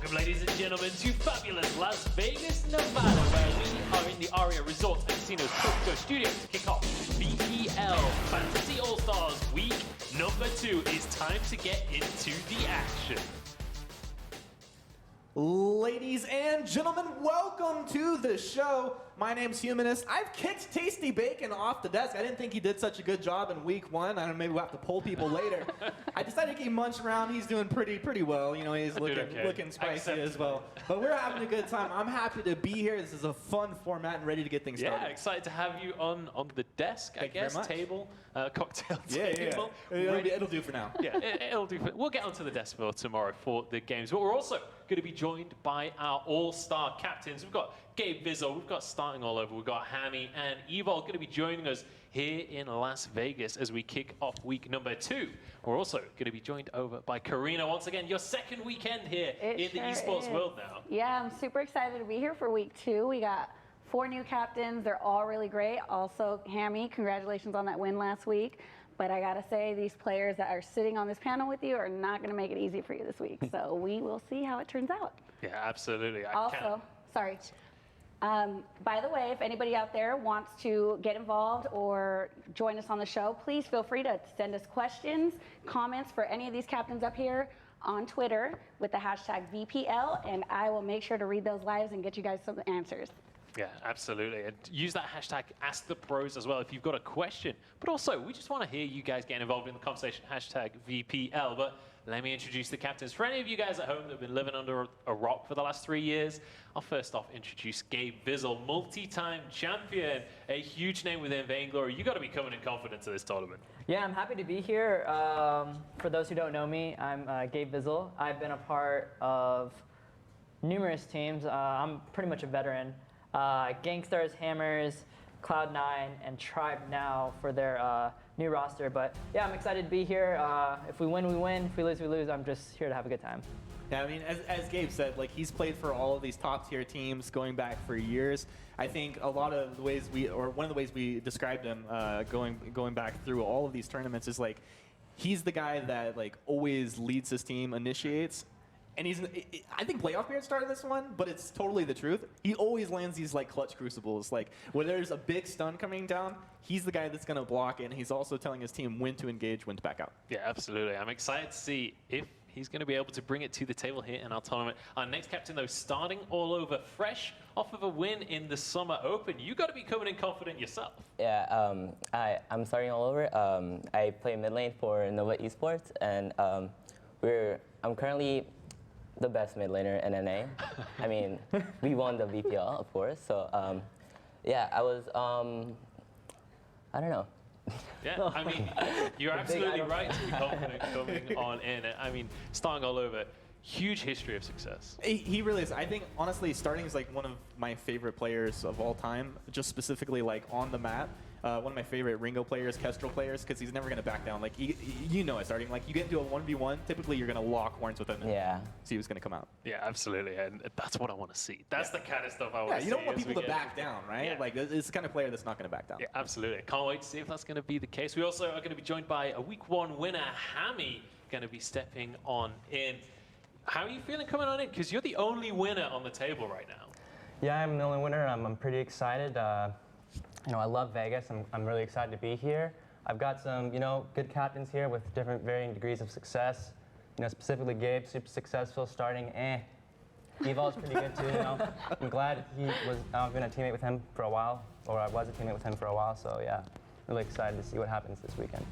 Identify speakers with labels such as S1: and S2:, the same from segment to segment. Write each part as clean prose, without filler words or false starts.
S1: Welcome, ladies and gentlemen, to fabulous Las Vegas, Nevada, where we are in the Aria Resort and Casinos Coco Studio to kick off VPL Fantasy All-Stars Week number 2. It's time to get into the action.
S2: Ladies and gentlemen, welcome to the show. My name's Humanist. I've kicked Tasty Bacon off the desk. I didn't think he did such a good job in week 1. I don't know, maybe we'll have to poll people later. I decided to keep munching around. He's doing pretty well. You know, he's looking spicy as well. But we're having a good time. I'm happy to be here. This is a fun format and ready to get things started.
S1: Yeah, excited to have you on the desk,
S2: Thank you very much.
S1: table, cocktail
S2: Yeah.
S1: table.
S2: It'll do for now.
S1: Yeah, it'll do. We'll get onto the desk for tomorrow for the games. But we're also going to be joined by our all-star captains. We've got Gabe Vizzle, we've got Starting All Over, we've got Hammy and Evol going to be joining us here in Las Vegas as we kick off week number 2. We're also going to be joined over by Karina. Once again, your second weekend here in the esports world now.
S3: Yeah, I'm super excited to be here for week 2. We got 4 new captains. They're all really great. Also, Hammy, congratulations on that win last week. But I gotta say, these players that are sitting on this panel with you are not gonna make it easy for you this week. So we will see how it turns out.
S1: Yeah, absolutely.
S3: Sorry. By the way, if anybody out there wants to get involved or join us on the show, please feel free to send us questions, comments for any of these captains up here on Twitter with the hashtag VPL, and I will make sure to read those lives and get you guys some answers.
S1: Yeah, absolutely. And use that hashtag #AskThePros as well if you've got a question. But also, we just want to hear you guys getting involved in the conversation, hashtag VPL. But let me introduce the captains. For any of you guys at home that have been living under a rock for the last 3 years, I'll first off introduce Gabe Vizzle, multi-time champion, a huge name within Vainglory. You got to be coming in confident to this tournament.
S4: Yeah, I'm happy to be here. For those who don't know me, I'm Gabe Vizzle. I've been a part of numerous teams. I'm pretty much a veteran. Gangstars, Hammers, Cloud9, and Tribe now for their new roster. But yeah, I'm excited to be here. If we win, we win. If we lose, we lose. I'm just here to have a good time.
S2: Yeah, I mean, as Gabe said, like he's played for all of these top tier teams going back for years. I think a lot of the ways one of the ways we described him going back through all of these tournaments is like he's the guy that like always leads his team, initiates. And I think Playoff Beard started this one, but it's totally the truth. He always lands these like clutch crucibles. Like when there's a big stun coming down, he's the guy that's going to block it, and he's also telling his team when to engage, when to back out. Yeah,
S1: absolutely. I'm excited to see if he's going to be able to bring it to the table here in our tournament. Our next captain, though, Starting All Over, fresh off of a win in the Summer Open. You got to be coming in confident yourself.
S5: Yeah, I'm Starting All Over. I play mid lane for Nova Esports, and I'm currently the best mid laner in NA. I mean, we won the VPL, of course. So, yeah, I was, I don't know.
S1: Yeah, I mean, you're absolutely right to be confident coming on in. I mean, Starting All Over, huge history of success.
S2: He really is. I think, honestly, Starting is like one of my favorite players of all time, just specifically like on the map. One of my favorite Ringo players, Kestrel players, because he's never going to back down. Like, you know it, Starting. Like, you get into a 1v1, typically you're going to lock horns with him and see who's going to come out.
S1: Yeah, absolutely. And that's what I want to see. That's the kind of stuff I want to see.
S2: Yeah, you don't want people to back down, right?
S1: Yeah.
S2: Like, it's the kind of player that's not going to back down.
S1: Yeah, absolutely. Can't wait to see if that's going to be the case. We also are going to be joined by a week 1 winner, Hammy, going to be stepping on in. How are you feeling coming on in? Because you're the only winner on the table right now.
S6: Yeah, I'm the only winner. I'm pretty excited. You know, I love Vegas. I'm really excited to be here. I've got some, you know, good captains here with different varying degrees of success. You know, specifically Gabe, super successful, Starting, Evol's pretty good too, you know. I'm glad I've been a teammate with him for a while, or I was a teammate with him for a while, so yeah, really excited to see what happens this weekend.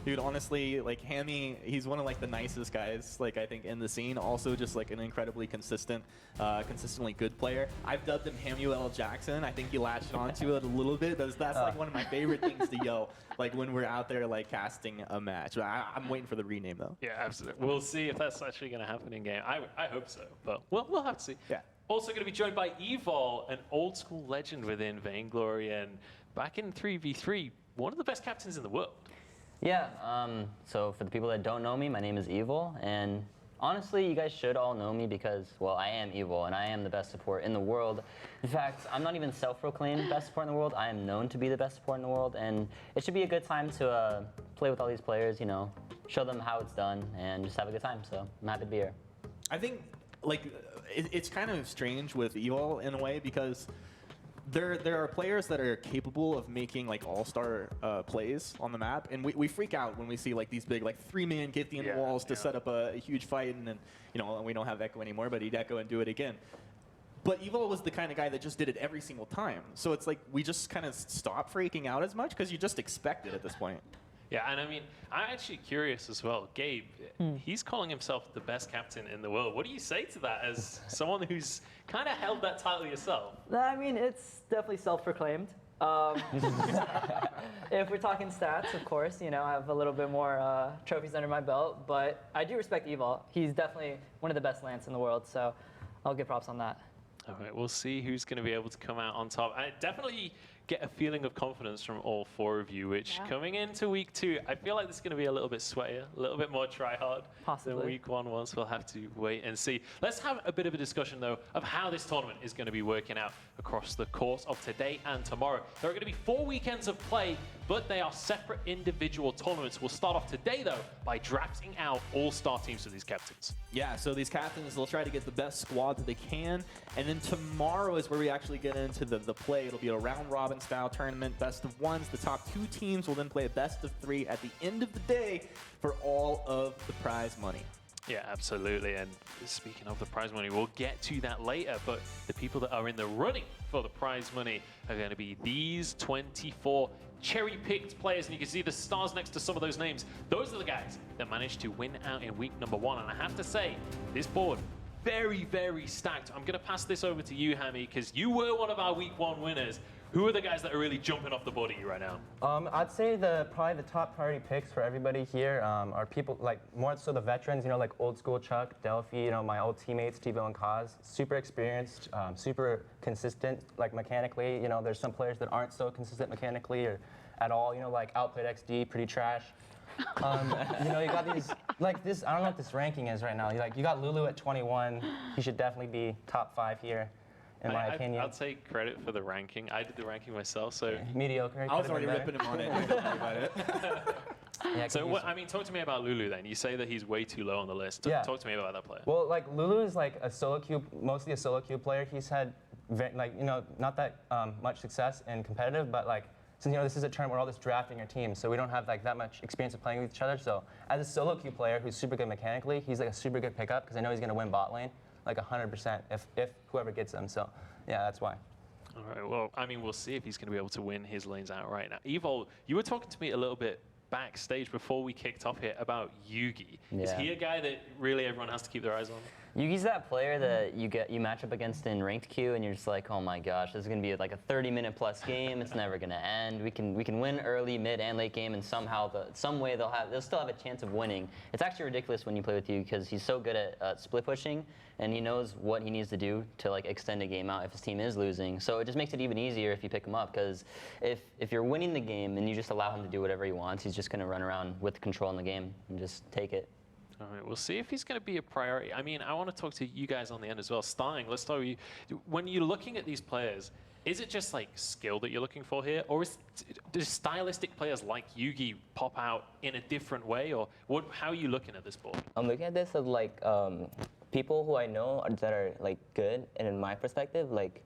S2: Dude, honestly, like Hammy, he's one of like the nicest guys, like I think in the scene. Also, just like an incredibly consistently good player. I've dubbed him Hamuel Jackson. I think he latched onto it a little bit. That's like one of my favorite things to yell, like when we're out there like casting a match. I'm waiting for the rename though.
S1: Yeah, absolutely. We'll see if that's actually going to happen in game. I hope so, but we'll have to see.
S2: Yeah.
S1: Also going to be joined by Evol, an old school legend within Vainglory, and back in 3v3, one of the best captains in the world.
S5: Yeah, so for the people that don't know me, my name is Evil, and honestly, you guys should all know me because, well, I am Evil, and I am the best support in the world. In fact, I'm not even self-proclaimed best support in the world. I am known to be the best support in the world, and it should be a good time to play with all these players, you know, show them how it's done, and just have a good time, so I'm happy to be here.
S2: I think like it's kind of strange with Evil in a way because there are players that are capable of making like all-star plays on the map, and we freak out when we see like these big like 3-man get the walls to set up a huge fight, and then we don't have Echo anymore, but he'd Echo and do it again. But Evo was the kind of guy that just did it every single time. So it's like we just kind of stop freaking out as much because you just expect it at this point.
S1: Yeah, and I mean, I'm actually curious as well. Gabe, he's calling himself the best captain in the world. What do you say to that as someone who's kind of held that title yourself?
S4: I mean, it's definitely self-proclaimed. If we're talking stats, of course, I have a little bit more trophies under my belt, but I do respect Evil. He's definitely one of the best Lance in the world, so I'll give props on that.
S1: All right, we'll see who's going to be able to come out on top. I definitely get a feeling of confidence from all four of you, which coming into week 2, I feel like this is going to be a little bit sweatier, a little bit more try-hard than week 1 was. We'll have to wait and see. Let's have a bit of a discussion, though, of how this tournament is going to be working out across the course of today and tomorrow. There are going to be 4 weekends of play, but they are separate individual tournaments. We'll start off today, though, by drafting out all-star teams for these captains.
S2: Yeah, so these captains, they'll try to get the best squad that they can, and then tomorrow is where we actually get into the play. It'll be a round-robin style tournament, best of ones. The top 2 teams will then play a best of 3 at the end of the day for all of the prize money.
S1: Yeah, absolutely. And speaking of the prize money, we'll get to that later, but the people that are in the running for the prize money are going to be these 24 cherry-picked players, and you can see the stars next to some of those names. Those are the guys that managed to win out in week number 1, and I have to say, this board, very, very stacked. I'm going to pass this over to you, Hammy, because you were one of our week 1 winners. Who are the guys that are really jumping off the board at you right now?
S6: I'd say probably the top priority picks for everybody here are people like more so the veterans, like old school Chuck, Delphi, my old teammates, Tivo and Kaz, super experienced, super consistent, like mechanically. There's some players that aren't so consistent mechanically or at all, like Outplayed XD, pretty trash. You got these, like this, I don't know what this ranking is right now. You got Lulu at 21. He should definitely be top 5 here. In my opinion.
S1: I'll take credit for the ranking. I did the ranking myself, so...
S6: Mediocre.
S2: I was already ripping him on it. Don't worry about it.
S6: Yeah,
S1: so, talk to me about Lulu then. You say that he's way too low on the list.
S6: Yeah.
S1: Talk to me about that player.
S6: Well, like Lulu is like a solo queue, mostly a solo queue player. He's had, not that much success in competitive, but like, since this is a tournament, we're all just drafting our team, so we don't have like that much experience of playing with each other. So, as a solo queue player who's super good mechanically, he's like a super good pickup because I know he's gonna win bot lane, like 100% if whoever gets him. So. Yeah, that's why.
S1: All right, well, we'll see if he's going to be able to win his lanes out right now. Evol, you were talking to me a little bit backstage before we kicked off here about Yugi. Yeah. Is he a guy that really everyone has to keep their eyes on?
S7: Yugi's that player that you match up against in ranked queue, and you're just like, oh my gosh, this is gonna be like a 30-minute plus game. It's never gonna end. We can win early, mid, and late game, and somehow some way they'll still have a chance of winning. It's actually ridiculous when you play with Yugi because he's so good at split pushing, and he knows what he needs to do to like extend a game out if his team is losing. So it just makes it even easier if you pick him up because if you're winning the game and you just allow him to do whatever he wants, he's just gonna run around with control in the game and just take it.
S1: All right, we'll see if he's going to be a priority. I want to talk to you guys on the end as well. Starting, let's start with you. When you're looking at these players, is it just like skill that you're looking for here? Or do stylistic players like Yugi pop out in a different way? Or how are you looking at this board?
S5: I'm looking at this as like people who I know that are like good, and in my perspective, like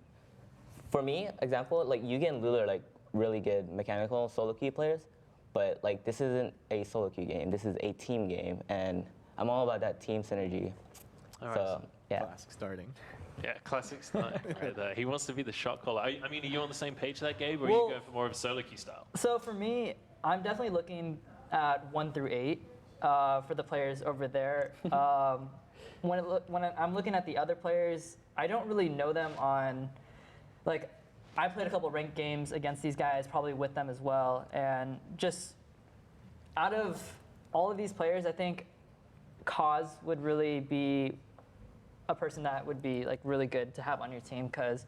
S5: for me, example, like Yugi and Lulu are like really good mechanical solo queue players, but like this isn't a solo queue game. This is a team game, and I'm all about that team synergy.
S1: All right.
S5: So, yeah.
S2: Classic starting.
S1: Yeah, classic start right there. He wants to be the shot caller. Are you on the same page there, Gabe, or are you going for more of a solo queue style?
S4: So for me, I'm definitely looking at 1 through 8 for the players over there. When I'm looking at the other players, I don't really know them on, like, I played a couple ranked games against these guys, probably with them as well, and just out of all of these players, I think Kaz would really be a person that would be like really good to have on your team because,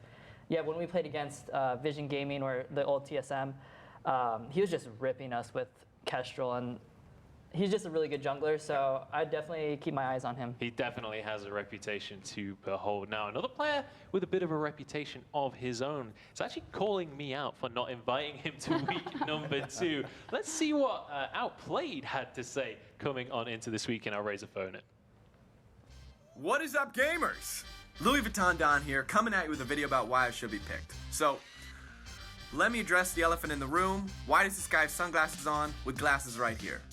S4: yeah, when we played against Vision Gaming or the old TSM, he was just ripping us with Kestrel, and he's just a really good jungler, so I'd definitely keep my eyes on him.
S1: He definitely has a reputation to behold. Now, another player with a bit of a reputation of his own is actually calling me out for not inviting him to week number 2. Let's see what Outplayed had to say coming on into this week in our Razor Phone It.
S8: What is up, gamers? Louis Vuitton Don here, coming at you with a video about why I should be picked. So, let me address the elephant in the room. Why does this guy have sunglasses on with glasses right here?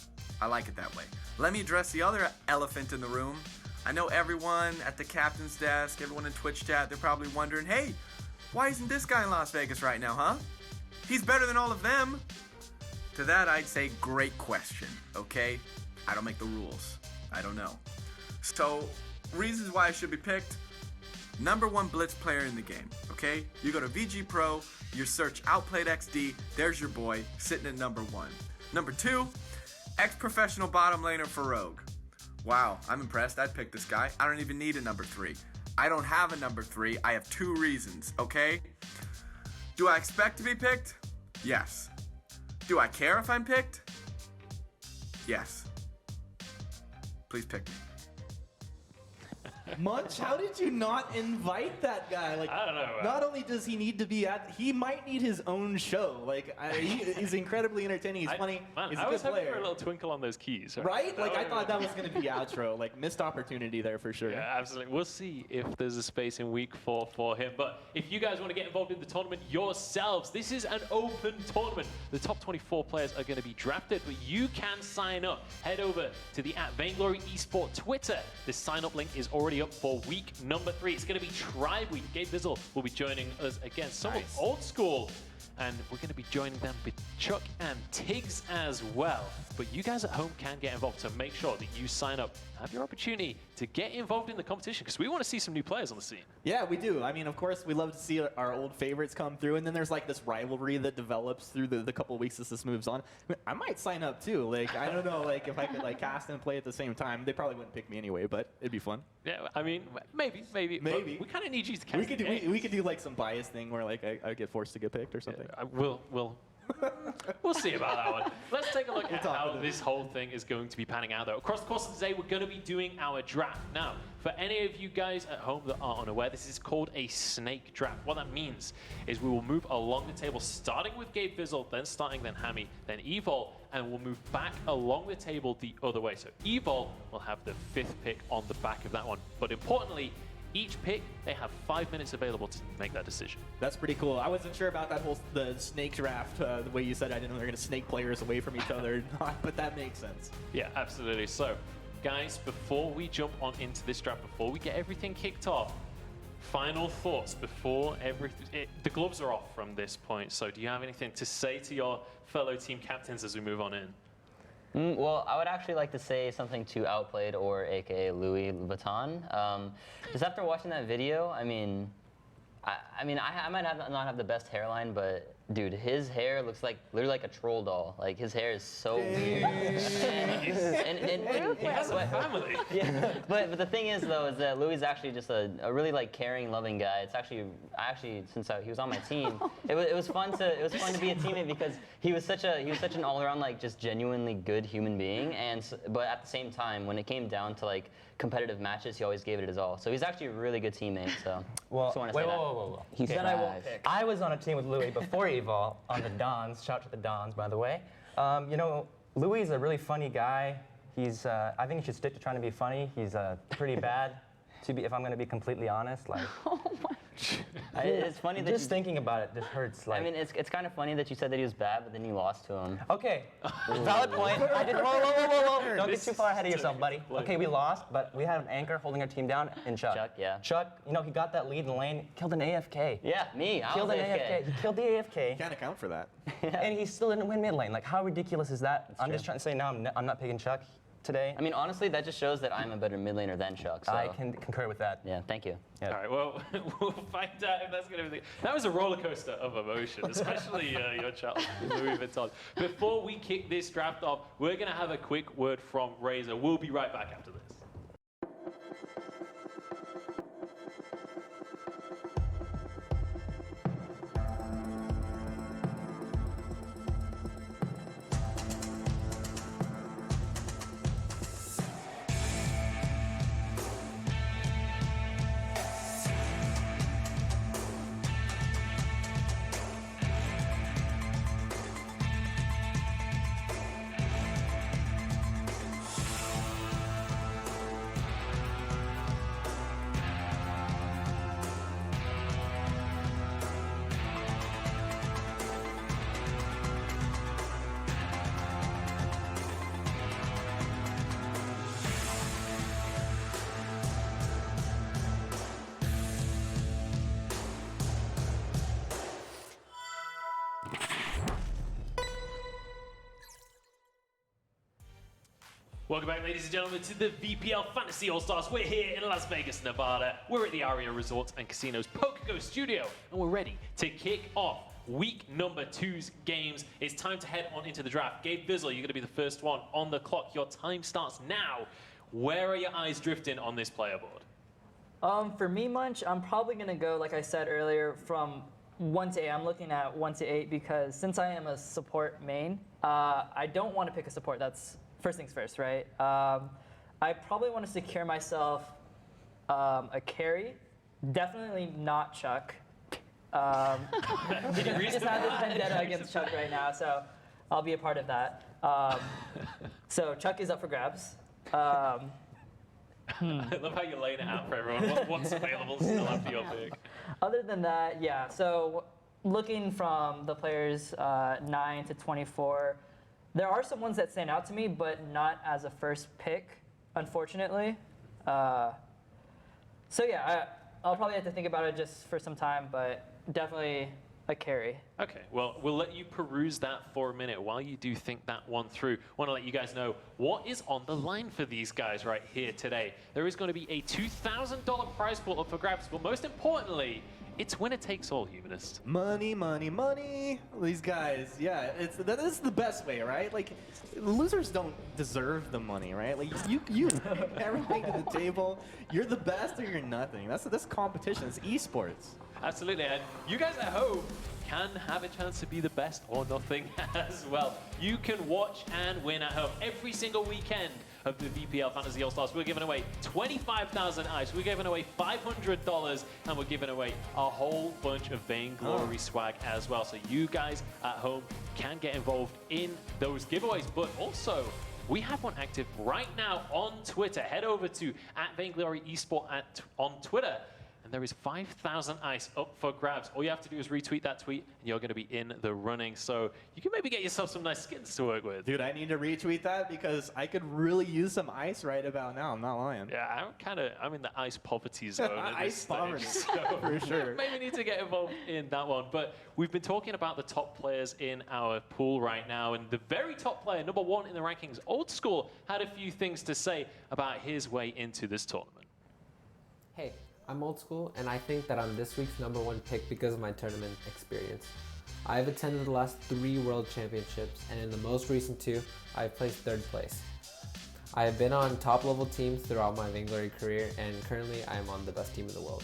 S8: I like it that way. Let me address the other elephant in the room. I know everyone at the captain's desk, everyone in Twitch chat, they're probably wondering, hey, why isn't this guy in Las Vegas right now, huh? He's better than all of them. To that, I'd say, great question, okay? I don't make the rules. I don't know. So, reasons why I should be picked. #1 blitz player in the game, okay? You go to VG Pro, you search Outplayed XD, there's your boy, sitting at #1. #2, ex-professional bottom laner for Rogue. Wow, I'm impressed. I'd pick this guy. I don't even need a #3. I don't have a #3. I have 2 reasons, okay? Do I expect to be picked? Yes. Do I care if I'm picked? Yes. Please pick me.
S2: Munch, how did you not invite that guy? Like,
S1: I don't know.
S2: Not only does he need to be he might need his own show. Like, he's incredibly entertaining. He's funny.
S1: Man,
S2: he's
S1: I
S2: a
S1: was
S2: good
S1: hoping
S2: player.
S1: for a little twinkle on those keys.
S2: Right? Like, I thought that was going to be outro. Like, missed opportunity there for sure.
S1: Yeah, absolutely. We'll see if there's a space in week 4 for him. But if you guys want to get involved in the tournament yourselves, this is an open tournament. The top 24 players are going to be drafted, but you can sign up. Head over to the @Vainglory Esport Twitter. The sign-up link is already up for week #3. It's going to be Tribe Week. Gabe Bizzle will be joining us again. Somewhat old school. And we're going to be joining them with Chuck and Tiggs as well. But you guys at home can get involved, so make sure that you sign up. Have your opportunity to get involved in the competition, because we want to see some new players on the scene.
S2: Yeah, we do. I mean, of course, we love to see our old favorites come through, and then there's like this rivalry that develops through the couple of weeks as this moves on. I might sign up too. Like, I don't know, like if I could like cast and play at the same time. They probably wouldn't pick me anyway, but it'd be fun.
S1: Yeah, I mean, maybe. But we kind of need you to cast.
S2: We could do like some bias thing where like I get forced to get picked or something.
S1: We'll see about that one. Let's take a look at how this whole thing is going to be panning out, though. Across the course of today, we're going to be doing our draft. Now, for any of you guys at home that are unaware, this is called a snake draft. What that means is we will move along the table, starting with Gabe Bizzle, then Hammy, then Evol, and we'll move back along the table the other way. So Evol will have the 5th pick on the back of that one. But importantly, each pick, they have 5 minutes available to make that decision.
S2: That's pretty cool. I wasn't sure about that the snake draft, the way you said. I didn't know they're going to snake players away from each other, but that makes sense.
S1: Yeah, absolutely. So, guys, before we jump on into this draft, before we get everything kicked off, final thoughts before everything. The gloves are off from this point, so do you have anything to say to your fellow team captains as we move on in?
S7: Well, I would actually like to say something to Outplayed, or AKA Louis Vuitton. Just after watching that video, I mean, I might not have the best hairline, but dude, his hair looks like literally like a troll doll. Like, his hair is so weird. and
S1: he has a family.
S7: Yeah, but the thing is though, is that Louis is actually just a really like caring, loving guy. It's actually since he was on my team, it was fun to be a teammate, because he was such an all around like just genuinely good human being, but at the same time, when it came down to like competitive matches, he always gave it his all. So he's actually a really good teammate. So
S6: Well,
S7: just wanna
S6: wait,
S7: say that.
S6: whoa.
S4: He said I won't pick.
S6: I was on a team with Louis before Evol on the Dons. Shout out to the Dons, by the way. You know, Louis is a really funny guy. He's, I think he should stick to trying to be funny. He's pretty bad, if I'm going to be completely honest. Like,
S3: Oh my.
S7: It's funny that
S6: just thinking about it just hurts. Like,
S7: I mean, it's kind of funny that you said that he was bad, but then you lost to him.
S6: okay, valid point. Whoa. Don't get too far ahead of yourself, buddy. Okay, we lost, but we had an anchor holding our team down in Chuck.
S7: Chuck, yeah.
S6: Chuck, you know, he got that lead in the lane, killed an AFK.
S7: Yeah, me. I
S6: Killed
S7: was
S6: an AFK. He killed the AFK.
S2: Can't account for that.
S6: And he still didn't win mid lane. Like, how ridiculous is that? I'm just trying to say now I'm not picking Chuck today.
S7: I mean, honestly, that just shows that I'm a better mid laner than Chuck. So.
S6: I can concur with that.
S7: Yeah, thank you.
S6: Yeah.
S1: All right, well, we'll find out if that's going to be. That was a roller coaster of emotion, especially your child, Louis Vuitton. Before we kick this draft off, we're going to have a quick word from Razor. We'll be right back after this. Welcome back, ladies and gentlemen, to the VPL Fantasy All-Stars. We're here in Las Vegas, Nevada. We're at the Aria Resorts and Casinos PokerGo Studio, and we're ready to kick off week number 2's games. It's time to head on into the draft. Gabe Bizzle, you're going to be the first one on the clock. Your time starts now. Where are your eyes drifting on this player board?
S4: For me, Munch, I'm probably going to go, like I said earlier, from 1 to 8. I'm looking at 1 to 8 because since I am a support main, I don't want to pick a support. That's first things first, right? I probably want to secure myself a carry. Definitely not Chuck. He just had this vendetta against Chuck right now, so I'll be a part of that. So Chuck is up for grabs.
S1: I love how you're laying it out for everyone. What's available still after your pick?
S4: Other than that, yeah. So looking from the players 9 to 24, there are some ones that stand out to me, but not as a first pick, unfortunately. So yeah, I'll probably have to think about it just for some time, but definitely a carry.
S1: Okay, well, we'll let you peruse that for a minute while you do think that one through. Want to let you guys know what is on the line for these guys right here today. There is going to be a $2,000 prize pool up for grabs, but most importantly, it's winner takes all, Humanist.
S2: Money, money, money. These guys, yeah, this is the best way, right? Like, losers don't deserve the money, right? Like, you bring everything to the table. You're the best or you're nothing. That's competition. It's esports.
S1: Absolutely, and you guys at home can have a chance to be the best or nothing as well. You can watch and win at home every single weekend of the VPL Fantasy All-Stars. We're giving away 25,000 ice, we're giving away $500, and we're giving away a whole bunch of Vainglory swag as well. So you guys at home can get involved in those giveaways, but also we have one active right now on Twitter. Head over to @Vainglory Esport on Twitter. And there is 5,000 ice up for grabs. All you have to do is retweet that tweet, and you're going to be in the running. So you can maybe get yourself some nice skins to work with.
S2: Dude, I need to retweet that because I could really use some ice right about now. I'm not lying.
S1: Yeah, I'm in the ice poverty zone. at this
S2: Ice poverty,
S1: stage, so
S2: for sure.
S1: maybe need to get involved in that one. But we've been talking about the top players in our pool right now, and the very top player, number 1 in the rankings, Old School, had a few things to say about his way into this tournament.
S9: Hey, I'm Old School, and I think that I'm this week's #1 pick because of my tournament experience. I've attended the last 3 World Championships, and in the most recent 2, I've placed 3rd place. I have been on top-level teams throughout my Vainglory career, and currently I am on the best team in the world.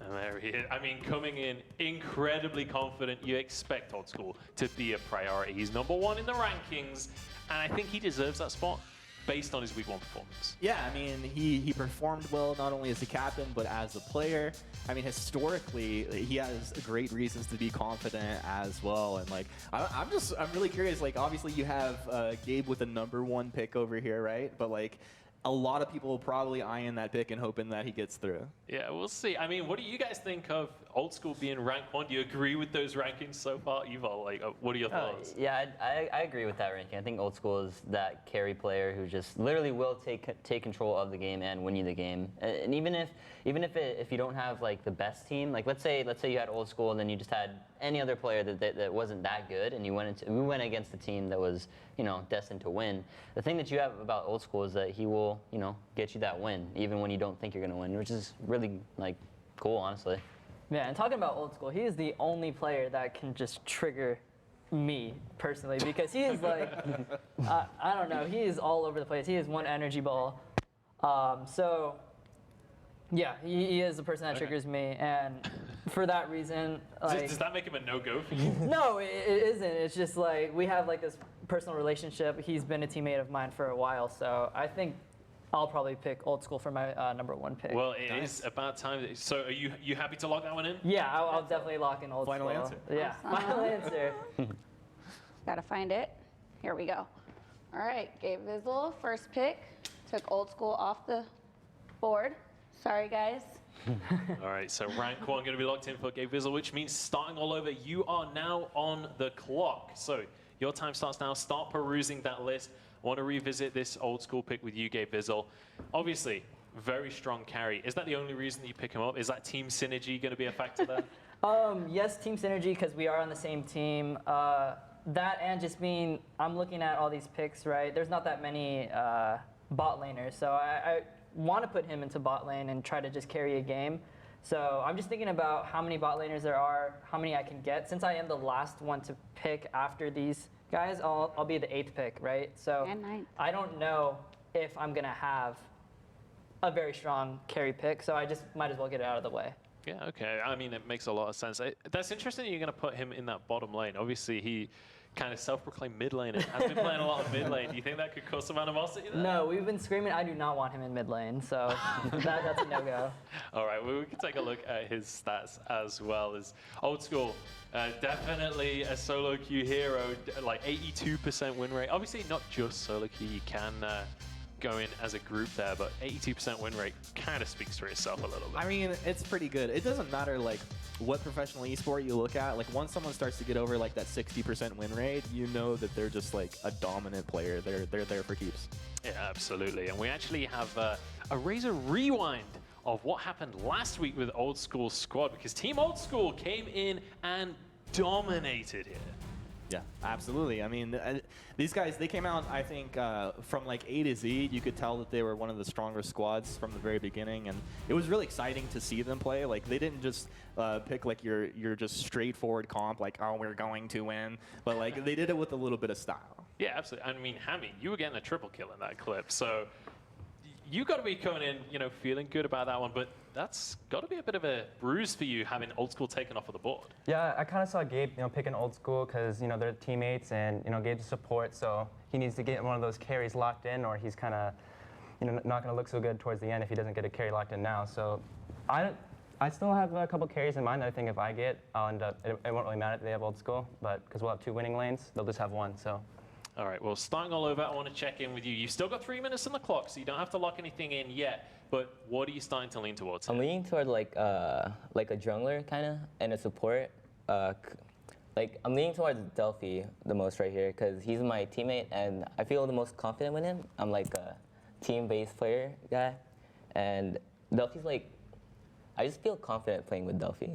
S1: And there he is. I mean, coming in incredibly confident, you expect Old School to be a priority. He's number 1 in the rankings, and I think he deserves that spot based on his week 1 performance.
S2: Yeah, I mean, he performed well not only as a captain, but as a player. I mean, historically, he has great reasons to be confident as well. And like, I'm really curious. Like, obviously, you have Gabe with the #1 pick over here, right? But like, a lot of people will probably eyeing that pick and hoping that he gets through.
S1: Yeah, we'll see. I mean, what do you guys think of Old School being ranked 1? Do you agree with those rankings so far, Yuval? Like, what are your thoughts?
S7: Yeah, I agree with that ranking. I think Old School is that carry player who just literally will take control of the game and win you the game. And even if you don't have like the best team, like let's say you had Old School and then you just had any other player that wasn't that good, and we went against a team that was destined to win. The thing that you have about Old School is that he will get you that win even when you don't think you're going to win, which is really like cool, honestly.
S4: Yeah, and talking about Old School, he is the only player that can just trigger me personally because he is like, I don't know, he is all over the place. He is one energy ball. So, yeah, he is the person that triggers me, and for that reason, like,
S1: Does that make him a no-go for you?
S4: no, it isn't. It's just like we have like this personal relationship. He's been a teammate of mine for a while, so I think I'll probably pick Old School for my #1 pick.
S1: Well, it is about time. So are you happy to lock that one in?
S4: Yeah, I'll definitely lock in Old
S2: Final
S4: School.
S2: answer.
S4: Yeah,
S3: Awesome.
S4: final answer.
S3: Gotta find it. Here we go. All right, Gabe Vizzle, first pick. Took Old School off the board. Sorry, guys.
S1: All right, so rank 1 going to be locked in for Gabe Vizzle, which means starting all over. You are now on the clock. So your time starts now. Start perusing that list. I want to revisit this Old School pick with you, Gabe Vizzle. Obviously, very strong carry. Is that the only reason that you pick him up? Is that team synergy going to be a factor there?
S4: Yes, team synergy, because we are on the same team. That and just being, I'm looking at all these picks, right? There's not that many bot laners, so I want to put him into bot lane and try to just carry a game. So I'm just thinking about how many bot laners there are, how many I can get. Since I am the last one to pick after these guys, I'll be the 8th pick, right? So
S3: And 9th.
S4: I don't know if I'm gonna have a very strong carry pick, so I just might as well get it out of the way.
S1: Yeah, okay. I mean, it makes a lot of sense. That's interesting that you're going to put him in that bottom lane. Obviously, he kind of self-proclaimed mid laner, has been playing a lot of mid lane. Do you think that could cause some animosity there?
S4: No, we've been screaming, I do not want him in mid lane, so that's a no-go.
S1: All right, well, we can take a look at his stats as well. As Old School, definitely a solo queue hero, like 82% win rate. Obviously, not just solo queue, you can go in as a group there, but 82% win rate kind of speaks for itself a little bit.
S2: I mean, it's pretty good. It doesn't matter like what professional esport you look at. Like once someone starts to get over like that 60% win rate, you know that they're just like a dominant player. They're there for keeps.
S1: Yeah, absolutely. And we actually have a Razor rewind of what happened last week with Old School squad, because Team Old School came in and dominated here.
S2: Yeah, absolutely. I mean, these guys, they came out, I think, from like A to Z. You could tell that they were one of the stronger squads from the very beginning, and it was really exciting to see them play. Like, they didn't just pick like your just straightforward comp, like, oh, we're going to win, but like they did it with a little bit of style.
S1: Yeah, absolutely. I mean, Hammy, you were getting a triple kill in that clip, so you got to be coming in, you know, feeling good about that one, but that's got to be a bit of a bruise for you having Old School taken off of the board.
S6: Yeah, I kind of saw Gabe, picking Old School because, they're teammates and, Gabe's support, so he needs to get one of those carries locked in or he's kind of, not going to look so good towards the end if he doesn't get a carry locked in now. So I still have a couple carries in mind that I think if I get, I'll end up, it won't really matter if they have Old School, but because we'll have 2 winning lanes, they'll just have 1, so.
S1: All right, well, starting all over, I want to check in with you. You've still got 3 minutes on the clock, so you don't have to lock anything in yet. But what are you starting to lean towards here?
S5: I'm leaning toward like a jungler kind of and a support. Like I'm leaning towards Delphi the most right here because he's my teammate and I feel the most confident with him. I'm like a team-based player guy, and Delphi's like I just feel confident playing with Delphi.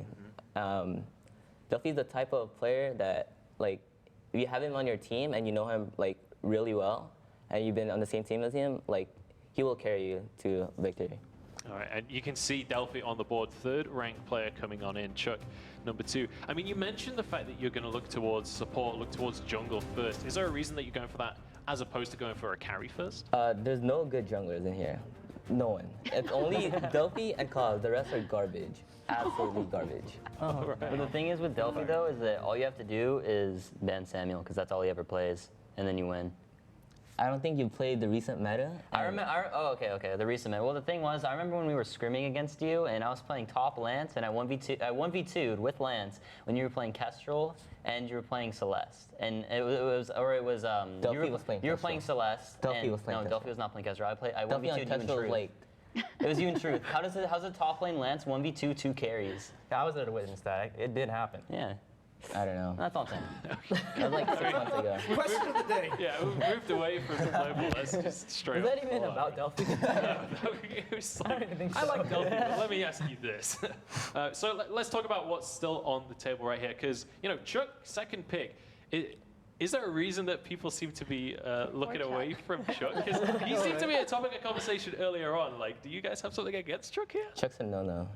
S5: Delphi's the type of player that like if you have him on your team and you know him like really well and you've been on the same team as him, like he will carry you to victory.
S1: All right, and you can see Delphi on the board, 3rd ranked player coming on in, Chuck, number 2. I mean, you mentioned the fact that you're going to look towards support, look towards jungle first. Is there a reason that you're going for that as opposed to going for a carry first?
S5: There's no good junglers in here. No one. It's only Delphi and Cause. The rest are garbage. Absolutely garbage.
S7: But the thing is with Delphi, though, is that all you have to do is ban Samuel, because that's all he ever plays, and then you win.
S5: I don't think you played the recent meta.
S7: I remember. Oh, okay. The recent meta. Well, the thing was, I remember when we were scrimming against you, and I was playing top Lance, and I 1v2'd with Lance when you were playing Kestrel and you were playing Celeste, and it was
S5: Delphi was playing.
S7: You were playing Celeste.
S5: Delphi was playing.
S7: No, Delphi was not playing Kestrel. I
S5: Delphi
S7: 1v2'd you in
S5: Kestrel
S7: truth.
S5: like.
S7: It was you in truth. How's a top lane Lance 1v2 2 carries?
S6: Yeah, I was there to witness that. It did happen.
S7: Yeah.
S5: I don't know.
S7: That's all I'm saying.
S5: That was like 6 months ago.
S2: Question of the day.
S1: Yeah, we moved away from the global. Let's just straight
S4: Is
S1: up.
S4: that even about Delphi?
S1: It was like, I like Delphi, but let me ask you this. So let's talk about what's still on the table right here, because Chuck, 2nd pick. Is there a reason that people seem to be looking away from Chuck? Because he seemed to be a topic of conversation earlier on. Like, do you guys have something against Chuck here?
S5: Chuck's a no-no.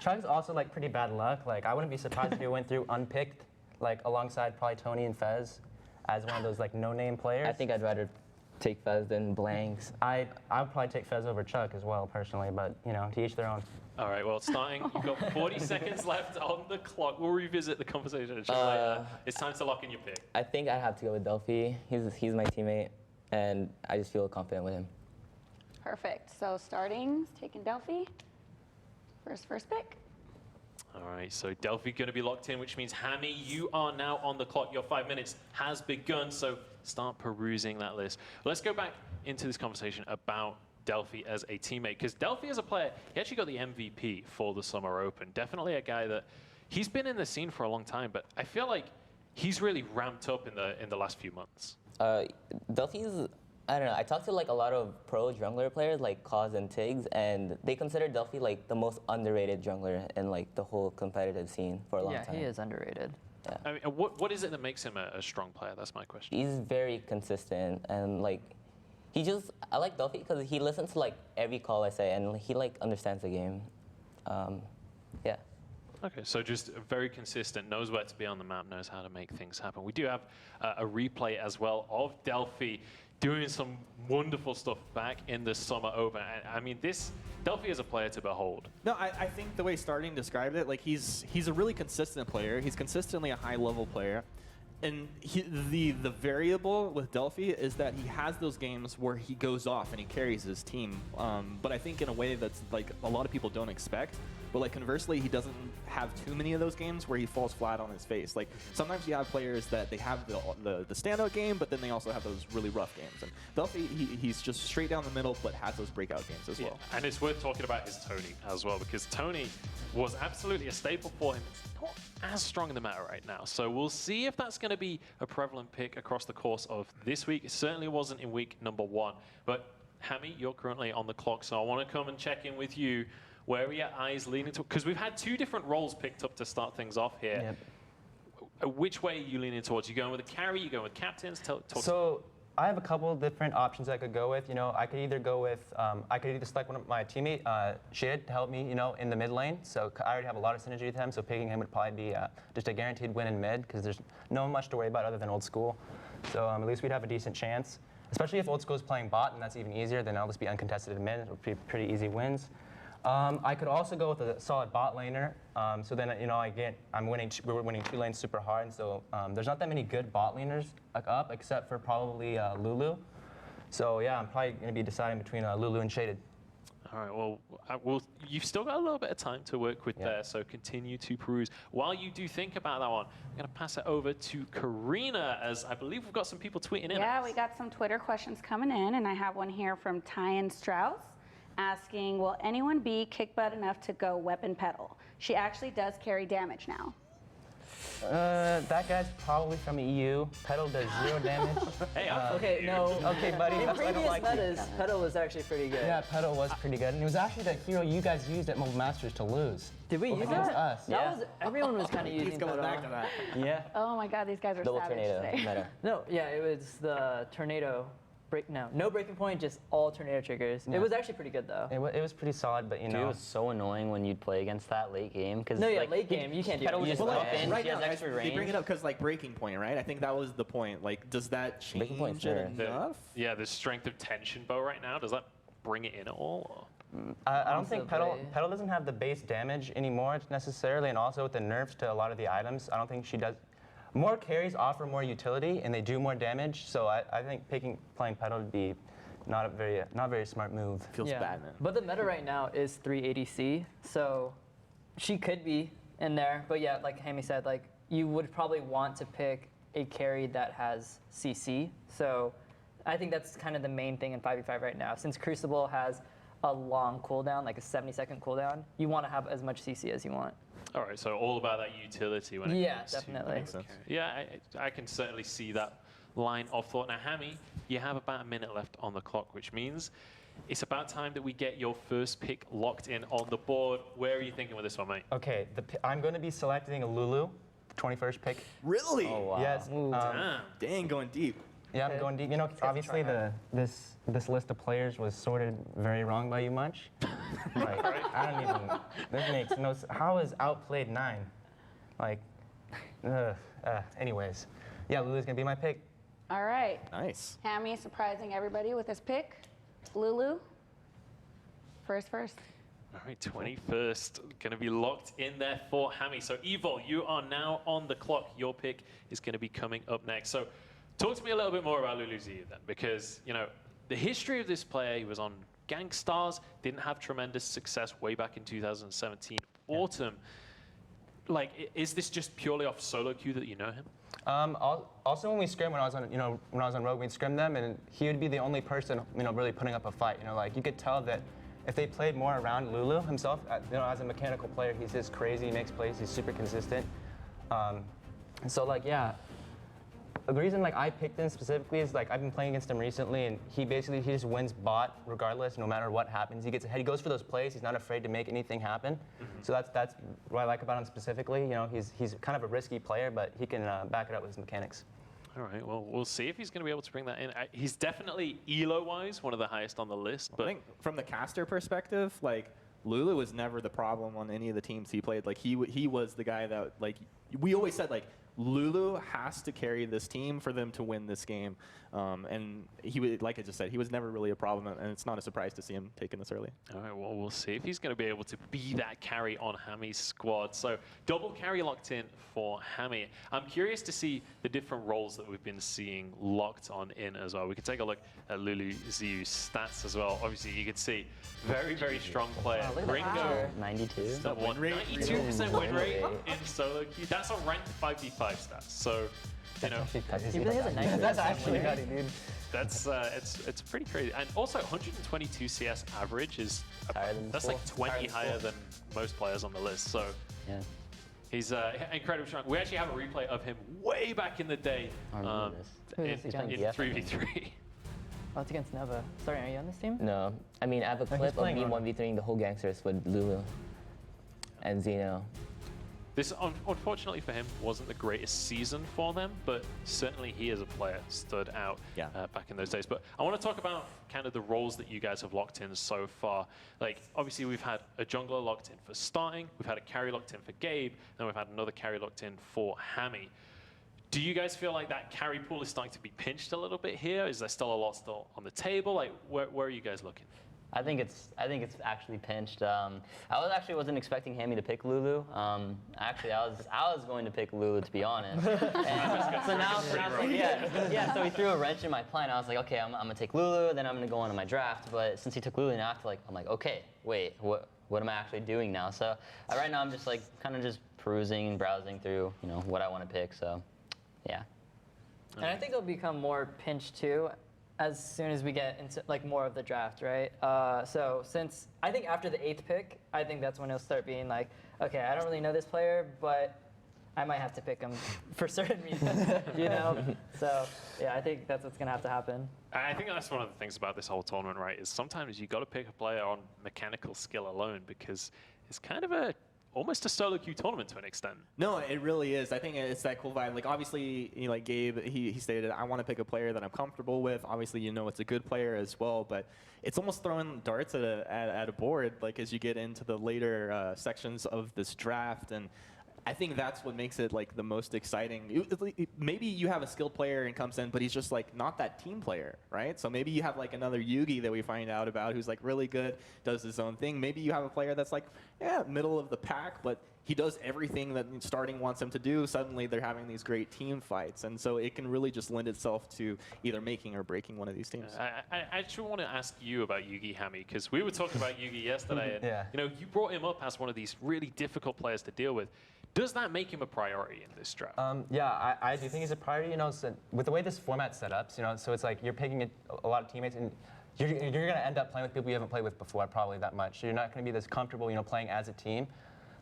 S6: Chuck's also like pretty bad luck. Like I wouldn't be surprised if he went through unpicked, like alongside probably Tony and Fez, as one of those like no-name players.
S5: I think I'd rather take Fez than Blanks.
S6: I would probably take Fez over Chuck as well personally, but to each their own.
S1: All right, well, starting, you've got 40 seconds left on the clock. We'll revisit the conversation later. It's time to lock in your pick.
S5: I think I'd have to go with Delphi. He's my teammate, and I just feel confident with him.
S3: Perfect. So starting, taking Delphi. First pick.
S1: All right, so Delphi going to be locked in, which means Hammy, you are now on the clock. Your 5 minutes has begun, so start perusing that list. Let's go back into this conversation about Delphi as a teammate, because Delphi as a player, he actually got the MVP for the Summer Open. Definitely a guy that he's been in the scene for a long time, but I feel like he's really ramped up in the last few months.
S5: Delphi's I don't know. I talked to like a lot of pro jungler players like Cause and Tiggs, and they consider Delphi like the most underrated jungler in like the whole competitive scene for a long
S4: Yeah,
S5: time.
S4: he is underrated.
S1: I mean, what is it that makes him a strong player? That's my question.
S5: He's very consistent and like I like Delphi because he listens to like every call I say and he like understands the game. Yeah.
S1: Okay, so just very consistent, knows where to be on the map, knows how to make things happen. We do have a replay as well of Delphi doing some wonderful stuff back in the Summer Open. I mean, Delphi is a player to behold.
S2: No, I think the way Starting described it, like he's a really consistent player. He's consistently a high-level player. And the variable with Delphi is that he has those games where he goes off and he carries his team. But I think in a way that's like a lot of people don't expect. But like conversely, he doesn't have too many of those games where he falls flat on his face. Like sometimes you have players that they have the standout game, but then they also have those really rough games. And Delphi, he's just straight down the middle, but has those breakout games as well.
S1: And it's worth talking about his Tony as well, because Tony was absolutely a staple for him. It's not as strong in the meta right now. So we'll see if that's going to be a prevalent pick across the course of this week. It certainly wasn't in week number 1. But Hammy, you're currently on the clock, so I want to come and check in with you. Where are your eyes leaning to? Because we've had 2 different roles picked up to start things off here. Yep. Which way are you leaning towards? You going with the carry? You going with captains?
S6: So I have a couple different options I could go with. You know, I could either go with, I could either select one of my teammate, Shid, to help me, you know, in the mid lane. So I already have a lot of synergy with him. So picking him would probably be just a guaranteed win in mid because there's no much to worry about other than Old School. So at least we'd have a decent chance. Especially if Old School is playing bot, and that's even easier. Then I'll just be uncontested in mid. It would be pretty easy wins. I could also go with a solid bot laner. So then, you know, we're winning 2 lanes super hard. And so there's not that many good bot laners up except for probably Lulu. So yeah, I'm probably going to be deciding between Lulu and Shaded.
S1: All right, well, you've still got a little bit of time to work with there, so continue to peruse. While you do think about that one, I'm going to pass it over to Karina, as I believe we've got some people tweeting in.
S3: Yeah, we got some Twitter questions coming in, and I have one here from Tyan Strauss asking, will anyone be kick butt enough to go weapon pedal? She actually does carry damage now.
S6: That guy's probably from EU. Pedal does 0 damage.
S1: Hey,
S4: Okay, no.
S6: Okay, buddy.
S4: In
S6: that's why I don't
S4: previous
S6: like you.
S4: metas, Pedal was actually pretty good.
S6: Yeah, Pedal was pretty good. And it was actually the hero you guys used at Mobile Masters to lose.
S4: Did we use
S6: Against
S4: that?
S6: us.
S4: That was, everyone was kind of
S2: He's
S4: using
S2: going
S4: Pedal.
S2: back to that.
S6: Yeah.
S3: Oh my God, these guys are
S5: Double
S3: savage
S5: tornado
S3: today.
S5: meta.
S4: No, yeah, it was the tornado. No breaking point, just all tornado triggers.
S6: Yeah.
S4: It was actually pretty good though.
S6: It was pretty solid, but you
S7: Dude, it
S6: know.
S7: was so annoying when you'd play against that late game. Because
S4: No, yeah,
S7: like,
S4: late game, you can't do
S7: Pedal
S4: it.
S7: would just
S4: Well,
S7: up in,
S2: right
S7: she has
S2: now,
S7: extra
S2: they bring
S7: range.
S2: it up because like breaking point, right? I think that was the point. Like, does that change
S5: Breaking point's
S2: it
S5: fair.
S2: enough?
S1: Yeah, the strength of tension bow right now, does that bring it in at all?
S6: I don't think
S4: Possibly.
S6: Pedal doesn't have the base damage anymore necessarily, and also with the nerfs to a lot of the items, I don't think she does. More carries offer more utility, and they do more damage. So I think playing Pedal would be not a very smart move.
S2: Feels bad, man.
S4: But the meta right now is 380C, so she could be in there. But yeah, like Hammy said, like you would probably want to pick a carry that has CC. So I think that's kind of the main thing in 5v5 right now. Since Crucible has a long cooldown, like a 70-second cooldown, you want to have as much CC as you want.
S1: All right, so all about that utility when it
S4: Yeah,
S1: comes
S4: definitely.
S1: to
S4: Makes
S2: sense.
S1: Yeah, I can certainly see that line of thought. Now, Hammy, you have about a minute left on the clock, which means it's about time that we get your first pick locked in on the board. Where are you thinking with this one, mate?
S6: Okay, I'm going to be selecting a Lulu, 21st pick.
S2: Really?
S5: Oh, wow.
S6: Yes.
S1: Damn.
S2: Dang, going deep.
S6: Yeah, I'm going deep. You know, obviously this list of players was sorted very wrong by you, Munch. Like, I don't even. This makes no. How is outplayed 9? Like, anyways, yeah, Lulu's gonna be my pick.
S3: All right.
S2: Nice.
S3: Hammy surprising everybody with his pick. Lulu, first.
S1: All right, 21st, going to be locked in there for Hammy. So, Evil, you are now on the clock. Your pick is going to be coming up next. So, talk to me a little bit more about Lulu Zia then, because, you know, the history of this player, he was on Gangstars, didn't have tremendous success way back in 2017 autumn. Like, is this just purely off solo queue that you know him?
S6: Also, when we scrim, when I was on Rogue, we'd scrim them, and he would be the only person, you know, really putting up a fight. You know, like you could tell that if they played more around Lulu himself, you know, as a mechanical player, he's just crazy. He makes plays. He's super consistent. So like, yeah, the reason like I picked him specifically is like I've been playing against him recently, and he just wins bot regardless, no matter what happens. He gets ahead. He goes for those plays. He's not afraid to make anything happen. So that's what I like about him specifically. You know, he's kind of a risky player, but he can back it up with his mechanics.
S1: All right, well, we'll see if he's going to be elo to bring that in. He's definitely elo-wise one of the highest on the list. But
S2: I think from the caster perspective, like Lulu was never the problem on any of the teams he played. Like he was the guy that like we always said like Lulu has to carry this team for them to win this game. And he would, like I just said, he was never really a problem, and it's not a surprise to see him taking this early.
S1: all right, well, we'll see if he's going to be able to be that carry on Hammy's squad. So double carry locked in for Hammy. I'm curious to see the different roles that we've been seeing locked on in as well. We could take a look at Lulu Ziu's stats as well. Obviously, you can see very, very strong player.
S7: Look at that
S1: Ringo,
S7: picture. 92.
S1: the 92% win rate in solo queue. That's a ranked 5v5 stats. So, you know,
S4: He really has a 90%.
S6: That's actually
S4: win rate.
S6: nutty, dude.
S1: that's it's pretty crazy. And also 122 CS average is
S7: Higher than
S1: that's like 20 higher than most players on the list. So
S7: Yeah.
S1: he's incredibly strong. We actually have a replay of him way back in the day
S7: I remember this.
S4: Who
S1: in,
S4: is he
S1: in
S4: playing?
S7: DF,
S1: 3v3.
S4: Oh, it's against Nova. Sorry, are you on this team?
S5: No, I mean I have a
S6: he's
S5: clip of
S6: playing
S5: me
S6: on-
S5: 1v3ing the whole gangsters with Lulu and Zeno.
S1: This, unfortunately for him, wasn't the greatest season for them, but certainly he as a player stood out back in those days. But I want to talk about kind of the roles that you guys have locked in so far. Like, obviously, we've had a jungler locked in for starting, we've had a carry locked in for Gabe, and we've had another carry locked in for Hammy. Do you guys feel like that carry pool is starting to be pinched a little bit here? Is there still a lot still on the table? Like, where are you guys looking?
S7: I think it's actually pinched. I wasn't expecting Hammy to pick Lulu. Actually, I was going to pick Lulu, to be honest. And so now so he threw a wrench in my plan. I was like, okay, I'm gonna take Lulu, then I'm gonna go on to my draft. But since he took Lulu, now I'm like, okay, wait, what am I actually doing now? So right now I'm just like kind of just perusing and browsing through, you know, what I want to pick. So yeah.
S4: And I think it'll become more pinched too as soon as we get into like more of the draft, right? So since I think after the 8th pick, I think that's when he'll start being like, okay, I don't really know this player, but I might have to pick him for certain reasons, you know? So yeah, I think that's what's gonna have to happen.
S1: I think that's one of the things about this whole tournament, right? Is sometimes you got to pick a player on mechanical skill alone because it's kind of almost a solo queue tournament to an extent.
S2: No, it really is. I think it's that cool vibe. Like obviously, you know, like Gabe, he stated, I want to pick a player that I'm comfortable with. Obviously, you know, it's a good player as well, but it's almost throwing darts at a board. Like as you get into the later sections of this draft, and I think that's what makes it like the most exciting. Maybe you have a skilled player and comes in, but he's just like not that team player, right? So maybe you have like another Yugi that we find out about who's like really good, does his own thing. Maybe you have a player that's like, yeah, middle of the pack, but he does everything that starting wants him to do. Suddenly they're having these great team fights. And so it can really just lend itself to either making or breaking one of these teams.
S1: I actually want to ask you about Yugi Hammy, because we were talking about Yugi yesterday, and
S6: Yeah.
S1: you know, you brought him up as one of these really difficult players to deal with. Does that make him a priority in this draft?
S6: Yeah, I do think he's a priority. You know, so with the way this format's set up, you know, so it's like you're picking a lot of teammates, and you're going to end up playing with people you haven't played with before, probably that much. So you're not going to be this comfortable, you know, playing as a team.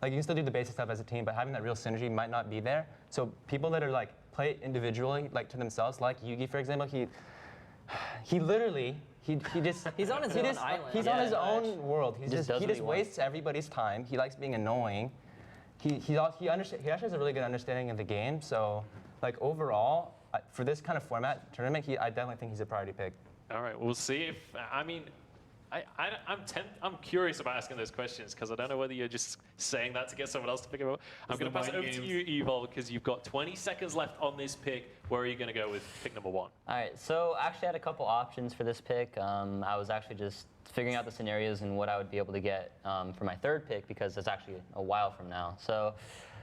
S6: Like you can still do the basic stuff as a team, but having that real synergy might not be there. So people that are like play individually, like to themselves, like Yugi, for example, he literally. He's on his
S4: own island.
S6: He's
S4: Yeah,
S6: on his
S4: pretty
S6: own world. He
S7: does what
S6: just
S7: he
S6: wastes everybody's time. He likes being annoying. He actually has a really good understanding of the game. So, like overall, for this kind of format tournament, I definitely think he's a priority pick.
S1: All right, we'll see if, I mean, I'm curious about asking those questions because I don't know whether you're just saying that to get someone else to pick him up. I'm going to pass it over to you, Evil, because you've got 20 seconds left on this pick. Where are you going to go with pick number 1?
S7: All right, so actually I had a couple options for this pick. I was actually just figuring out the scenarios and what I would be able to get for my 3rd pick because it's actually a while from now. So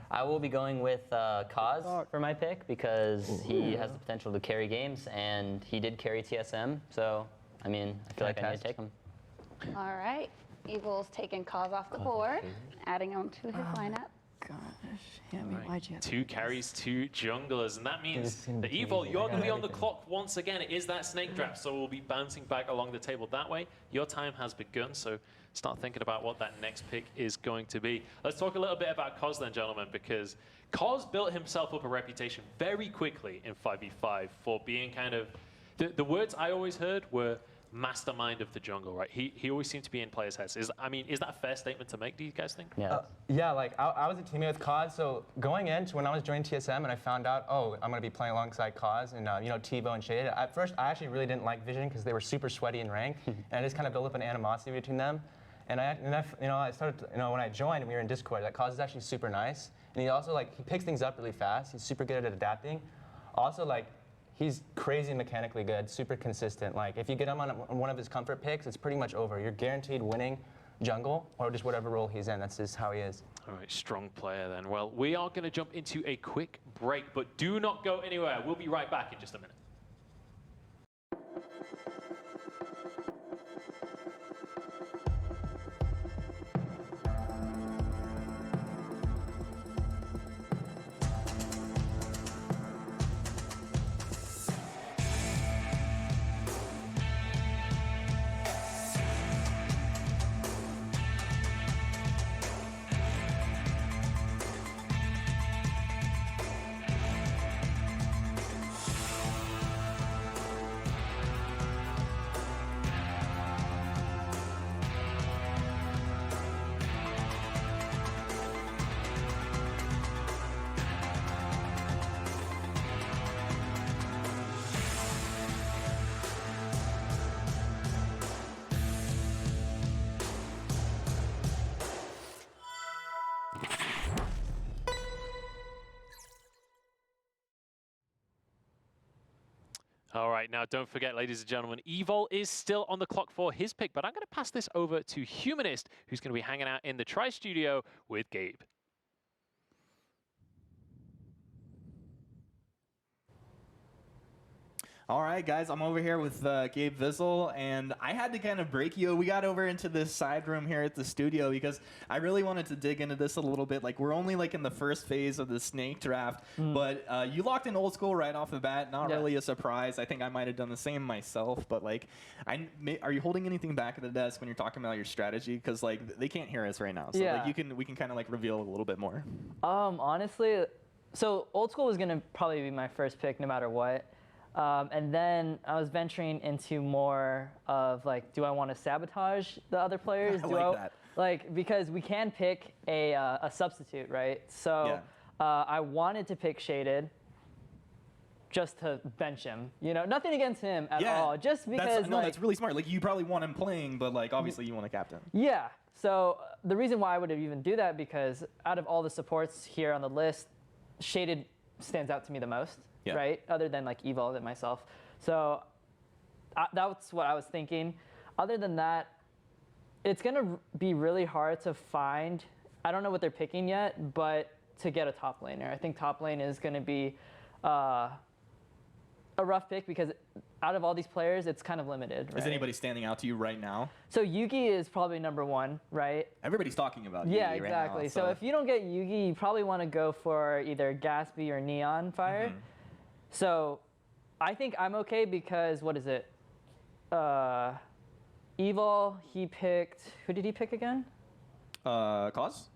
S7: I will be going with Kaz for my pick because he has the potential to carry games and he did carry TSM. So, I mean, I feel like I need to take him.
S3: All right. Evil's taking Cause off the board, adding on to his lineup.
S4: Gosh.
S10: Yeah, I mean,
S1: Right.
S10: why'd you have to
S1: 2
S10: do this?
S1: carries, 2 junglers, and that means
S6: This is gonna
S1: that
S6: be
S1: Evil,
S6: easy.
S1: you're
S6: I
S1: going to
S6: got
S1: be on the
S6: everything.
S1: clock once again. It is that snake draft, so we'll be bouncing back along the table that way. Your time has begun, so start thinking about what that next pick is going to be. Let's talk a little bit about Cos then, gentlemen, because Cos built himself up a reputation very quickly in 5v5 for being kind of, the words I always heard were mastermind of the jungle, right? He always seemed to be in players' heads. Is that a fair statement to make, do you guys think?
S7: Yeah.
S6: Yeah, like I was a teammate with Cause, so going into when I was joining TSM and I found out, oh, I'm gonna be playing alongside Cause and you know, TiVo and Shaded. At first, I actually really didn't like Vision because they were super sweaty in rank, and I just kind of built up an animosity between them. And I started, when I joined, we were in Discord. That Cause is actually super nice, and he also he picks things up really fast. He's super good at adapting. Also, he's crazy mechanically good, super consistent. Like, if you get him on one of his comfort picks, it's pretty much over. You're guaranteed winning jungle or just whatever role he's in. That's just how he is.
S1: All right, strong player then. Well, we are going to jump into a quick break, but do not go anywhere. We'll be right back in just a minute. All right, now don't forget, ladies and gentlemen, Evol is still on the clock for his pick, but I'm going to pass this over to Humanist, who's going to be hanging out in the Tri-Studio with Gabe.
S2: All right, guys, I'm over here with Gabe Vizzle, and I had to kind of break you. We got over into this side room here at the studio because I really wanted to dig into this a little bit. Like, we're only in the first phase of the snake draft, but you locked in old school right off the bat. Not really a surprise. I think I might have done the same myself, but are you holding anything back at the desk when you're talking about your strategy? Because they can't hear us right now, so we can kind of reveal a little bit more.
S4: Honestly, so old school was gonna probably be my first pick no matter what. And then I was venturing into more of do I want to sabotage the other players? Because we can pick a substitute, right? So I wanted to pick Shaded just to bench him. Nothing against him at all. Just because
S2: that's really smart. You probably want him playing, but obviously you want a captain.
S4: Yeah. So the reason why I would even do that, because out of all the supports here on the list, Shaded stands out to me the most. Right? Other than Evil and myself. So that's what I was thinking. Other than that, it's going to be really hard to find. I don't know what they're picking yet, but to get a top laner. I think top lane is going to be a rough pick because out of all these players, it's kind of limited. Right?
S2: Is anybody standing out to you right now?
S4: So Yugi is probably #1, right?
S2: Everybody's talking about Yugi
S4: exactly.
S2: right now.
S4: So if you don't get Yugi, you probably want to go for either Gatsby or Neon Fire. So I think I'm okay because, what is it? Evil, he picked, who did he pick again?
S2: Cause?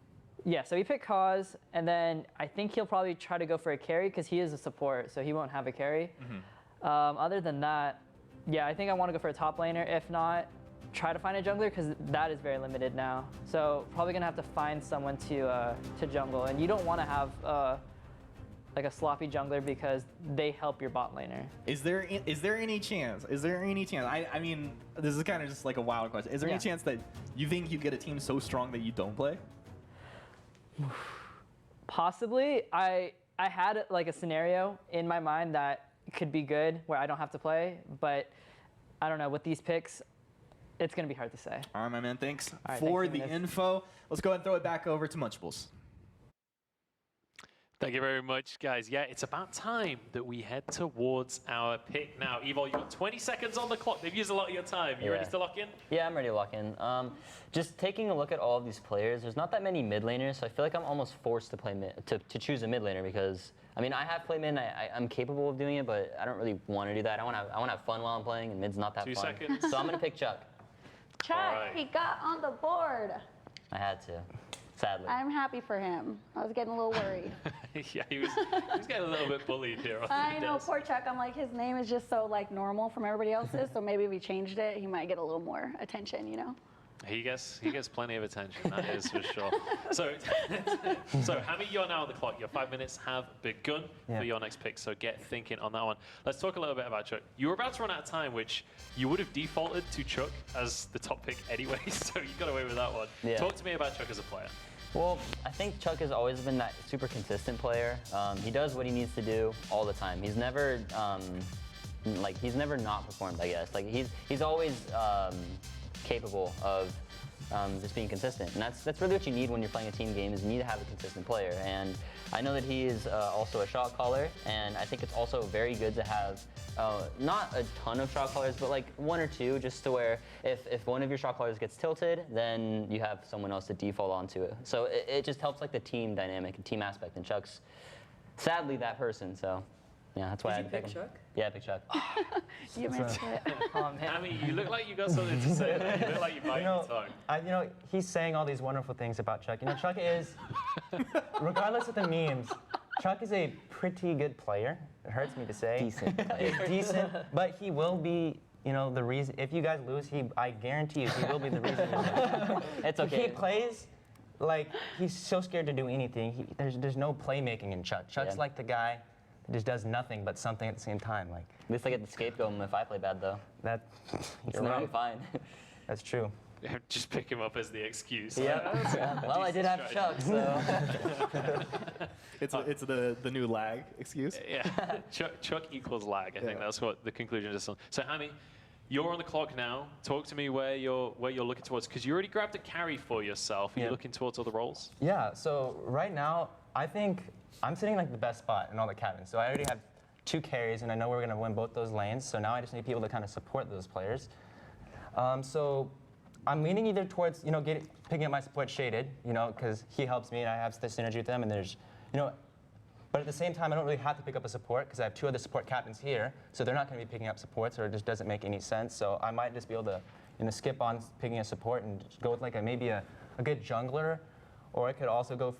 S4: Yeah, so he picked Cause, and then I think he'll probably try to go for a carry because he is a support, so he won't have a carry. Other than that, yeah, I think I want to go for a top laner. If not, try to find a jungler because that is very limited now. So probably gonna have to find someone to jungle, and you don't want to have a sloppy jungler because they help your bot laner.
S2: Is there any chance? I mean, this is kind of just a wild question. Is there any chance that you think you get a team so strong that you don't play?
S4: Possibly. I had a scenario in my mind that could be good where I don't have to play, but I don't know. With these picks, it's gonna be hard to say.
S2: All right, my man. Thanks
S4: right,
S2: for
S4: thanks,
S2: the info. Let's go ahead and throw it back over to Munchables.
S1: Thank you very much, guys. Yeah, it's about time that we head towards our pick now. Evil, you've got 20 seconds on the clock. They've used a lot of your time. You ready to lock in?
S7: Yeah, I'm ready to lock in. Just taking a look at all of these players, there's not that many mid laners, so I feel like I'm almost forced to play to choose a mid laner because, I mean, I have played mid, and I'm capable of doing it, but I don't really want to do that. I want to have fun while I'm playing, and mid's not that
S1: 2
S7: fun.
S1: seconds.
S7: So I'm going to pick Chuck.
S3: Chuck,
S1: right.
S3: he got on the board.
S7: I had to, sadly.
S3: I'm happy for him. I was getting a little worried.
S1: Yeah, he was getting a little bit bullied here. On
S3: I
S1: the
S3: know,
S1: desk.
S3: poor Chuck. I'm like, his name is just so like normal from everybody else's, so maybe if we changed it, he might get a little more attention, you know?
S1: He gets plenty of attention, that is for sure. So, Hammy, you're now on the clock. Your 5 minutes have begun for your next pick, so get thinking on that one. Let's talk a little bit about Chuck. You were about to run out of time, which you would have defaulted to Chuck as the top pick anyway, so you got away with that one.
S7: Yeah.
S1: Talk to me about Chuck as a player.
S7: Well, I think Chuck has always been that super consistent player. He does what he needs to do all the time. He's never he's never not performed, I guess. Like he's always capable of just being consistent, and that's really what you need when you're playing a team game. Is you need to have a consistent player. And I know that he is also a shot caller, and I think it's also very good to have not a ton of shot callers, but like 1 or 2, just to where if one of your shot callers gets tilted, then you have someone else to default onto it. So it just helps like the team dynamic and team aspect, and Chuck's sadly that person. So yeah, that's why I had to pick him.
S4: Chuck?
S7: Yeah, I picked Chuck.
S3: You mentioned it.
S4: Oh, man.
S1: Hammy, you look like you got something to say there. You look like you're biting your tongue.
S6: He's saying all these wonderful things about Chuck. Chuck is, regardless of the memes, Chuck is a pretty good player. It hurts me to say.
S7: Decent player.
S6: He's decent, but he will be, the reason. If you guys lose, I guarantee you, he will be the reason you lose.
S7: It's okay.
S6: He plays like he's so scared to do anything. There's no playmaking in Chuck. Chuck's like the guy that just does nothing but something at the same time. Like
S7: At least I get the scapegoat him if I play bad, though.
S6: You're
S7: Then I'm
S6: right.
S7: fine.
S6: That's true.
S1: Just pick him up as the excuse.
S7: Yeah. Well, I did have Chuck, so.
S2: It's the new lag excuse.
S1: Yeah, Chuck equals lag. I think that's what the conclusion is. So, Hammy, you're on the clock now. Talk to me where you're looking towards, because you already grabbed a carry for yourself. Are you looking towards other roles?
S6: Yeah. So right now, I think I'm sitting like the best spot in all the cabins. So I already have 2 carries, and I know we're gonna win both those lanes. So now I just need people to kind of support those players. So I'm leaning either towards picking up my support Shaded, because he helps me and I have the synergy with them, and there's but at the same time, I don't really have to pick up a support because I have 2 other support captains here, so they're not going to be picking up supports, or it just doesn't make any sense. So I might just be able to skip on picking a support and just go with like maybe a good jungler, or I could also go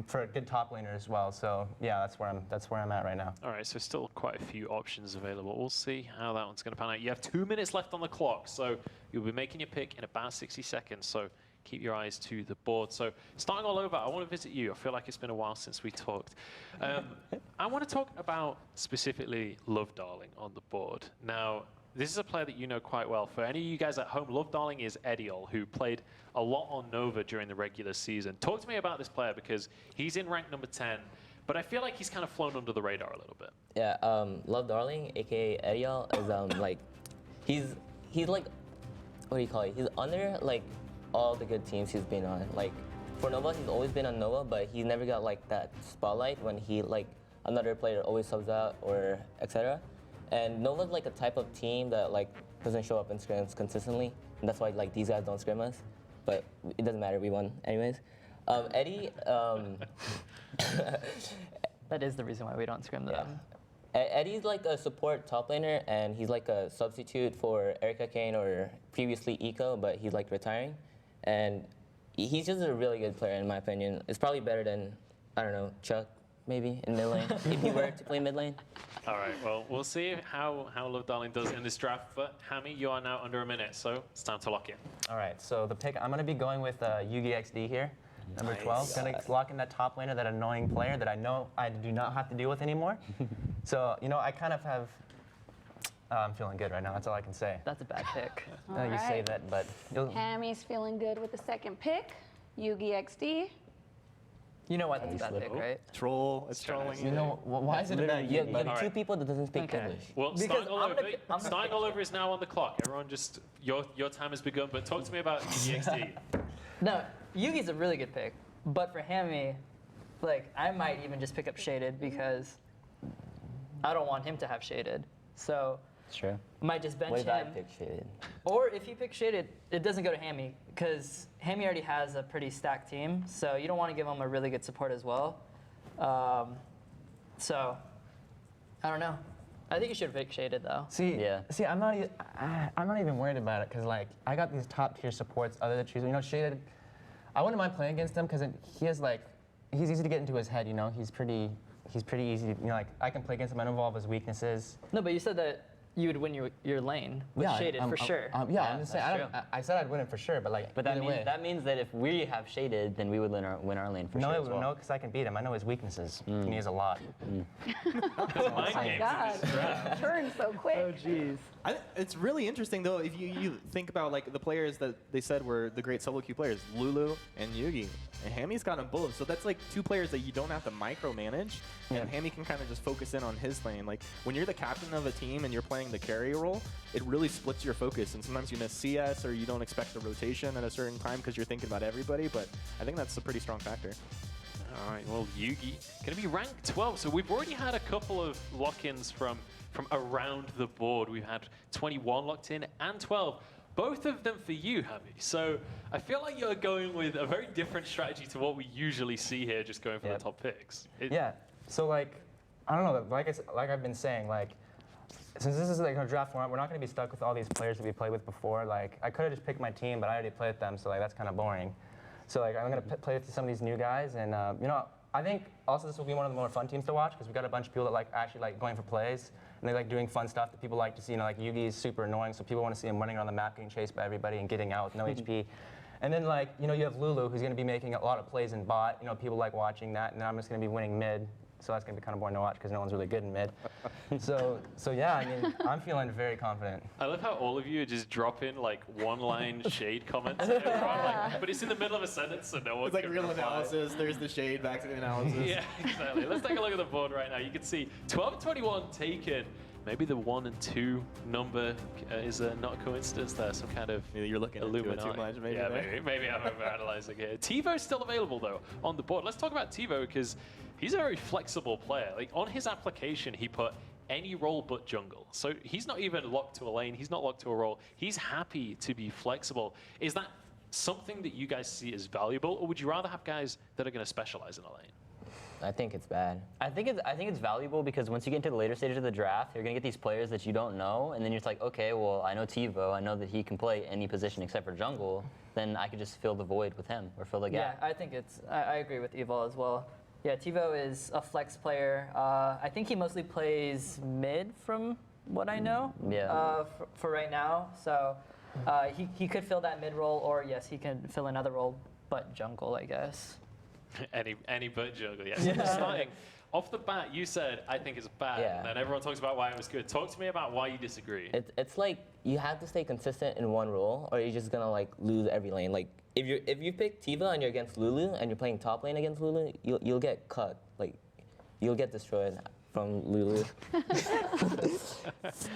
S6: for a good top laner as well. So yeah, that's where I'm at right now.
S1: All right, so still quite a few options available. We'll see how that one's going to pan out. You have 2 minutes left on the clock, so you'll be making your pick in about 60 seconds. So keep your eyes to the board. So starting all over, I want to visit you. I feel like it's been a while since we talked. I want to talk about specifically Love Darling on the board. Now, this is a player that you know quite well. For any of you guys at home, Love Darling is Ediol, who played a lot on Nova during the regular season. Talk to me about this player, because he's in rank number 10, but I feel like he's kind of flown under the radar a little bit.
S5: Yeah, Love Darling, aka Ediol, is he's like, what do you call it? He's under like all the good teams he's been on. Like for Nova, he's always been on Nova, but he never got like that spotlight when another player always subs out or etc. And Nova's like a type of team that like doesn't show up in scrims consistently, and that's why like these guys don't scrim us. But it doesn't matter, we won anyways. Eddie.
S4: That is the reason why we don't scrim them.
S5: Eddie's like a support top laner, and he's like a substitute for Erica Kane or previously Eco, but he's like retiring. And he's just a really good player in my opinion. It's probably better than, I don't know, Chuck maybe in mid lane, if he were to play mid lane.
S1: All right, well, we'll see how Love Darling does in this draft. But Hammy, you are now under a minute, so it's time to lock in.
S6: All right, so the pick, I'm going to be going with Yugi XD here, number 12. Going to lock in that top laner, that annoying player that I know I do not have to deal with anymore. So, I kind of have, I'm feeling good right now. That's all I can say.
S4: That's a bad pick.
S3: All
S6: You say
S3: right.
S6: that, but
S3: Hammy's feeling good with the second pick. Yugi XD.
S4: You know why that's a bad pick, right?
S2: Troll. It's trolling.
S6: why is it about
S5: You
S6: you?
S5: have
S1: All
S5: 2
S1: right.
S5: people that doesn't speak
S4: Okay.
S5: English.
S1: Well,
S4: Because
S1: starting all
S4: I'm
S1: over,
S4: gonna- I'm
S1: starting all over is now on the clock. Everyone just, your time has begun, but talk to me about EXD.
S4: No, Yugi's a really good pick, but for Hammy, like I might even just pick up Shaded because I don't want him to have Shaded. So
S7: True.
S4: might just bench
S7: What if I
S4: him.
S7: pick Shaded?
S4: Or if you pick Shaded, it doesn't go to Hammy because Hammy already has a pretty stacked team. So you don't want to give him a really good support as well. So I don't know. I think you should pick Shaded though.
S6: See,
S7: Yeah.
S6: see, I'm not even worried about it because like I got these top tier supports other than choosing. You know, Shaded, I wouldn't mind playing against him because he has like, he's easy to get into his head. You know, he's pretty easy. You know, like I can play against him. I know all of his weaknesses.
S4: No, but you said that you would win your lane with Shaded for sure.
S6: Yeah, I'm just saying.
S7: that's
S6: I said I'd win it for sure, but like.
S7: But
S6: either way.
S7: that means that if we have Shaded, then we would win our lane for sure as well.
S6: No, because I can beat him. I know his weaknesses. And he has a lot.
S1: Mind games.
S3: God, turn so quick.
S2: Jeez. It's really interesting though if you think about like the players that they said were the great solo queue players, Lulu and Yugi. And Hammy's got them both, so that's like two players that you don't have to micromanage, and Hammy can kind of just focus in on his lane. Like when you're the captain of a team and you're playing the carry role, it really splits your focus, and sometimes you miss CS or you don't expect a rotation at a certain time because you're thinking about everybody. But I think that's a pretty strong factor.
S1: All right, well, Yugi going to be ranked 12, so we've already had a couple of lock-ins from around the board. We've had 21 locked in and 12. Both of them for you, Hammy. So I feel like you're going with a very different strategy to what we usually see here, just going for the top picks.
S6: Yeah. So like, I don't know. Like I've been saying, like, since this is like a draft format, we're not going to be stuck with all these players that we played with before. Like, I could have just picked my team, but I already played with them, so like that's kind of boring. So like, I'm going to play with some of these new guys, and you know, I think also this will be one of the more fun teams to watch because we got a bunch of people that like actually like going for plays. And they like doing fun stuff that people like to see. You know, like Yugi is super annoying, so people want to see him running around the map, getting chased by everybody and getting out with no HP. And then like, you know, you have Lulu, who's going to be making a lot of plays in bot. You know, people like watching that. And then I'm just going to be winning mid, so that's going to be kind of boring to watch because no one's really good in mid. So yeah, I mean, I'm feeling very confident.
S1: I love how all of you just drop in like one-line shade comments, but it's in the middle of a sentence, so no one
S2: It's like
S1: can
S2: real
S1: reply.
S2: analysis. There's the shade back to the analysis.
S1: Yeah, exactly. Let's take a look at the board right now. You can see 12 and 21 taken. Maybe the 1 and 2 number is not a coincidence there. Some kind of
S2: Maybe you're looking into it
S1: Illuminati.
S2: too much. Maybe
S1: Yeah,
S2: there.
S1: maybe I'm overanalyzing here. TiVo's still available though on the board. Let's talk about TiVo because he's a very flexible player. Like on his application, he put any role but jungle. So he's not even locked to a lane. He's not locked to a role. He's happy to be flexible. Is that something that you guys see as valuable, or would you rather have guys that are going to specialize in a lane?
S5: I think it's bad.
S7: I think it's valuable because once you get into the later stages of the draft, you're gonna get these players that you don't know, and then you're just like, okay, well, I know TiVo, I know that he can play any position except for jungle. Then I could just fill the void with him or fill the gap.
S4: Yeah, I think I agree with Evil as well. Yeah, TiVo is a flex player. I think he mostly plays mid from what I know.
S7: Yeah.
S4: For right now, so he could fill that mid role, or yes, he can fill another role, but jungle, I guess.
S1: any but jungle, yes. Starting off the bat, you said, I think it's bad.
S5: Yeah.
S1: And then everyone talks about why it was good. Talk to me about why you disagree.
S5: It's like you have to stay consistent in one role, or you're just gonna like lose every lane. Like if you pick Tifa and you're against Lulu and you're playing top lane against Lulu, you'll get cut. Like you'll get destroyed from Lulu.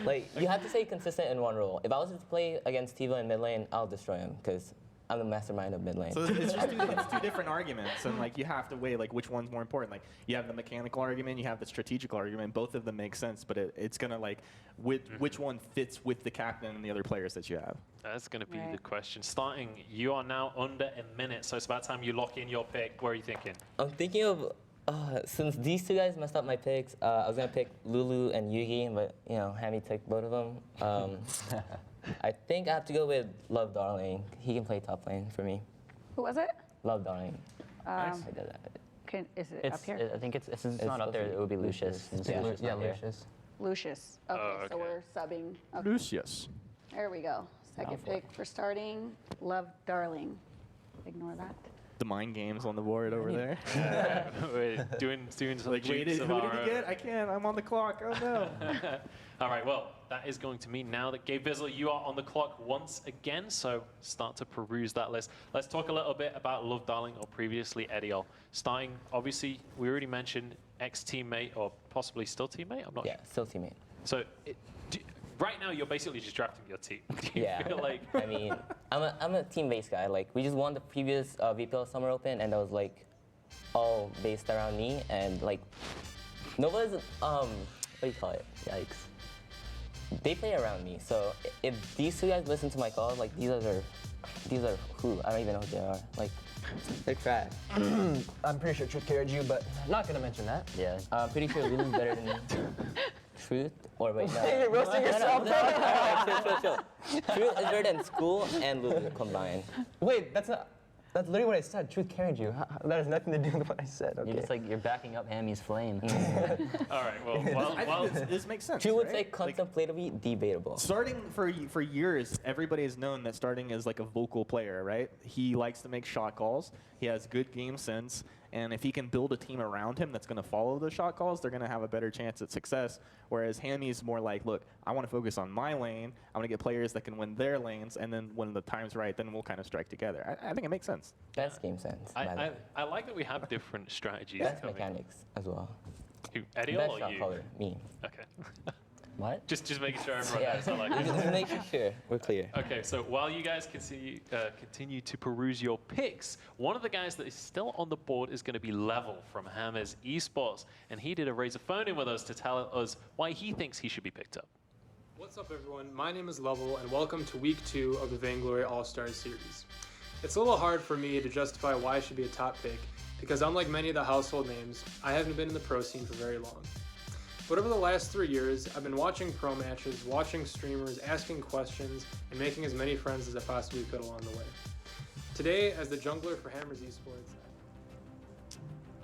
S5: Like you have to stay consistent in one role. If I was to play against Tifa in mid lane, I'll destroy him because I'm the mastermind of mid lane.
S2: So it's just two different arguments, and like you have to weigh like which one's more important. Like you have the mechanical argument, you have the strategical argument. Both of them make sense, but it's gonna like which one fits with the captain and the other players that you have.
S1: That's going to be
S3: Right.
S1: the question. Starting, you are now under a minute, so it's about time you lock in your pick. What are you thinking?
S5: I'm thinking of since these two guys messed up my picks, I was gonna pick Lulu and Yugi, but you know, Hammy took both of them. I think I have to go with Love Darling. He can play top lane for me.
S3: Who was it?
S5: Love Darling.
S3: Um,
S5: I did that.
S3: Is it up here?
S7: I think it's not up there. It would be Lucius. Since
S6: Yeah,
S7: Lucius
S6: yeah,
S7: not here.
S6: Lucius.
S3: Lucius. Okay,
S1: Oh,
S3: so
S1: okay.
S3: we're subbing. Okay.
S2: Lucius.
S3: There we go. Second pick for starting. Love Darling. Ignore that.
S2: The mind games on the board over there.
S1: We're doing some
S2: Like, wait,
S1: jukes
S2: who
S1: of
S2: did
S1: our
S2: he
S1: own.
S2: get? I can't. I'm on the clock. Oh no.
S1: All right, well, that is going to mean now that Gabe Bizzle, you are on the clock once again, so start to peruse that list. Let's talk a little bit about Love Darling, or previously Ediol. Starting, obviously, we already mentioned ex-teammate, or possibly still teammate, I'm not
S5: Yeah,
S1: sure.
S5: still teammate.
S1: So, right now, you're basically just drafting your team. Do you
S5: Yeah.
S1: feel like...
S5: I mean, I'm a team-based guy. Like we just won the previous VPL Summer Open, and that was like all based around me, and like Nova's what do you call it? Yikes. They play around me, so if these two guys listen to my call, like these are who? I don't even know who they are. Like, they're trash.
S6: I'm pretty sure Truth carried you, but I'm not gonna mention that.
S5: Yeah, I'm pretty sure Lulu's better than Truth. Or wait, no.
S6: You're roasting yourself.
S5: Chill. Truth is better than School and Lulu combined.
S6: Wait, that's literally what I said. Truth carried you. That has nothing to do with what I said. Okay.
S7: You're just like, you're backing up Hammy's flame.
S1: All right, well,
S2: I think this makes sense.
S5: Truth would
S2: right?
S5: say contemplatively debatable.
S2: Starting for years, everybody has known that Starting is like a vocal player, right? He likes to make shot calls. He has good game sense, and if he can build a team around him that's going to follow the shot calls, they're going to have a better chance at success. Whereas Hammy's more like, look, I want to focus on my lane. I want to get players that can win their lanes, and then when the time's right, then we'll kind of strike together. I think it makes sense.
S5: That's game sense. by the way.
S1: I like that we have different strategies.
S5: That's
S1: coming.
S5: mechanics as well.
S1: Who, Eddie
S5: Best
S1: or
S5: shot
S1: you?
S5: caller, me.
S1: Okay.
S5: What?
S1: Just making sure everyone
S5: Yeah,
S1: knows. I like
S5: just
S1: it.
S5: making sure we're clear.
S1: Okay, so while you guys continue to peruse your picks, one of the guys that is still on the board is going to be Level from Hammers Esports, and he did a Raise a phone in with us to tell us why he thinks he should be picked up.
S10: What's up, everyone? My name is Level, and welcome to Week 2 of the Vainglory All-Stars Series. It's a little hard for me to justify why I should be a top pick, because unlike many of the household names, I haven't been in the pro scene for very long. But over the last 3 years, I've been watching pro matches, watching streamers, asking questions, and making as many friends as I possibly could along the way. Today, as the jungler for Hammers Esports.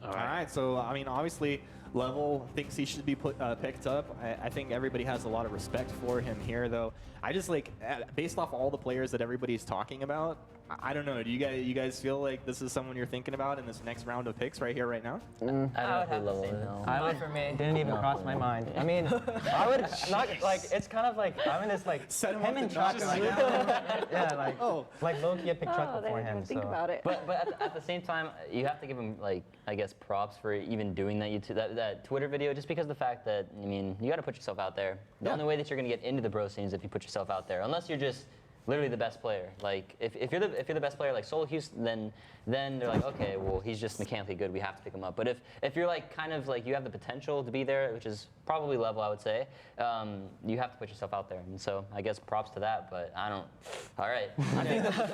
S2: All right. So I mean, obviously, Level thinks he should be picked up. I think everybody has a lot of respect for him here, though. I just like, based off all the players that everybody's talking about, I don't know. Do you guys feel like this is someone you're thinking about in this next round of picks right here, right now?
S5: I don't
S4: I
S5: know
S4: would
S5: who
S4: have to
S5: Level
S4: say
S5: is.
S4: no.
S6: I would,
S4: Not for me.
S6: didn't even cross my mind. I mean, I would not like. It's kind of like I'm in this like
S2: Set him
S6: him
S2: up
S6: and
S2: to
S6: Chuck.
S2: knock
S6: Like,
S2: him
S6: yeah, like
S2: Oh.
S6: like Loki had picked Chuck
S3: Oh, they
S6: before
S3: didn't
S6: him.
S3: even think
S6: so.
S3: about it.
S7: But at the same time, you have to give him, like, I guess, props for even doing that Twitter video, just because of the fact that, I mean, you got to put yourself out there. The only way that you're going to get into the bro scene is if you put yourself out there, unless you're just literally the best player. Like, if you're the best player, like Solo Houston, then they're like, okay, well, he's just mechanically good. We have to pick him up. But if you're like kind of like you have the potential to be there, which is probably Level, I would say, you have to put yourself out there. And so I guess props to that. But I don't. All right.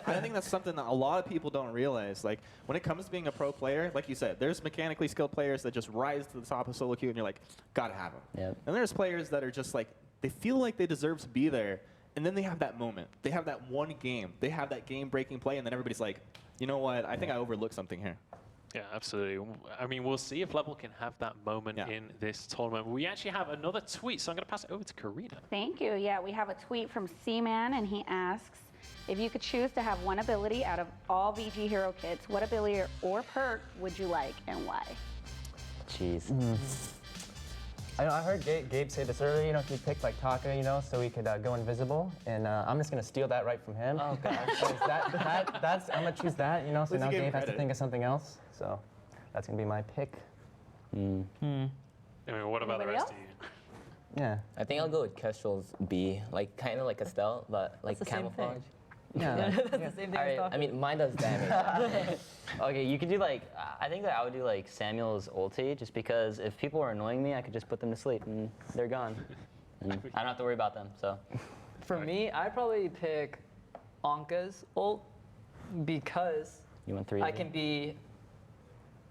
S2: I think that's something that a lot of people don't realize. Like, when it comes to being a pro player, like you said, there's mechanically skilled players that just rise to the top of solo queue, and you're like, gotta have them.
S7: Yep.
S2: And there's players that are just like, they feel like they deserve to be there, and then they have that moment. They have that one game. They have that game-breaking play, and then everybody's like, you know what? I think I overlooked something here.
S1: Yeah, absolutely. I mean, we'll see if Level can have that moment in this tournament. We actually have another tweet, so I'm going to pass it over to Karina.
S3: Thank you. Yeah, we have a tweet from Seaman, and he asks, if you could choose to have one ability out of all VG hero kits, what ability or perk would you like, and why?
S7: Jeez.
S6: I heard Gabe say this earlier. You know, he picked like Taka, you know, so he could go invisible, and I'm just gonna steal that right from him.
S4: Oh gosh.
S6: That's I'm gonna choose that, you know. So
S2: At least
S6: now
S2: you gave
S6: Gabe has to
S2: credit.
S6: think of something else. So that's gonna be my pick.
S1: I mean, what about the
S3: Anybody
S1: rest
S3: else?
S1: of you?
S6: Yeah.
S5: I think I'll go with Kestrel's B, like kind of like Estelle, but like
S4: That's the same thing.
S5: camouflage.
S6: Yeah.
S4: That's the same thing I was
S5: I
S4: talking
S5: mean, mine does damage.
S7: Okay, you could do like, I think that I would do like Samuel's ulti, just because if people are annoying me, I could just put them to sleep and they're gone. And I don't have to worry about them, so.
S4: For me, I'd probably pick Anka's ult because
S7: You want 3?
S4: I can be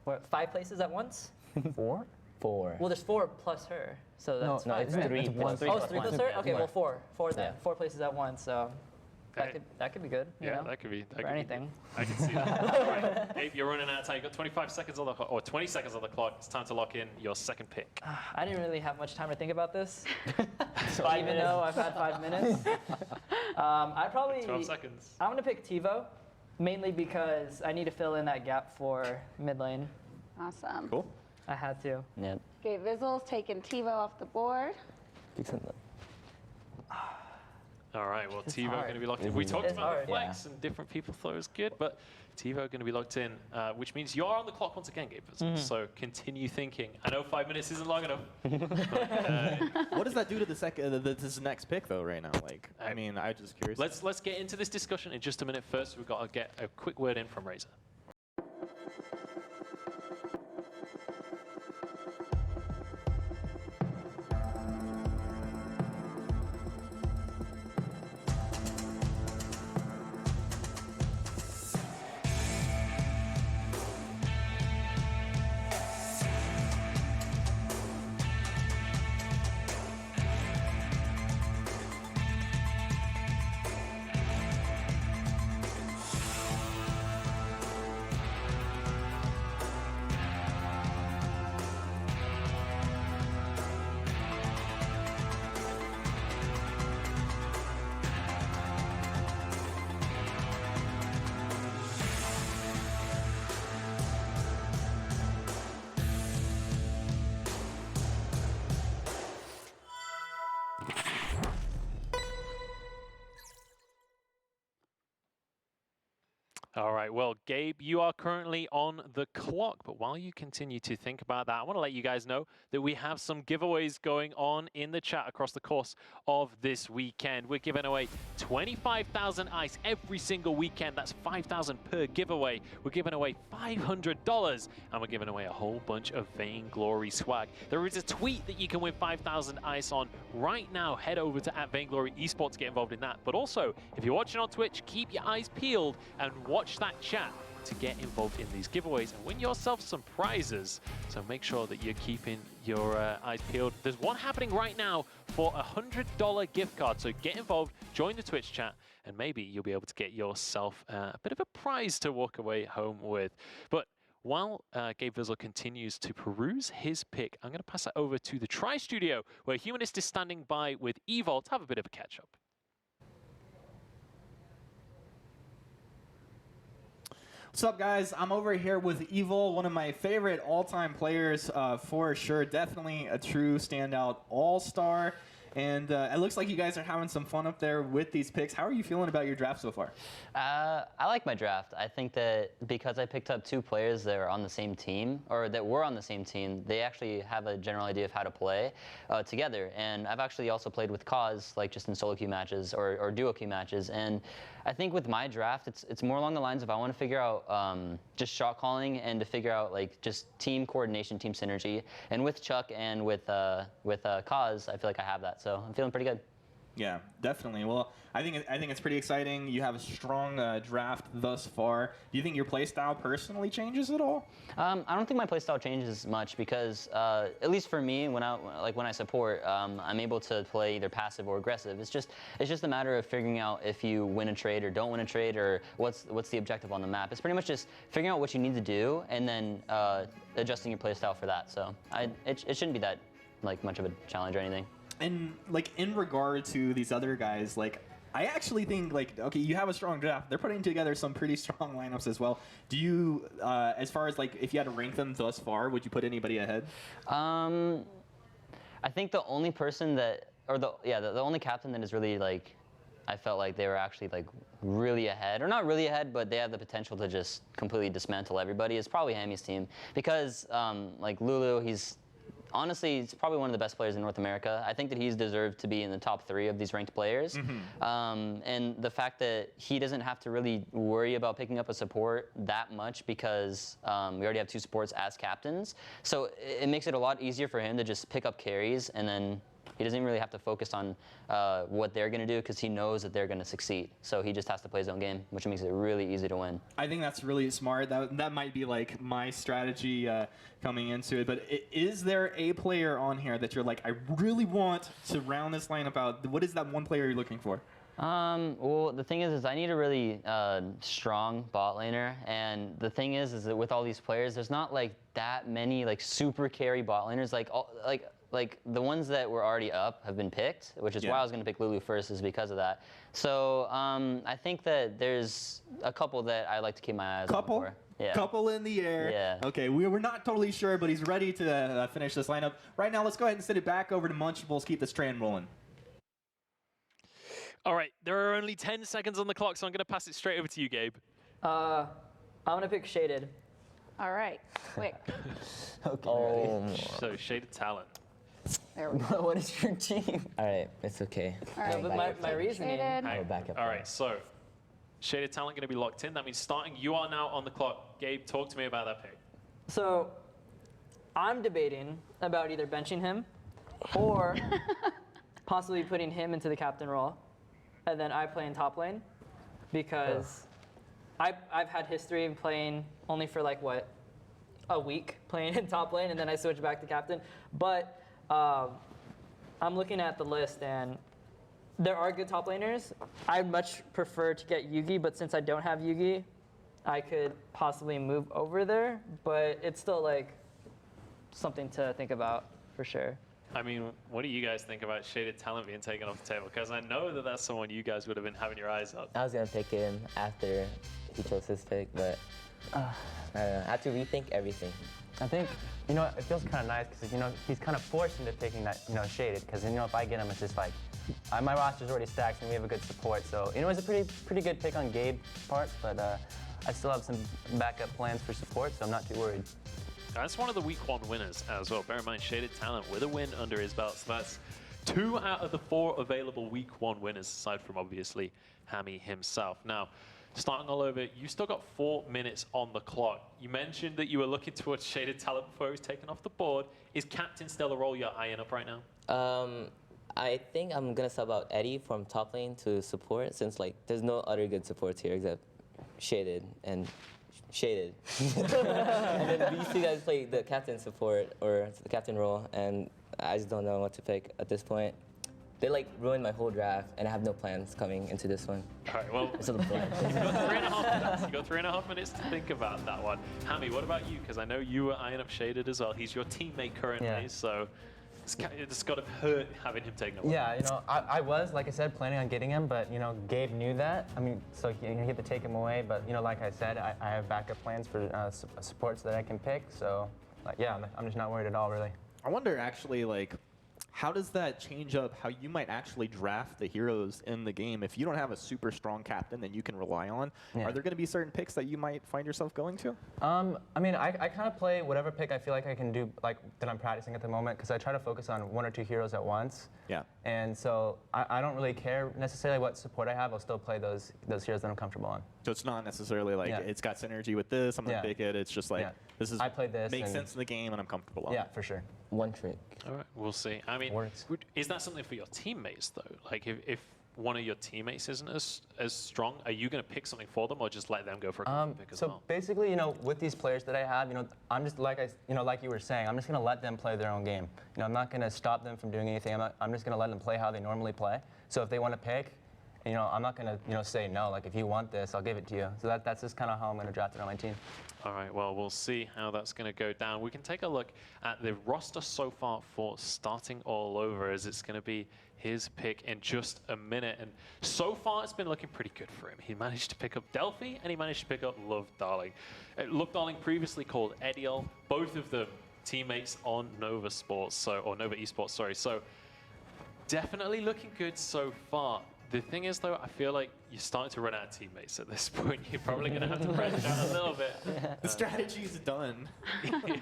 S4: 5 places at once.
S6: 4?
S5: 4.
S4: Well, there's 4 plus her, so that's
S5: No,
S4: 5.
S5: it's
S4: right?
S5: 3
S6: It's
S5: plus
S6: 1.
S4: Oh, it's 3 plus her? Okay, well, 4. 4 then.
S5: Yeah.
S4: 4 places at once, so
S1: Okay.
S4: that could be good. You
S1: Yeah,
S4: know?
S1: that could be. That
S4: For
S1: could be
S4: anything.
S1: good. I can see that. All right, Gabe, you're running out of time. You've got 25 seconds on the clock, or 20 seconds on the clock. It's time to lock in your second pick.
S4: I didn't really have much time to think about this, even though I've had 5 minutes. I'd probably.
S1: 12 seconds.
S4: I'm gonna pick TiVo, mainly because I need to fill in that gap for mid lane.
S3: Awesome.
S2: Cool.
S4: I had to.
S7: Yep.
S3: Okay, Vizzle's taking TiVo off the board.
S1: All right, well, TiVo
S4: hard.
S1: going to be locked in. We talked
S4: It's
S1: about the
S4: hard.
S1: flex, and different people thought it was good, but TiVo going to be locked in, which means you're on the clock once again, Gabe. So continue thinking. I know 5 minutes isn't long enough. But,
S2: What does that do to this next pick, though, right now? Like, I mean, I'm just curious.
S1: let's get into this discussion in just a minute. First, we've got to get a quick word in from Razor. All right, well, Gabe, you are currently on the clock, but while you continue to think about that, I want to let you guys know that we have some giveaways going on in the chat across the course of this weekend. We're giving away 25,000 ice every single weekend. That's 5,000 per giveaway. We're giving away $500, and we're giving away a whole bunch of Vainglory swag. There is a tweet that you can win 5,000 ice on right now. Head over to @Vainglory Esports to get involved in that. But also, if you're watching on Twitch, keep your eyes peeled and watch that chat to get involved in these giveaways and win yourself some prizes. So make sure that you're keeping your eyes peeled. There's one happening right now for a $100 gift card. So get involved, join the Twitch chat, and maybe you'll be able to get yourself a bit of a prize to walk away home with. But while Gabe Vizzle continues to peruse his pick, I'm going to pass it over to the Tri Studio, where Humanist is standing by with Evil to have a bit of a catch-up.
S2: What's up, guys? I'm over here with Evil, one of my favorite all-time players for sure. Definitely a true standout all-star. And it looks like you guys are having some fun up there with these picks. How are you feeling about your draft so far?
S7: I like my draft. I think that because I picked up 2 players that are on the same team, or that were on the same team, they actually have a general idea of how to play together. And I've actually also played with Cause, like just in solo queue matches or duo queue matches. And I think with my draft, it's more along the lines of I want to figure out just shot calling and to figure out like just team coordination, team synergy. And with Chuck and with Cause, I feel like I have that. So I'm feeling pretty good.
S2: Yeah, definitely. Well, I think it's pretty exciting. You have a strong draft thus far. Do you think your playstyle personally changes at all?
S7: I don't think my playstyle changes much because, at least for me, when I support, I'm able to play either passive or aggressive. It's just a matter of figuring out if you win a trade or don't win a trade or what's the objective on the map. It's pretty much just figuring out what you need to do and then adjusting your playstyle for that. So it shouldn't be that like much of a challenge or anything.
S2: And like in regard to these other guys, like I actually think like okay, you have a strong draft. They're putting together some pretty strong lineups as well. Do you, as far as like if you had to rank them thus far, would you put anybody ahead?
S7: I think the only person that, or the only captain that is really like, I felt like they were actually like really ahead, or not really ahead, but they have the potential to just completely dismantle everybody. Is probably Hammy's team because like Lulu, honestly, he's probably one of the best players in North America. I think that he's deserved to be in the top 3 of these ranked players. Mm-hmm. And the fact that he doesn't have to really worry about picking up a support that much because we already have 2 supports as captains. So it makes it a lot easier for him to just pick up carries, and then he doesn't really have to focus on what they're going to do because he knows that they're going to succeed. So he just has to play his own game, which makes it really easy to win. I
S2: think that's really smart. That might be like my strategy coming into it. But is there a player on here that you're like, I really want to round this lineup out? What is that one player you're looking for?
S7: Well, the thing is I need a really strong bot laner, and the thing is that with all these players, there's not like that many like super carry bot laners. Like the ones that were already up have been picked, which is why I was going to pick Lulu first, is because of that. So I think that there's a couple that I like to keep my eyes on for. Yeah.
S2: Couple in the air.
S7: Yeah.
S2: Okay, we're not totally sure, but he's ready to finish this lineup. Right now, let's go ahead and send it back over to Munchables. Keep this train rolling.
S1: All right, there are only 10 seconds on the clock, so I'm going to pass it straight over to you, Gabe.
S4: I'm going to pick Shaded.
S3: All right, quick.
S5: Okay.
S7: Oh.
S1: So, Shaded Talent.
S3: There we go.
S4: What is your team?
S5: All right, it's okay.
S3: All right,
S4: No, but my reasoning.
S5: I'll back up.
S1: All right, so Shaded Talent going to be locked in. That means starting, you are now on the clock. Gabe, talk to me about that pick.
S4: So I'm debating about either benching him or possibly putting him into the captain role, and then I play in top lane because I've had history of playing only for like what, a week playing in top lane, and then I switch back to captain. But I'm looking at the list, and there are good top laners. I'd much prefer to get Yugi, but since I don't have Yugi, I could possibly move over there. But it's still like something to think about for sure.
S1: I mean, what do you guys think about Shaded Talent being taken off the table? Because I know that that's someone you guys would have been having your eyes on.
S5: I was gonna pick him after he chose his pick, but I have to rethink everything.
S6: I think, you know, it feels kind of nice because, you know, he's kind of forced into picking that, you know, Shaded because, you know, if I get him, it's just like, my roster's already stacked and we have a good support. So, you know, it's a pretty good pick on Gabe's part, but I still have some backup plans for support, so I'm not too worried.
S1: That's one of the week 1 winners as well. Bear in mind, Shaded Talent with a win under his belt. So that's 2 out of the 4 available week 1 winners, aside from obviously Hammy himself. Now, starting all over, you still got 4 minutes on the clock. You mentioned that you were looking towards Shaded Talent before he was taken off the board. Is Captain still a role you're eyeing up right now?
S5: I think I'm gonna sub out Eddie from top lane to support, since like there's no other good supports here except Shaded and Shaded. And then these 2 guys play the captain support or the captain role, and I just don't know what to pick at this point. They like ruined my whole draft, and I have no plans coming into this one.
S1: All right, well,
S5: It's a little blank.
S1: you got 3.5 minutes. You got 3.5 minutes to think about that one. Hammy, what about you? Because I know you were eyeing up Shaded as well. He's your teammate currently, so it's got to hurt having him taken away.
S6: Yeah, you know, I was, like I said, planning on getting him, but, you know, Gabe knew that. I mean, so he had to take him away, but, you know, like I said, I have backup plans for supports that I can pick, so, like, yeah, I'm just not worried at all, really.
S2: I wonder actually, like, how does that change up how you might actually draft the heroes in the game? If you don't have a super strong captain that you can rely on, are there going to be certain picks that you might find yourself going to?
S6: I mean, I kind of play whatever pick I feel like I can do, like, that I'm practicing at the moment, because I try to focus on 1 or 2 heroes at once.
S2: Yeah.
S6: And so I don't really care necessarily what support I have. I'll still play those heroes that I'm comfortable on.
S2: So it's not necessarily like it's got synergy with this, I'm going to pick it. It's just like, this is
S6: I played this
S2: makes sense in the game and I'm comfortable on.
S6: Yeah, for sure.
S5: One trick.
S1: All right, we'll see. I mean,
S6: Works.
S1: is that something for your teammates, though? Like, if one of your teammates isn't as strong, are you going to pick something for them or just let them go for a comfort pick as well?
S6: So basically, you know, with these players that I have, you know, I'm just like like you were saying, I'm just going to let them play their own game. You know, I'm not going to stop them from doing anything. I'm just going to let them play how they normally play. So if they want to pick, you know, I'm not going to, you know, say no. Like, if you want this, I'll give it to you. So that's just kind of how I'm going to draft it on my team.
S1: All right, well, we'll see how that's going to go down. We can take a look at the roster so far for starting all over, as it's going to be his pick in just a minute. And so far, it's been looking pretty good for him. He managed to pick up Delphi, and he managed to pick up Love Darling. Love Darling previously called Ediel, both of them teammates on Nova Sports, or Nova Esports, sorry. So definitely looking good so far. The thing is, though, I feel like you're starting to run out of teammates at this point. You're probably going to have to branch out a little bit.
S2: The strategy's done.
S1: Yeah.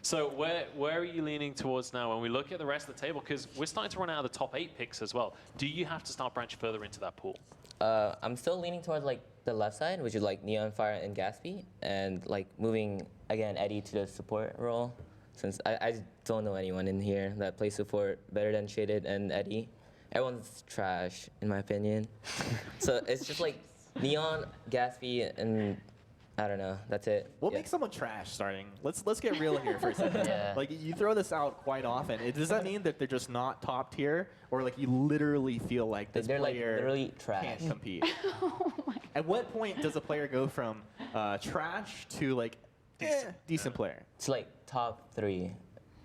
S1: So where are you leaning towards now when we look at the rest of the table? Because we're starting to run out of the top 8 picks as well. Do you have to start branching further into that pool?
S5: I'm still leaning towards like the left side, which is like Neon Fire and Gatsby, and like moving again Eddie to the support role, since I just don't know anyone in here that plays support better than Shaded and Eddie. Everyone's trash, in my opinion. So it's just like Neon, Gatsby, and I don't know. That's it.
S2: What makes someone trash starting? Let's get real here for a second. Like, you throw this out quite often. Does that mean that they're just not top tier, or like you literally feel like this
S5: they're
S2: player
S5: like literally trash.
S2: can't compete? At what point does a player go from trash to like decent player?
S5: It's like top 3.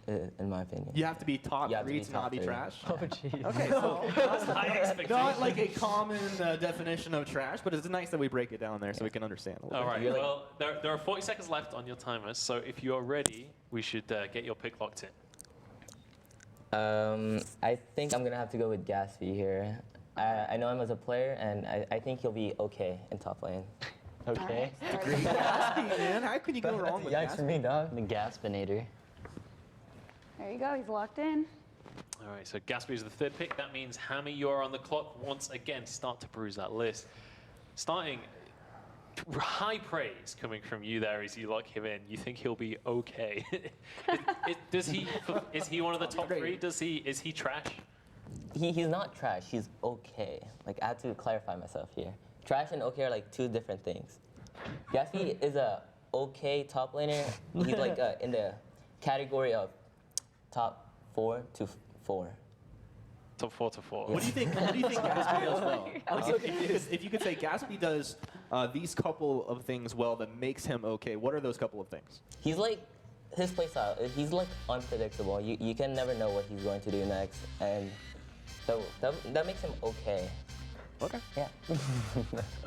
S5: In my opinion.
S2: You have to be top
S5: You have to
S2: 3
S5: be
S2: to
S5: top
S2: not be
S5: 3.
S2: trash?
S4: Oh, jeez.
S2: Okay, so
S1: High expectations.
S2: not like a common definition of trash, but it's nice that we break it down there so we can understand a little
S1: All
S2: bit.
S1: right, well, there are 40 seconds left on your timer, so if you're ready, we should get your pick locked in.
S5: I think I'm gonna have to go with Gatsby here. I know him as a player, and I think he'll be okay in top lane.
S7: Okay.
S2: Gatsby, man, how can you go wrong with
S6: Yikes for
S2: Gatsby?
S6: me, dog.
S7: The Gaspinator.
S3: There you go. He's locked in.
S1: All right, so Gatsby is the 3rd pick. That means Hammy, you're on the clock once again. Start to bruise that list. Starting high praise coming from you there as you lock him in. You think he'll be okay? Is he one of the top 3? Is he trash?
S5: He's not trash. He's okay. Like, I have to clarify myself here. Trash and okay are like 2 different things. Gatsby is a okay top laner. He's like in the category of top 4 to 4.
S1: Top 4 to 4.
S2: What do you think Gatsby does well? If you could say Gatsby does these couple of things well that makes him okay, what are those couple of things?
S5: He's like, his playstyle, he's like unpredictable. You can never know what he's going to do next, and that makes him okay.
S2: Okay.
S5: Yeah.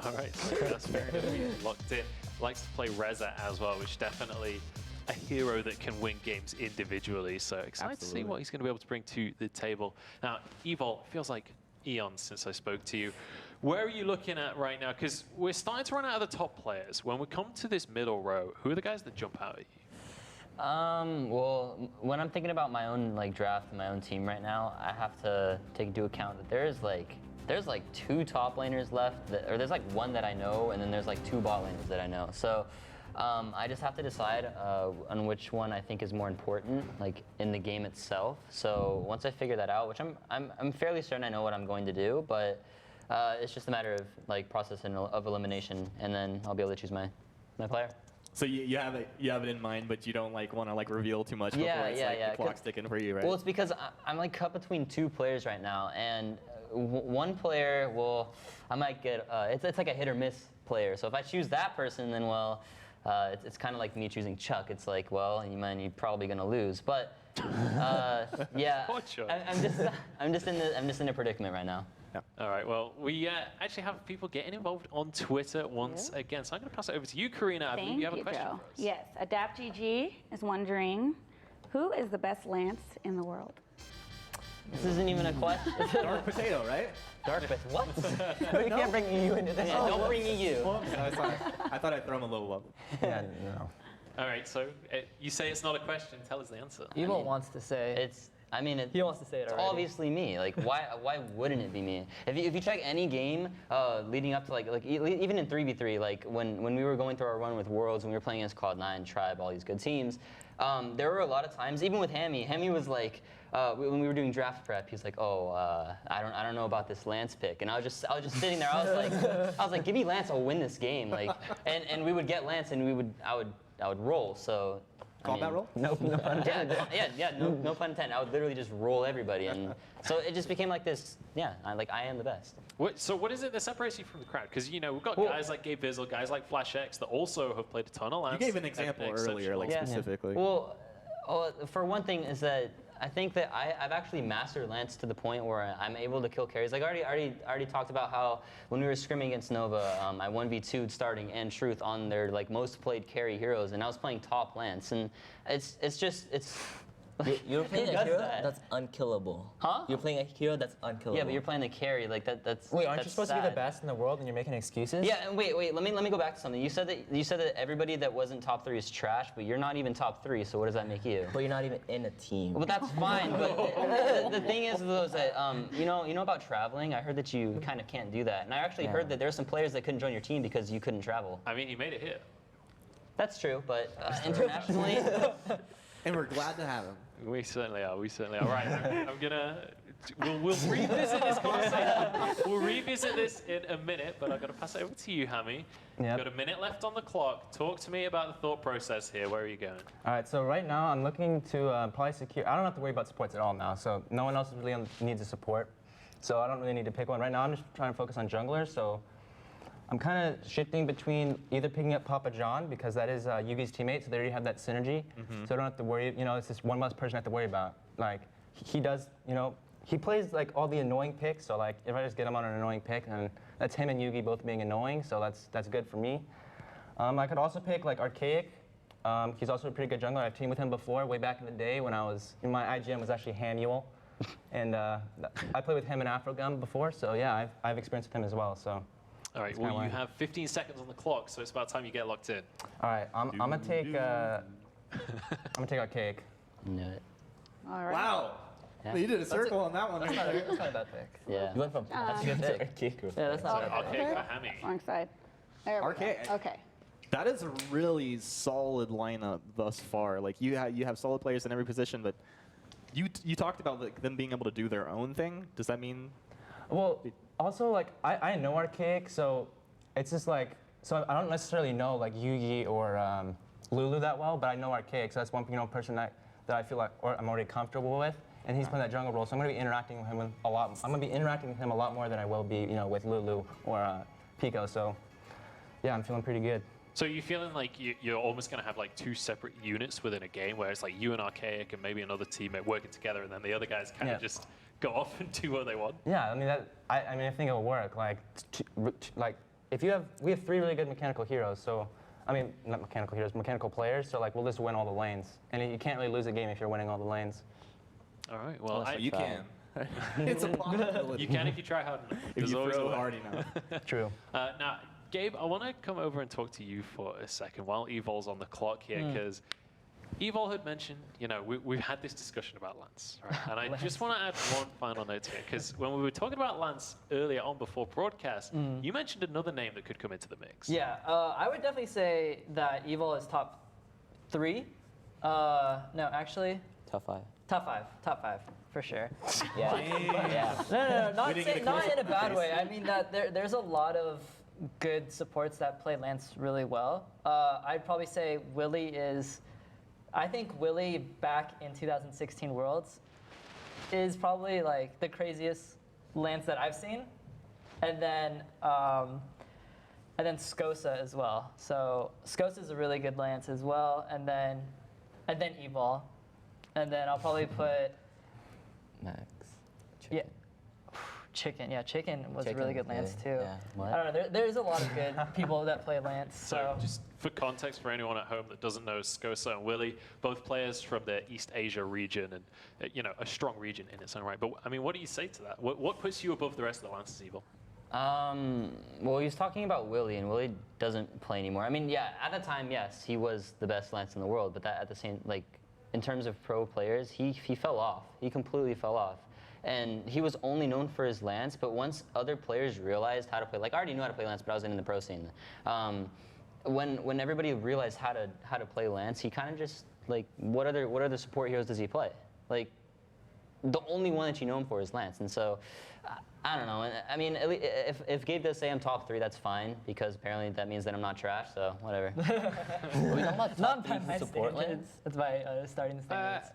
S1: All right, so that's fair enough. We've locked in. Likes to play Reza as well, which definitely a hero that can win games individually. So excited to see what he's going to be able to bring to the table. Now, Evol, feels like eons since I spoke to you. Where are you looking at right now? Because we're starting to run out of the top players. When we come to this middle row, who are the guys that jump out at you?
S7: Well, when I'm thinking about my own draft and my own team right now, I have to take into account that there's like 2 top laners left, or there's like 1 that I know, and then there's like 2 bot laners that I know. So I just have to decide on which one I think is more important, like in the game itself. So once I figure that out, which I'm fairly certain I know what I'm going to do, but it's just a matter of like process of elimination, and then I'll be able to choose my player.
S2: So you have it in mind, but you don't want to reveal too much before the clock's ticking for you, right?
S7: Well, it's because I'm like cut between 2 players right now, and one player I might get it's like a hit or miss player. So if I choose that person, then it's kind of like me choosing Chuck. It's like, well, you're probably gonna lose. But yeah, I'm just in a predicament right now.
S2: Yeah.
S1: All right, well, we actually have people getting involved on Twitter once again. So I'm going to pass it over to you, Karina. I believe you have a question
S3: Joe.
S1: for us.
S3: Yes, AdaptGG is wondering, who is the best Lance in the world?
S7: This isn't even a question.
S2: Dark potato, right?
S7: Dark potato. What?
S6: You can't bring EU into this.
S7: Yeah, don't bring EU.
S2: Well, I thought I'd throw him a little love.
S6: Yeah, no.
S1: All right, so you say it's not a question. Tell us the answer.
S4: Evo wants to say.
S7: He
S4: wants to say it
S7: It's
S4: already.
S7: obviously me. Like, why wouldn't it be me? If you check any game leading up to even in 3v3, like when we were going through our run with Worlds, when we were playing against Cloud9, Tribe, all these good teams, there were a lot of times, even with Hammy was like, when we were doing draft prep, he was like, I don't know about this Lance pick, and I was just sitting there. I was like, give me Lance, I'll win this game. Like, and we would get Lance, and I would roll. So.
S2: Combat roll?
S6: No pun intended.
S7: No pun intended. I would literally just roll everybody, and so it just became like this. Yeah, I am the best.
S1: So what is it that separates you from the crowd? Because we've got guys like Gabe Vizzle, guys like FlashX that also have played a ton of Lance.
S2: You gave an example earlier, specifically.
S7: Well, for one thing is that I think that I've actually mastered Lance to the point where I'm able to kill carries. Like I already talked about how when we were scrimming against Nova, I 1v2'd starting and Truth on their most played carry heroes, and I was playing top Lance, and it's.
S5: You're playing a hero
S7: that?
S5: that's unkillable.
S7: Huh?
S5: You're playing a hero that's unkillable.
S7: Yeah, but you're playing the carry. That's.
S6: Wait, aren't
S7: that's
S6: you supposed
S7: sad.
S6: to be the best in the world and you're making excuses?
S7: Yeah, and wait. Let me go back to something. You said that everybody that wasn't top 3 is trash, but you're not even top 3. So what does that make you?
S5: But you're not even in a team.
S7: Well, that's fine. But the thing is, though, is that you know about traveling. I heard that you kind of can't do that, and I actually heard that there are some players that couldn't join your team because you couldn't travel.
S1: I mean, he made it here.
S7: That's true, but internationally.
S2: And we're glad to have him.
S1: We certainly are. All right, I'm gonna. We'll revisit this conversation. We'll revisit this in a minute, but I'm gonna pass it over to you, Hammy.
S6: Yep.
S1: Got a minute left on the clock. Talk to me about the thought process here. Where are you going?
S6: All right, so right now I'm looking to probably secure. I don't have to worry about supports at all now, so no one else really needs a support. So I don't really need to pick one. Right now I'm just trying to focus on junglers, so I'm kind of shifting between either picking up Papa John, because that is Yugi's teammate, so they already have that synergy. So I don't have to worry, it's just one less person I have to worry about. Like, he does, he plays like all the annoying picks, so like if I just get him on an annoying pick, and that's him and Yugi both being annoying, so that's good for me. I could also pick like Archaic. He's also a pretty good jungler. I've teamed with him before, way back in the day when my IGM was actually Hamuel. And I played with him in Afrogum before, so yeah, I've experience with him as well, so.
S1: All right, well, you have 15 seconds on the clock, so it's about time you get locked in.
S6: All right, I'm gonna take Archaic.
S7: Knew it.
S3: All right.
S2: Wow.
S7: Yeah.
S2: You did a circle on that one.
S4: That's not a bad pick.
S7: Yeah.
S5: You went from
S7: That's a good pick.
S5: Archaic.
S4: Yeah, that's not a bad pick.
S1: Okay, for Hammy.
S3: Wrong side. There we go.
S2: Archaic.
S3: Okay.
S2: That is a really solid lineup thus far. Like you have solid players in every position, but you talked about like, them being able to do their own thing. Does that mean?
S6: Well, also like I know Archaic, so it's just like I don't necessarily know like Yugi or Lulu that well, but I know Archaic, so that's one person that I feel like I'm already comfortable with, and he's playing that jungle role, so I'm gonna be interacting with him a lot. I'm gonna be interacting with him a lot more than I will be with Lulu or Pico. So yeah, I'm feeling pretty good.
S1: So you're feeling like you're almost going to have like 2 separate units within a game, where it's like you and Archaic and maybe another teammate working together, and then the other guys kind of just go off and do what they want.
S6: Yeah, I mean I think it'll work. Like if we have 3 really good mechanical heroes, so I mean not mechanical heroes, mechanical players. So like we'll just win all the lanes, and you can't really lose a game if you're winning all the lanes.
S1: All right. Well,
S2: You can. It's a possibility.
S1: You can if you try hard enough.
S2: if
S1: There's
S2: you
S1: always a
S2: throw
S1: way.
S2: hard enough.
S6: True.
S1: Now, Gabe, I want to come over and talk to you for a second while Evol's on the clock here, because Evol had mentioned, we've had this discussion about Lance, right? And I just want to add one final note here, because when we were talking about Lance earlier on before broadcast, you mentioned another name that could come into the mix.
S4: Yeah, I would definitely say that Evil is top 3. No, actually,
S5: Top 5.
S4: top five for sure.
S5: Yeah. Yeah.
S4: No, not,
S2: We didn't get a
S4: not
S2: close
S4: in a
S2: up
S4: bad
S2: face.
S4: way. I mean that there's a lot of good supports that play Lance really well. I'd probably say Willie is. I think Willie back in 2016 Worlds is probably like the craziest Lance that I've seen, and then Scosa as well. So Scosa is a really good Lance as well, and then Evol, and then I'll probably put
S5: Max.
S4: yeah. Chicken, yeah, Chicken was a
S5: Chicken,
S4: really good Lance too.
S5: yeah. What?
S4: I don't know. There's a lot of good people that play Lance.
S1: So just for context for anyone at home that doesn't know, Scosa and Willie, both players from the East Asia region, and a strong region in its own right. But I mean, what do you say to that? What puts you above the rest of the Lances, Evil?
S7: Well, he was talking about Willie, and Willie doesn't play anymore. I mean, yeah, at the time, yes, he was the best Lance in the world, but that at the same, like, in terms of pro players, he fell off. He completely fell off. And he was only known for his Lance, but once other players realized how to play, like I already knew how to play Lance, but I was in the pro scene. When everybody realized how to play Lance, he kind of just like, what other support heroes does he play? Like, the only one that you know him for is Lance, and so I don't know. I mean, if Gabe does say I'm top 3, that's fine, because apparently that means that I'm not trash. So whatever.
S5: Are we talking about
S4: not
S5: top 3
S4: by my
S5: support
S4: standards.
S5: Lance?
S4: That's my starting standards.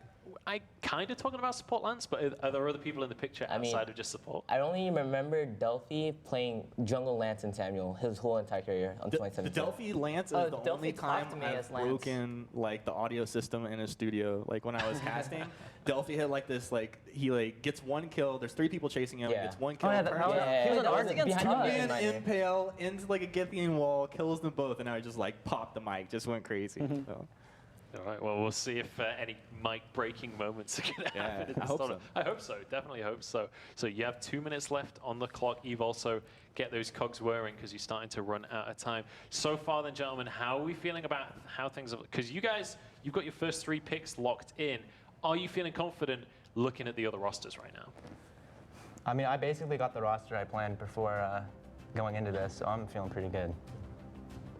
S1: I kind of talking about support Lance, but are there other people in the picture outside of just support?
S5: I only remember Delphi playing jungle Lance and Samuel his whole entire career on
S2: The
S5: 2017.
S2: Delphi Lance is
S4: Oh,
S2: the
S4: Delphi
S2: only time
S4: talked to me
S2: I've
S4: as Lance.
S2: broken like the audio system in a studio. Like when I was casting, Delphi had like this he gets 1 kill. There's 3 people chasing him.
S5: Yeah.
S2: Gets 1 kill.
S4: Oh, yeah,
S2: turns
S4: that-
S2: around,
S5: Yeah,
S4: he was an
S5: that
S4: ours against
S5: behind the
S4: us.
S5: man,
S2: and
S5: mind you.
S2: impale into like a Githian wall, kills them both, and I just like popped the mic, just went crazy. So.
S1: All right, well, we'll see if any mic-breaking moments are going to
S2: Yeah,
S1: happen in
S2: I
S1: this
S2: hope
S1: tournament. I hope so, definitely hope so. So you have 2 minutes left on the clock. Eve, also get those cogs whirring because you're starting to run out of time. So far then, gentlemen, how are we feeling about how things have... Because you guys, you've got your first 3 picks locked in. Are you feeling confident looking at the other rosters right now?
S6: I mean, I basically got the roster I planned before going into this, so I'm feeling pretty good.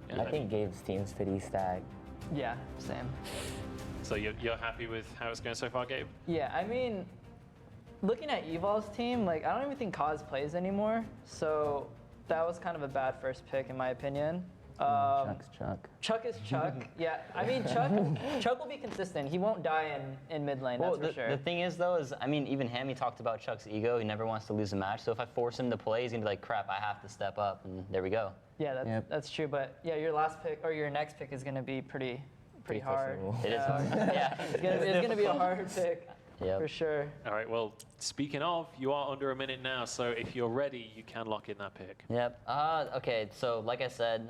S1: Yeah,
S5: I think Gabe's team's pretty stacked.
S4: Yeah, same.
S1: So you're happy with how it's going so far, Gabe?
S4: Yeah, I mean, looking at Evol's team, like I don't even think Kaz plays anymore, so that was kind of a bad first pick in my opinion.
S5: Chuck's Chuck.
S4: Chuck is Chuck. Yeah, I mean Chuck will be consistent. He won't die in mid lane,
S7: Well,
S4: that's for sure.
S7: the thing is, though, is I mean, even Hammy talked about Chuck's ego. He never wants to lose a match. So if I force him to play, he's gonna be like, "Crap, I have to step up," and there we go.
S4: Yeah, that's true. But yeah, your last pick or your next pick is gonna be pretty hard.
S5: questionable.
S7: It is
S4: Yeah.
S7: hard. Yeah.
S4: It's gonna be a hard pick
S7: Yep.
S4: for sure.
S1: All right, well, speaking of, you are under a minute now, so if you're ready, you can lock in that pick.
S7: Yep. Okay. So like I said,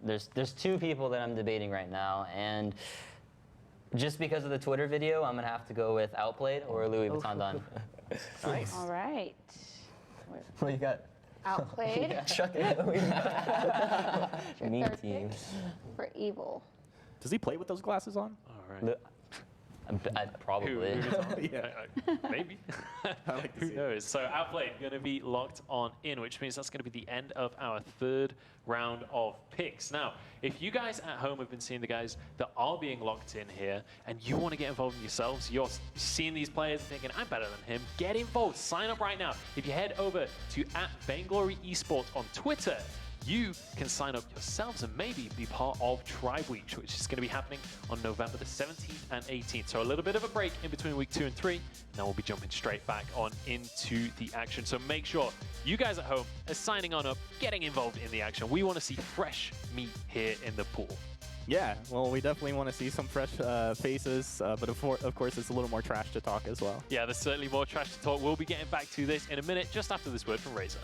S7: there's 2 people that I'm debating right now, and just because of the Twitter video, I'm gonna have to go with Outplayed or Louis Vuitton Don.
S2: Nice.
S3: All right.
S5: What you got?
S3: Outplayed.
S5: Chuck and Louis.
S3: Your
S5: Mean
S3: third
S5: team.
S3: pick for Evil.
S2: Does he play with those glasses on?
S1: All right.
S7: Probably.
S2: Yeah.
S1: Maybe.
S2: I like to
S1: Who
S2: see it.
S1: knows? So Outplayed going to be locked on in, which means that's going to be the end of our 3rd round of picks. Now, if you guys at home have been seeing the guys that are being locked in here, and you want to get involved in yourselves, you're seeing these players and thinking, I'm better than him, get involved. Sign up right now. If you head over to @Vainglory Esports on Twitter, you can sign up yourselves and maybe be part of Tribe Week, which is going to be happening on November the 17th and 18th. So a little bit of a break in between week 2 and 3. Now we'll be jumping straight back on into the action. So make sure you guys at home are signing on up, getting involved in the action. We want to see fresh meat here in the pool.
S2: Yeah, well, we definitely want to see some fresh faces, but of course, it's a little more trash to talk as well.
S1: Yeah, there's certainly more trash to talk. We'll be getting back to this in a minute, just after this word from Razor.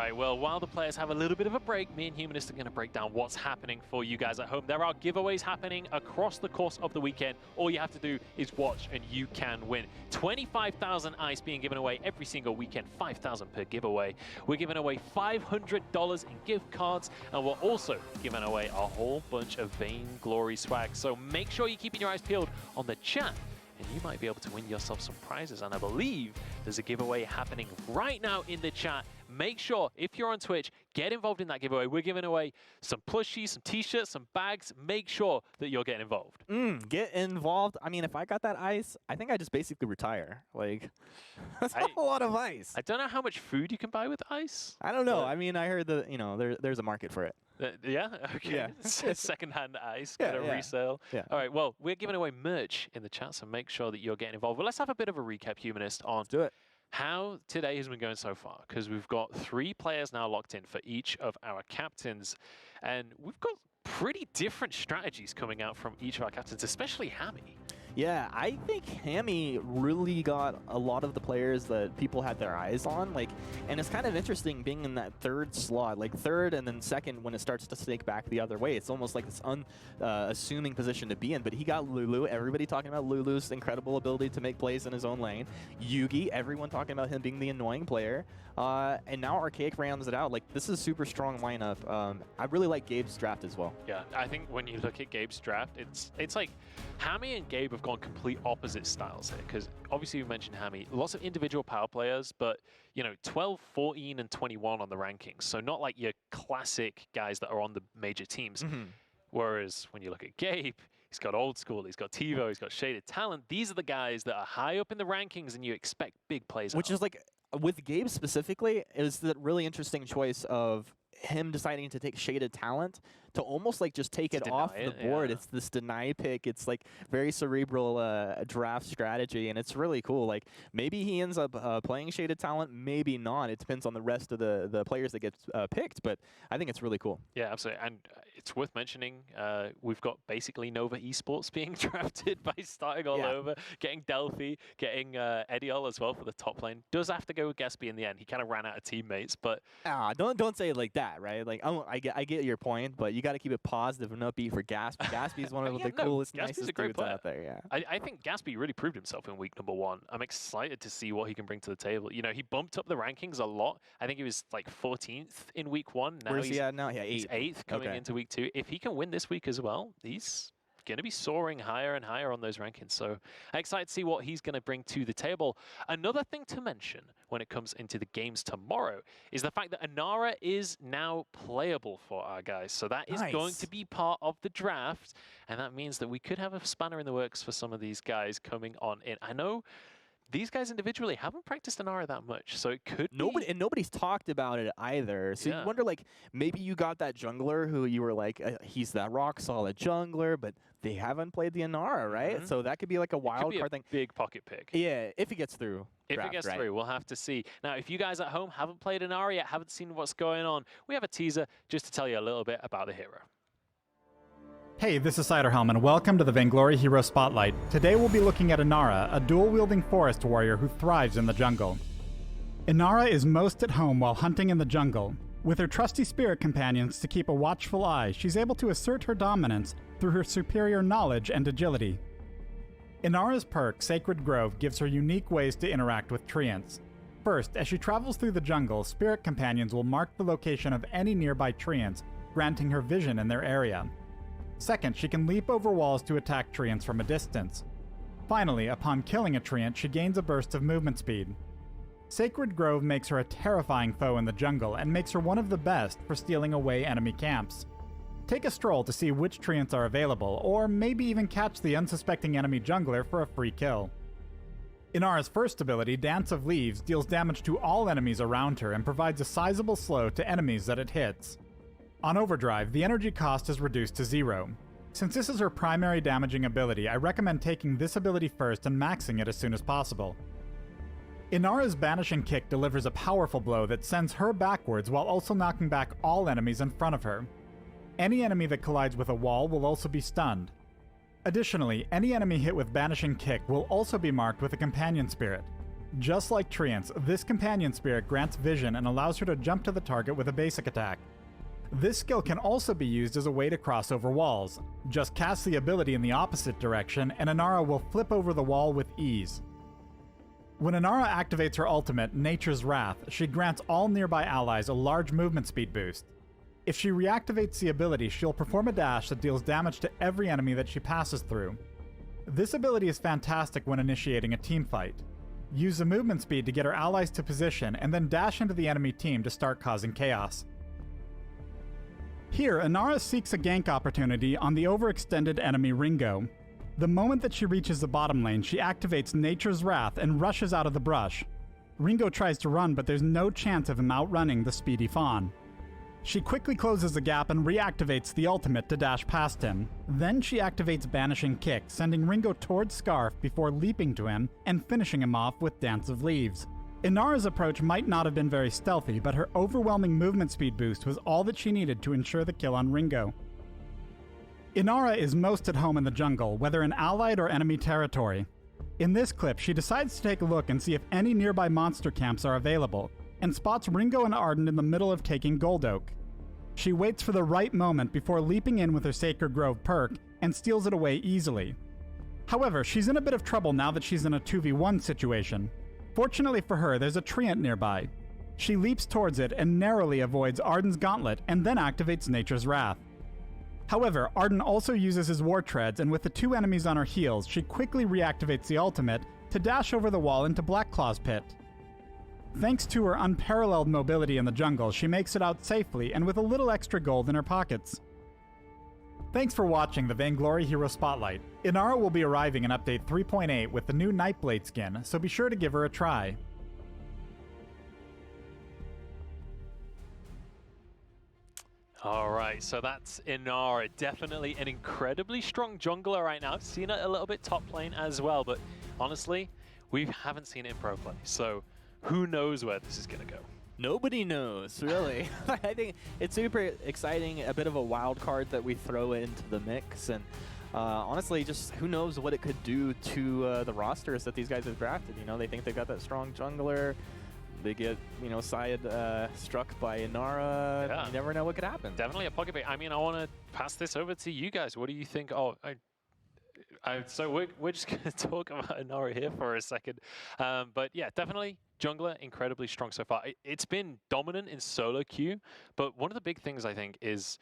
S1: right, well, while the players have a little bit of a break, me and Humanist are going to break down what's happening for you guys at home. There are giveaways happening across the course of the weekend. All you have to do is watch and you can win. 25,000 ice being given away every single weekend, 5,000 per giveaway. We're giving away $500 in gift cards, and we're also giving away a whole bunch of Vainglory swag. So make sure you're keeping your eyes peeled on the chat, and you might be able to win yourself some prizes. And I believe there's a giveaway happening right now in the chat. Make sure, if you're on Twitch, get involved in that giveaway. We're giving away some plushies, some t-shirts, some bags. Make sure that you're getting involved.
S2: Get involved. I mean, if I got that ice, I think I just basically retire. Like, that's a lot of ice.
S1: I don't know how much food you can buy with ice.
S2: I don't know. I mean, I heard that, there's a market for it.
S1: Yeah? Okay.
S2: Yeah.
S1: Secondhand ice, get a resale.
S2: Yeah.
S1: All right, well, we're giving away merch in the chat, so make sure that you're getting involved. Well, let's have a bit of a recap, Humanist, on
S2: do it.
S1: How today has been going so far, because we've got 3 players now locked in for each of our captains, and we've got pretty different strategies coming out from each of our captains, especially Hammy.
S2: Yeah, I think Hammy really got a lot of the players that people had their eyes on. And it's kind of interesting being in that third slot, like third and then second when it starts to snake back the other way. It's almost like this unassuming position to be in. But he got Lulu. Everybody talking about Lulu's incredible ability to make plays in his own lane. Yugi, everyone talking about him being the annoying player. And now Archaic rounds it out. Like, this is a super strong lineup. I really like Gabe's draft as well.
S1: Yeah, I think when you look at Gabe's draft, it's like Hammy and Gabe have gone complete opposite styles here, because obviously you mentioned Hammy, lots of individual power players, but 12, 14, and 21 on the rankings, so not like your classic guys that are on the major teams. Whereas when you look at Gabe, he's got old school, he's got TiVo, he's got shaded talent. These are the guys that are high up in the rankings, and you expect big plays.
S2: Which is like, with Gabe specifically, is the really interesting choice of him deciding to take shaded talent to almost like just take it off the board. It's this deny pick. It's like very cerebral draft strategy, and it's really cool. Like, maybe he ends up playing shaded talent, maybe not. It depends on the rest of the players that get picked, but I think it's really cool.
S1: Yeah, absolutely. And it's worth mentioning, we've got basically Nova Esports being drafted by starting all over, getting Delphi, getting Ediol as well for the top lane. Does have to go with Gatsby in the end. He kind of ran out of teammates, but
S2: don't say it like that, right? Like, I get your point, but you got to keep it positive and upbeat for Gatsby. Gatsby is one of the coolest, nicest dudes out there. Yeah,
S1: I think Gatsby really proved himself in week number 1. I'm excited to see what he can bring to the table. He bumped up the rankings a lot. I think he was like 14th in week 1. Now
S2: where's he at now? Yeah, 8th.
S1: He's 8th coming into week 2. If he can win this week as well, he's going to be soaring higher and higher on those rankings. So I'm excited to see what he's going to bring to the table. Another thing to mention when it comes into the games tomorrow is the fact that Inara is now playable for our guys. So that is going to be part of the draft. And that means that we could have a spanner in the works for some of these guys coming on in. I know these guys individually haven't practiced Inara that much, so it could be...
S2: And nobody's talked about it either. So you wonder, like, maybe you got that jungler who you were like, he's that rock-solid jungler, but they haven't played the Inara, right? So that could be like a wild card thing.
S1: Big pocket pick.
S2: Yeah, if it gets through.
S1: If it gets through, we'll have to see. Now, if you guys at home haven't played Inara yet, haven't seen what's going on, we have a teaser just to tell you a little bit about the hero.
S11: Hey, this is Ciderhelm, and welcome to the Vainglory Hero Spotlight. Today we'll be looking at Inara, a dual-wielding forest warrior who thrives in the jungle. Inara is most at home while hunting in the jungle. With her trusty spirit companions to keep a watchful eye, she's able to assert her dominance through her superior knowledge and agility. Inara's perk, Sacred Grove, gives her unique ways to interact with treants. First, as she travels through the jungle, spirit companions will mark the location of any nearby treants, granting her vision in their area. Second, she can leap over walls to attack treants from a distance. Finally, upon killing a treant, she gains a burst of movement speed. Sacred Grove makes her a terrifying foe in the jungle and makes her one of the best for stealing away enemy camps. Take a stroll to see which treants are available, or maybe even catch the unsuspecting enemy jungler for a free kill. Inara's first ability, Dance of Leaves, deals damage to all enemies around her and provides a sizable slow to enemies that it hits. On Overdrive, the energy cost is reduced to 0. Since this is her primary damaging ability, I recommend taking this ability first and maxing it as soon as possible. Inara's Banishing Kick delivers a powerful blow that sends her backwards while also knocking back all enemies in front of her. Any enemy that collides with a wall will also be stunned. Additionally, any enemy hit with Banishing Kick will also be marked with a Companion Spirit. Just like Treants, this companion spirit grants vision and allows her to jump to the target with a basic attack. This skill can also be used as a way to cross over walls. Just cast the ability in the opposite direction and Inara will flip over the wall with ease. When Inara activates her ultimate, Nature's Wrath, she grants all nearby allies a large movement speed boost. If she reactivates the ability, she'll perform a dash that deals damage to every enemy that she passes through. This ability is fantastic when initiating a team fight. Use the movement speed to get her allies to position and then dash into the enemy team to start causing chaos. Here, Inara seeks a gank opportunity on the overextended enemy Ringo. The moment that she reaches the bottom lane, she activates Nature's Wrath and rushes out of the brush. Ringo tries to run, but there's no chance of him outrunning the speedy fawn. She quickly closes the gap and reactivates the ultimate to dash past him. Then she activates Banishing Kick, sending Ringo towards Scarf before leaping to him and finishing him off with Dance of Leaves. Inara's approach might not have been very stealthy, but her overwhelming movement speed boost was all that she needed to ensure the kill on Ringo. Inara is most at home in the jungle, whether in allied or enemy territory. In this clip, she decides to take a look and see if any nearby monster camps are available, and spots Ringo and Arden in the middle of taking Gold Oak. She waits for the right moment before leaping in with her Sacred Grove perk and steals it away easily. However, she's in a bit of trouble now that she's in a 2v1 situation. Fortunately for her, there's a Treant nearby. She leaps towards it and narrowly avoids Arden's gauntlet and then activates Nature's Wrath. However, Arden also uses his War Treads, and with the two enemies on her heels, she quickly reactivates the ultimate to dash over the wall into Blackclaw's pit. Thanks to her unparalleled mobility in the jungle, she makes it out safely and with a little extra gold in her pockets. Thanks for watching the Vainglory Hero Spotlight. Inara will be arriving in Update 3.8 with the new Nightblade skin, so be sure to give her a try.
S1: All right, so that's Inara. Definitely an incredibly strong jungler right now. I've seen it a little bit top lane as well, but honestly, we haven't seen it in pro play, so who knows where this is going to go.
S2: Nobody knows, really. I think it's super exciting, a bit of a wild card that we throw into the mix, and honestly, just who knows what it could do to the rosters that these guys have drafted. You know, they think they got that strong jungler. They get, you know, Syed struck by Inara. Yeah. You never know what could happen.
S1: Definitely a pocket pick. I mean, I want to pass this over to you guys. What do you think? Oh, so we're just going to talk about Inara here for a second. But yeah, definitely jungler, incredibly strong so far. It's been dominant in solo queue, but one of the big things I think is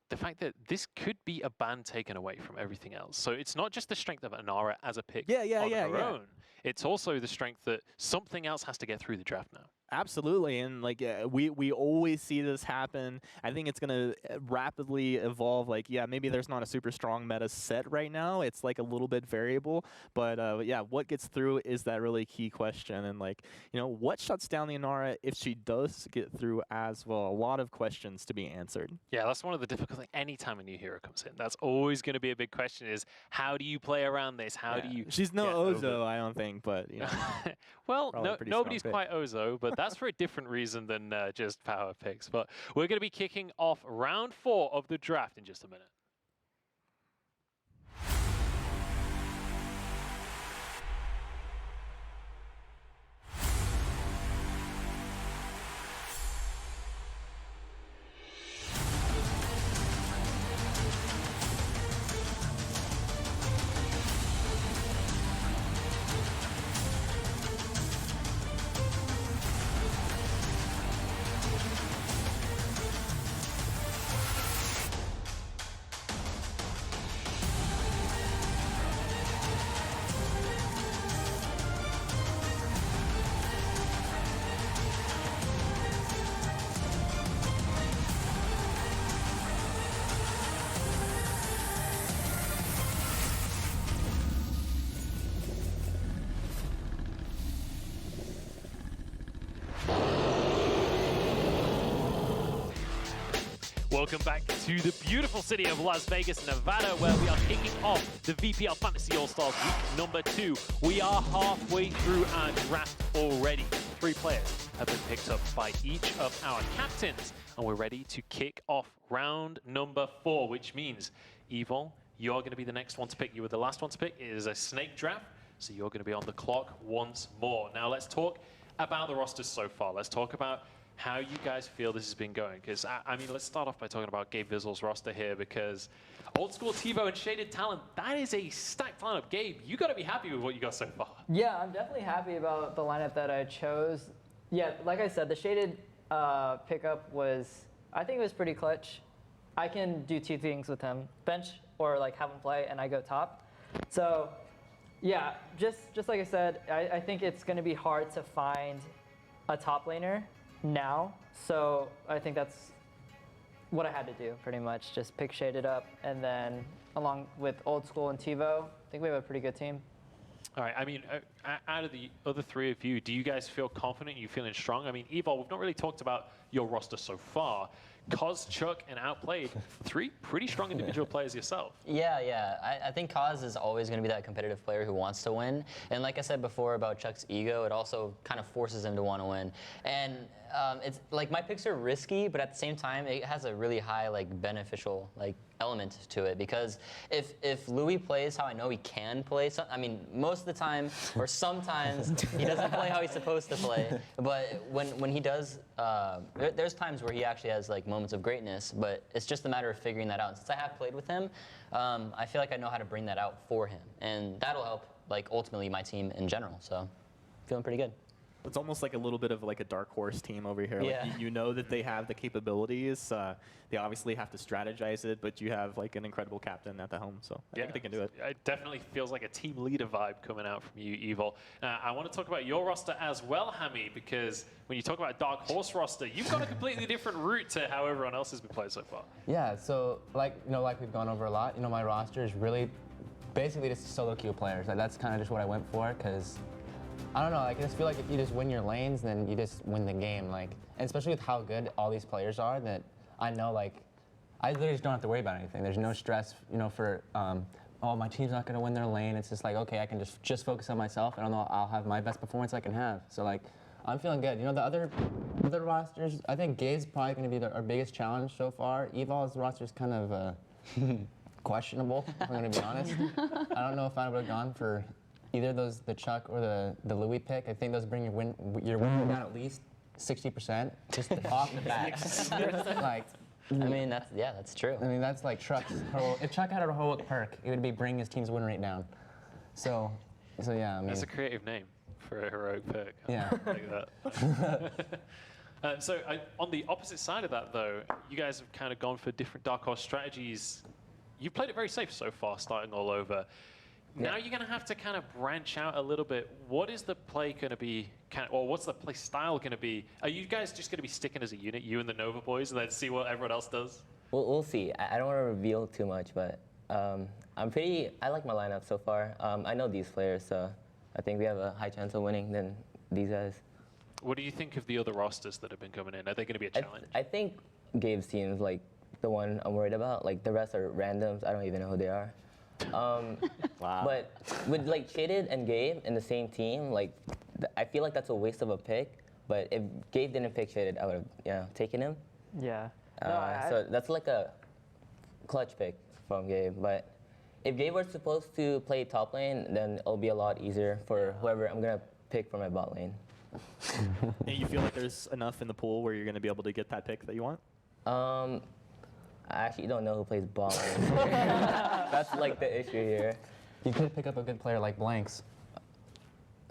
S1: the fact that this could be a ban taken away from everything else. So it's not just the strength of Inara as a pick on her own. It's also the strength that something else has to get through the draft now.
S2: Absolutely, and like we always see this happen. I think it's gonna rapidly evolve. Like, yeah, maybe there's not a super strong meta set right now. It's like a little bit variable, but yeah, what gets through is that really key question. And like, you know, what shuts down the Inara if she does get through as well? A lot of questions to be answered.
S1: Yeah, that's one of the difficult things. Anytime a new hero comes in, that's always going to be a big question: is how do you play around this? How do you?
S2: She's no Ozo, I don't think, but you know.
S1: Well, nobody's quite Ozo, but that's for a different reason than just power picks. But we're going to be kicking off round 4 of the draft in just a minute. Welcome back to the beautiful city of Las Vegas, Nevada, where we are kicking off the VPL Fantasy All-Stars week number 2. We are halfway through our draft already. 3 players have been picked up by each of our captains, and we're ready to kick off round number 4, which means, Evil, you're going to be the next one to pick. You were the last one to pick. It is a snake draft. So you're going to be on the clock once more. Now let's talk about the rosters so far. Let's talk about how you guys feel this has been going. Because, I mean, let's start off by talking about Gabe Vizzle's roster here, because Old School, TiVo, and Shaded Talent, that is a stacked lineup. Gabe, you got to be happy with what you got so far.
S4: Yeah, I'm definitely happy about the lineup that I chose. Yeah, like I said, the Shaded pickup was, I think it was pretty clutch. I can do two things with him, bench or like have him play, and I go top. So, yeah, just like I said, I think it's going to be hard to find a top laner now. So I think that's what I had to do, pretty much. Just pick Shaded up, and then along with Old School and TiVo, I think we have a pretty good team.
S1: All right, I mean, out of the other three of you, do you guys feel confident? You feeling strong? I mean, Evil, we've not really talked about your roster so far. Kaz, Chuck, and Outplayed, three pretty strong individual players yourself.
S7: Yeah. I think Kaz is always going to be that competitive player who wants to win. And like I said before about Chuck's ego, it also kind of forces him to want to win. And it's like my picks are risky, but at the same time, it has a really high like beneficial like element to it, because if Louis plays how I know he can play, I mean most of the time or sometimes he doesn't play how he's supposed to play, but when he does, there's times where he actually has like moments of greatness, but it's just a matter of figuring that out. And since I have played with him, I feel like I know how to bring that out for him, and that'll help like ultimately my team in general. So feeling pretty good.
S2: It's almost like a little bit of like a dark horse team over here.
S7: Yeah.
S2: Like you know that they have the capabilities. They obviously have to strategize it, but you have like an incredible captain at the helm, so I think they can do it.
S1: It definitely feels like a team leader vibe coming out from you, Evil. I want to talk about your roster as well, Hammy, because when you talk about a dark horse roster, you've got a completely different route to how everyone else has been playing so far.
S6: Yeah, so like we've gone over a lot, my roster is really basically just solo queue players. Like, that's kind of just what I went for, because I don't know, I just feel like if you just win your lanes, then you just win the game. Like, and especially with how good all these players are, that I know, like, I literally just don't have to worry about anything. There's no stress, for, oh, my team's not gonna win their lane. It's just like, okay, I can just focus on myself, and I'll have my best performance I can have. So like, I'm feeling good. The other rosters, I think Gabe's probably gonna be our biggest challenge so far. Evol's roster's kind of questionable, if I'm gonna be honest. I don't know if I would have gone for either the Chuck or the Louis pick. I think those bring your win down at least 60%, just off the bat. Like,
S7: I mean, that's true.
S6: I mean, that's like Chuck's if Chuck had a heroic perk, it would be bring his team's win rate down. So yeah, I mean.
S1: That's a creative name for a heroic pick.
S6: Yeah.
S1: I like that. So on the opposite side of that, though, you guys have kind of gone for different dark horse strategies. You've played it very safe so far, starting all over. Now you're going to have to kind of branch out a little bit. What is the play going to be, or what's the play style going to be? Are you guys just going to be sticking as a unit, you and the Nova boys, and then see what everyone else does?
S5: We'll see. I don't want to reveal too much, but I like my lineup so far. I know these players, so I think we have a high chance of winning than these guys.
S1: What do you think of the other rosters that have been coming in? Are they going to be a challenge?
S5: I think Gabe's team is like the one I'm worried about. Like the rest are randoms. I don't even know who they are.
S2: Wow.
S5: But with like Shaded and Gabe in the same team, like I feel like that's a waste of a pick. But if Gabe didn't pick Shaded, I would have taken him.
S4: Yeah.
S5: So that's like a clutch pick from Gabe. But if Gabe was supposed to play top lane, then it'll be a lot easier for whoever I'm gonna pick for my bot lane.
S2: And you feel like there's enough in the pool where you're going to be able to get that pick that you want?
S5: I actually don't know who plays ball. That's like the issue here.
S6: You could pick up a good player like Blanks.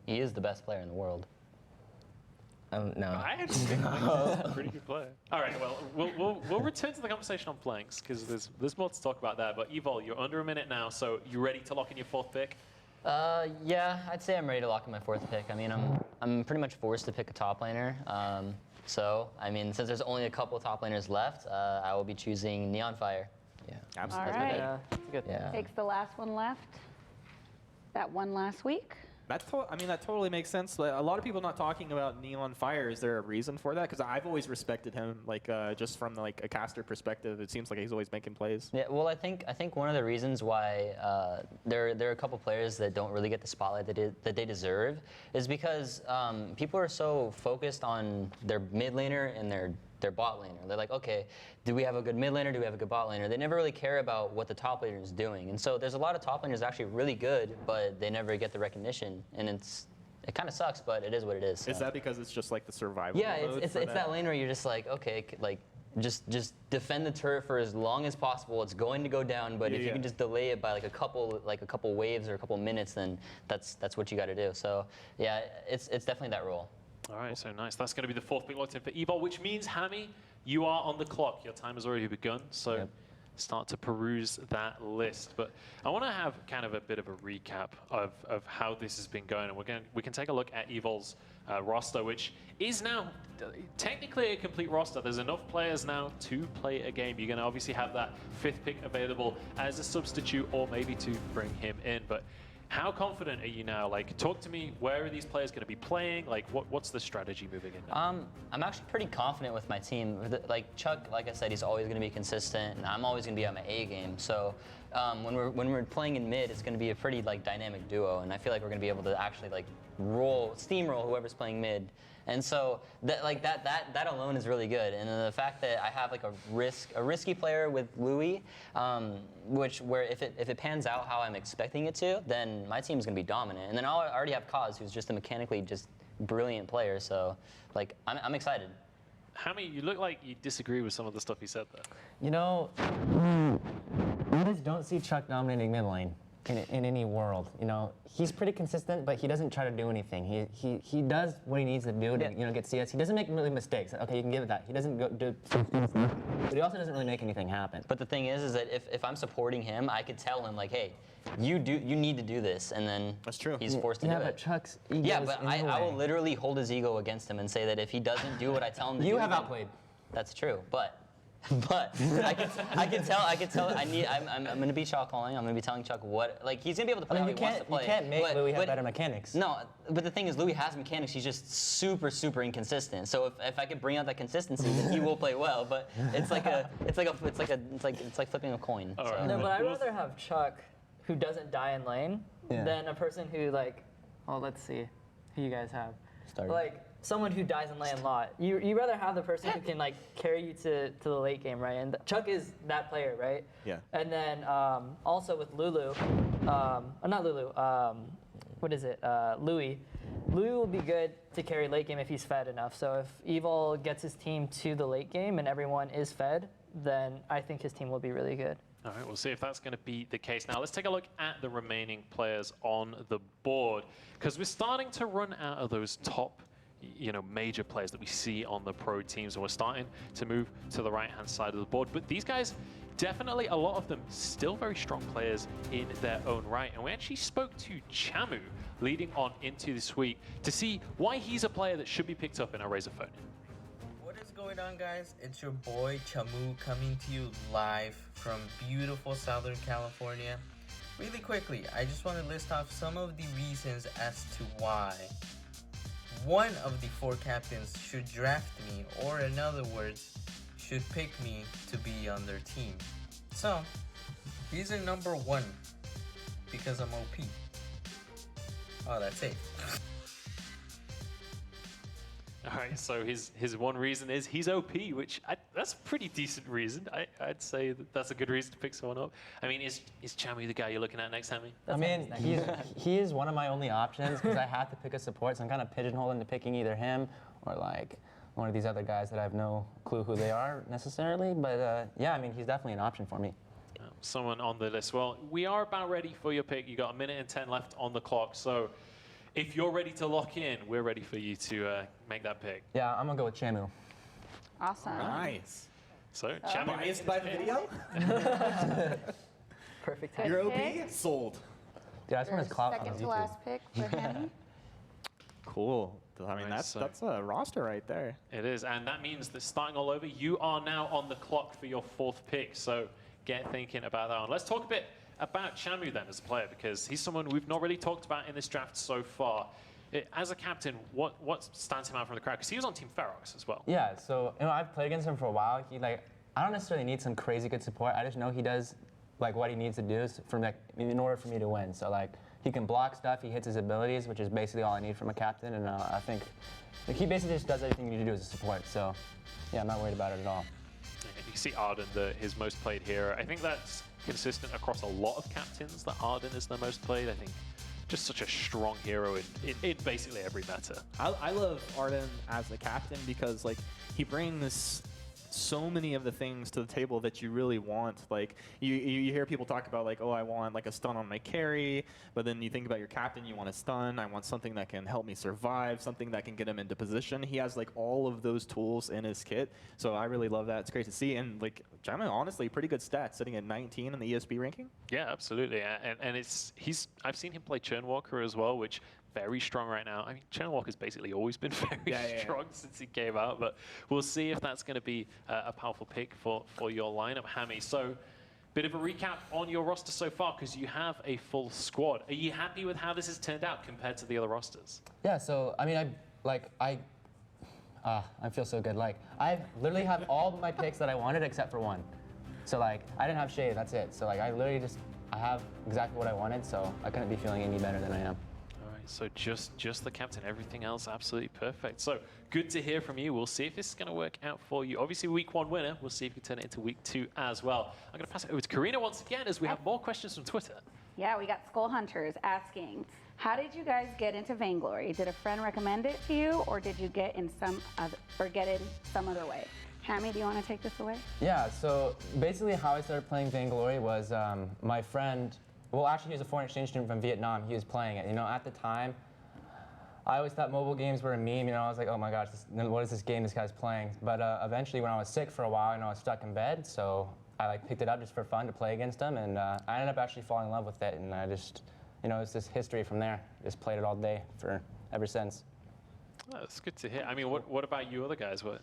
S7: He is the best player in the world.
S5: No.
S1: I actually think he's a pretty good player. All right, well, we'll return to the conversation on Blanks, because there's more to talk about there. But Evol, you're under a minute now, so you ready to lock in your fourth pick?
S7: Yeah, I'd say I'm ready to lock in my fourth pick. I mean, I'm pretty much forced to pick a top laner. So, I mean, since there's only a couple top laners left, I will be choosing Neon Fire.
S5: Yeah.
S2: Absolutely.
S3: All right.
S4: Yeah, that's good.
S5: Yeah.
S3: Takes the last one left. That one last week.
S2: That totally makes sense. But a lot of people not talking about Neon Fire. Is there a reason for that? Because I've always respected him, like just from like a caster perspective. It seems like he's always making plays.
S7: Yeah, well, I think one of the reasons why there are a couple players that don't really get the spotlight that they deserve is because people are so focused on their mid laner and their their bot laner. They're like, okay, do we have a good mid laner? Do we have a good bot laner? They never really care about what the top laner is doing. And so there's a lot of top laners actually really good, but they never get the recognition. And it kind of sucks, but it is what it is. So.
S2: Is that because it's just like the survival
S7: Yeah,
S2: mode
S7: it's that lane where you're just like, okay, like just defend the turret for as long as possible. It's going to go down, but if you can just delay it by like a couple waves or a couple minutes, then that's what you got to do. So yeah, it's definitely that role.
S1: All right, so nice. That's going to be the 4th pick locked in for Evil, which means, Hammy, you are on the clock. Your time has already begun, so start to peruse that list. But I want to have kind of a bit of a recap of how this has been going, and we can take a look at Evil's roster, which is now technically a complete roster. There's enough players now to play a game. You're going to obviously have that 5th pick available as a substitute, or maybe to bring him in. But how confident are you now? Like, talk to me. Where are these players going to be playing? Like, what's the strategy moving in now?
S7: I'm actually pretty confident with my team. Like Chuck, like I said, he's always going to be consistent, and I'm always going to be at my A game. So when we're playing in mid, it's going to be a pretty like dynamic duo, and I feel like we're going to be able to actually like steamroll whoever's playing mid. And so that alone is really good. And then the fact that I have like a risky player with Louis, where if it pans out how I'm expecting it to, then my team's gonna be dominant. And then I already have Kaz, who's just a mechanically just brilliant player. So like I'm excited.
S1: Hammy, you look like you disagree with some of the stuff he said there.
S6: You know, I just don't see Chuck dominating mid lane in any world. You know, he's pretty consistent, but he doesn't try to do anything. He does what he needs to do to get CS. He doesn't make really mistakes. Okay, you can give it that. He doesn't go do but he also doesn't really make anything happen.
S7: But the thing is that if I'm supporting him, I could tell him like, hey, you need to do this, and then
S2: that's true.
S7: He's forced to do it.
S6: Yeah, but Chuck's ego.
S7: Yeah, but I will literally hold his ego against him and say that if he doesn't do what I tell him to do,
S6: you have outplayed.
S7: That's true, but I can tell. I'm gonna be Chuck calling. I'm gonna be telling Chuck what, like, he's gonna be able to play how he wants to play.
S6: You can't make Louis have better mechanics.
S7: No, but the thing is, Louis has mechanics. He's just super inconsistent. So if I could bring out that consistency, then he will play well. But it's like flipping a coin. So.
S1: Right.
S4: No, but I'd rather have Chuck, who doesn't die in lane, than a person who like, well, let's see, who you guys have. Like someone who dies in lane a lot. You rather have the person who can like carry you to the late game, right? And Chuck is that player, right?
S2: Yeah.
S4: And then also with Lulu, not Lulu, what is it? Louis. Louis will be good to carry late game if he's fed enough. So if Evil gets his team to the late game and everyone is fed, then I think his team will be really good.
S1: All right, we'll see if that's going to be the case. Now, let's take a look at the remaining players on the board, because we're starting to run out of those top, major players that we see on the pro teams, and we're starting to move to the right-hand side of the board. But these guys, definitely a lot of them still very strong players in their own right. And we actually spoke to Chamu leading on into this week to see why he's a player that should be picked up in our Razor phone.
S12: What is going on, guys? It's your boy Chamu coming to you live from beautiful Southern California. Really quickly, I just want to list off some of the reasons as to why one of the 4 captains should draft me, or in other words, should pick me to be on their team. So, reason number 1, because I'm OP. Oh, that's it.
S1: All right, so his one reason is he's OP, which that's a pretty decent reason. I'd say that's a good reason to pick someone up. I mean, is Chamu the guy you're looking at next, Hammy?
S6: I mean, he is one of my only options because I have to pick a support, so I'm kind of pigeonholed into picking either him or like one of these other guys that I have no clue who they are necessarily. But yeah, I mean, he's definitely an option for me.
S1: Someone on the list. Well, we are about ready for your pick. You got 1 minute and 10 left on the clock, so if you're ready to lock in, we're ready for you to make that pick.
S6: Yeah, I'm gonna go with Chamu.
S3: Awesome.
S2: Nice.
S1: So, Chamu.
S2: Biased by the video?
S4: Perfect time.
S2: You're OP? Sold.
S6: Yeah, I just want his clout on
S3: Second to
S6: YouTube.
S3: last pick for him.
S2: Cool. I mean,
S1: Nice,
S2: that's a roster right there.
S1: It is, and that means that starting all over, you are now on the clock for your 4th pick. So get thinking about that one. Let's talk a bit about Chamu then as a player, because he's someone we've not really talked about in this draft so far. As a captain, what stands him out from the crowd? Because he was on Team Ferox as well.
S6: Yeah, so I've played against him for a while. I don't necessarily need some crazy good support. I just know he does like what he needs to do in order for me to win. So like he can block stuff, he hits his abilities, which is basically all I need from a captain. And I think Like, he basically just does everything you need to do as a support. So, yeah, I'm not worried about it at all.
S1: You see Arden, his most played hero. I think that's consistent across a lot of captains that Arden is the most played. I think just such a strong hero in basically every meta.
S2: I love Arden as a captain because like he brings so many of the things to the table that you really want. Like you hear people talk about like, oh, I want like a stun on my carry, but then you think about your captain, you want a stun. I want something that can help me survive, something that can get him into position. He has like all of those tools in his kit, so I really love that. It's great to see, and like Jaima, honestly, pretty good stats, sitting at 19 in the ESP ranking.
S1: Yeah, absolutely, and I've seen him play Churnwalker as well, which very strong right now. I mean, Churnwalker's basically always been very strong since he came out, but we'll see if that's going to be a powerful pick for your lineup, Hammy. So, bit of a recap on your roster so far, because you have a full squad. Are you happy with how this has turned out compared to the other rosters?
S6: Yeah, so, I mean, I feel so good. Like, I literally have all my picks that I wanted except for one. So, like, I didn't have Shade, that's it. So, like, I have exactly what I wanted, so I couldn't be feeling any better than I am.
S1: So just the captain, everything else absolutely perfect. So good to hear from you. We'll see if this is going to work out for you. Obviously, week 1 winner. We'll see if we can turn it into week 2 as well. I'm going to pass it over to Karina once again as we have more questions from Twitter.
S3: Yeah, we got Skull Hunters asking, how did you guys get into Vainglory? Did a friend recommend it to you, or did you get in some other way? Hammy, do you want to take this away?
S6: Yeah, so basically how I started playing Vainglory was my friend. Well, actually, he was a foreign exchange student from Vietnam. He was playing it. You know, at the time, I always thought mobile games were a meme. You know, I was like, oh my gosh, what is this game this guy's playing? But eventually, when I was sick for a while, I was stuck in bed, so I like picked it up just for fun to play against him, and I ended up actually falling in love with it, and I just, it's just history from there. Just played it all day ever since.
S1: Oh, that's good to hear. I mean, what about you other guys? What?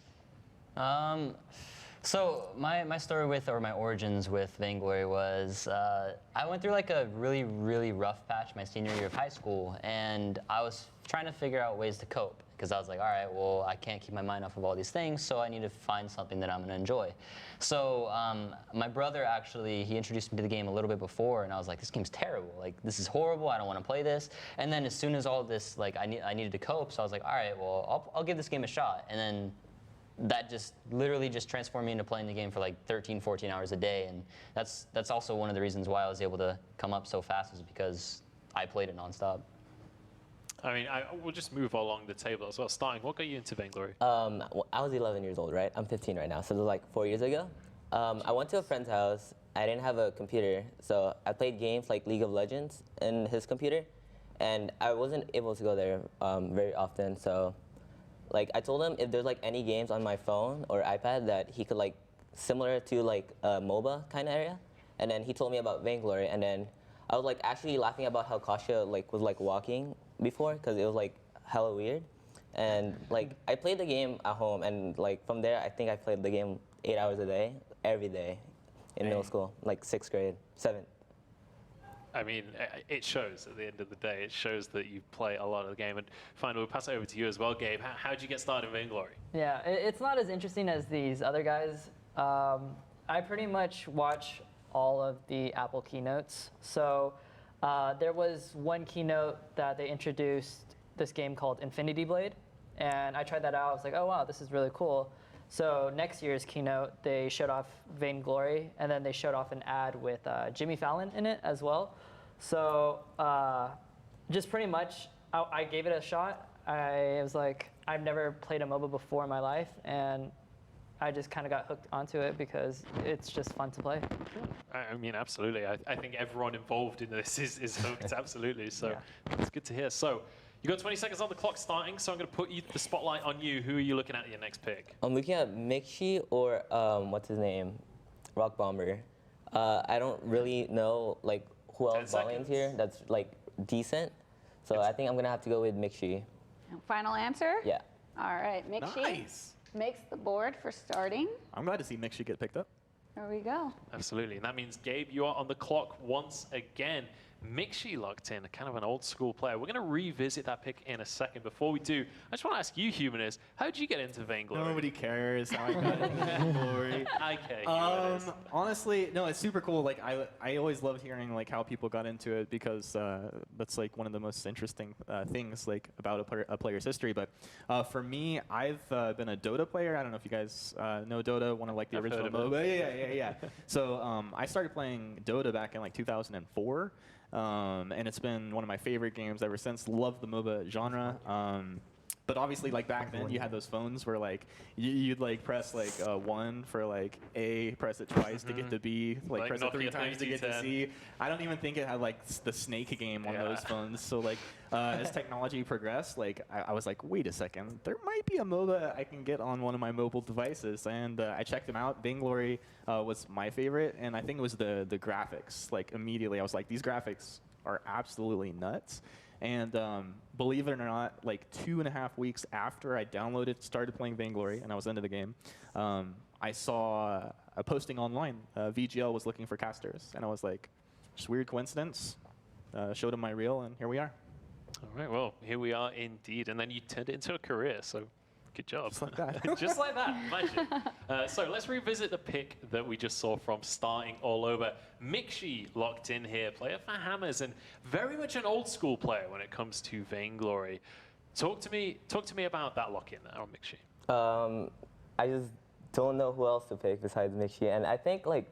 S7: So my story my origins with Vainglory was I went through like a really, really rough patch my senior year of high school, and I was trying to figure out ways to cope because I was like, all right, well, I can't keep my mind off of all these things, so I need to find something that I'm going to enjoy. So my brother actually, he introduced me to the game a little bit before, and I was like, this game's terrible. Like, this is horrible. I don't want to play this. And then as soon as all this, like, I needed to cope, so I was like, all right, well, I'll give this game a shot. And then that just literally just transformed me into playing the game for like 13, 14 hours a day, and that's also one of the reasons why I was able to come up so fast, is because I played it nonstop.
S1: I mean, we'll just move along the table as well. Starting, what got you into Vainglory?
S5: I was 11 years old, right? I'm 15 right now, so it was like 4 years ago. I went to a friend's house. I didn't have a computer, so I played games like League of Legends in his computer, and I wasn't able to go there very often, so like I told him if there's like any games on my phone or iPad that he could like similar to like a MOBA kind of area, and then he told me about Vainglory, and then I was like actually laughing about how Kasia like was like walking before because it was like hella weird, and like I played the game at home, and like from there I think I played the game 8 hours a day every day in middle school, like 6th grade, 7th.
S1: I mean, it shows at the end of the day. It shows that you play a lot of the game. And finally, we'll pass it over to you as well, Gabe. How did you get started in Vainglory?
S4: Yeah, it's not as interesting as these other guys. I pretty much watch all of the Apple keynotes. So there was one keynote that they introduced this game called Infinity Blade. And I tried that out. I was like, oh, wow, this is really cool. So next year's keynote, they showed off Vainglory, and then they showed off an ad with Jimmy Fallon in it as well. So just pretty much, I gave it a shot. I was like, I've never played a MOBA before in my life, and I just kind of got hooked onto it because it's just fun to play.
S1: I mean, absolutely. I think everyone involved in this is hooked, absolutely. So yeah. It's good to hear. So you got 20 seconds on the clock starting, so I'm going to put the spotlight on you. Who are you looking at your next pick?
S5: I'm looking at Mixi or what's his name, Rock Bomber. I don't really know like who else volumes here that's like decent, so I think I'm gonna have to go with Mixi.
S3: Final answer?
S5: Yeah.
S3: All right, Mixi makes the board for starting.
S2: I'm glad to see Mixi get picked up.
S3: There we go.
S1: Absolutely, and that means Gabe, you are on the clock once again. Mixi locked in, kind of an old school player. We're going to revisit that pick in a second. Before we do, I just want to ask you, Humanist, how did you get into Vainglory?
S2: Nobody cares how I got into Vainglory.
S1: I care.
S2: Honestly, no, it's super cool. Like I always loved hearing like how people got into it because that's like one of the most interesting things like about a player's history. But for me, I've been a Dota player. I don't know if you guys know Dota, one of like the original MOBA. Yeah. So I started playing Dota back in like 2004. And it's been one of my favorite games ever since. Love the MOBA genre. But obviously, like back then, you had those phones where like you'd like press like 1 for like A, press it twice to get to B, like press it 3 times to get to C. I don't even think it had like the Snake game on those phones. So like as technology progressed, like I was like, wait a second, there might be a MOBA I can get on one of my mobile devices, and I checked them out. Vainglory was my favorite, and I think it was the graphics. Like immediately, I was like, these graphics are absolutely nuts. And believe it or not, like 2.5 weeks after I started playing Vainglory, and I was into the game, I saw a posting online. VGL was looking for casters, and I was like, just weird coincidence. Showed him my reel, and here we are.
S1: All right, well, here we are indeed. And then you turned it into a career, so good job.
S2: Just like that.
S1: Just like that, magic. So let's revisit the pick that we just saw from starting all over. Mixi locked in here, player for Hammers, and very much an old school player when it comes to Vainglory. Talk to me about that lock-in there on Mixi.
S5: I just don't know who else to pick besides Mixi, and I think like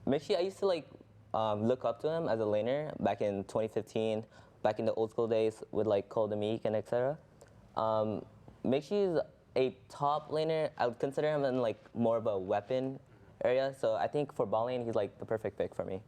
S5: Mixi, I used to like look up to him as a laner back in 2015, back in the old school days with like Cole Meek and etc. Mixi is a top laner. I would consider him in like more of a weapon area. So I think for bot lane, he's like the perfect pick for me.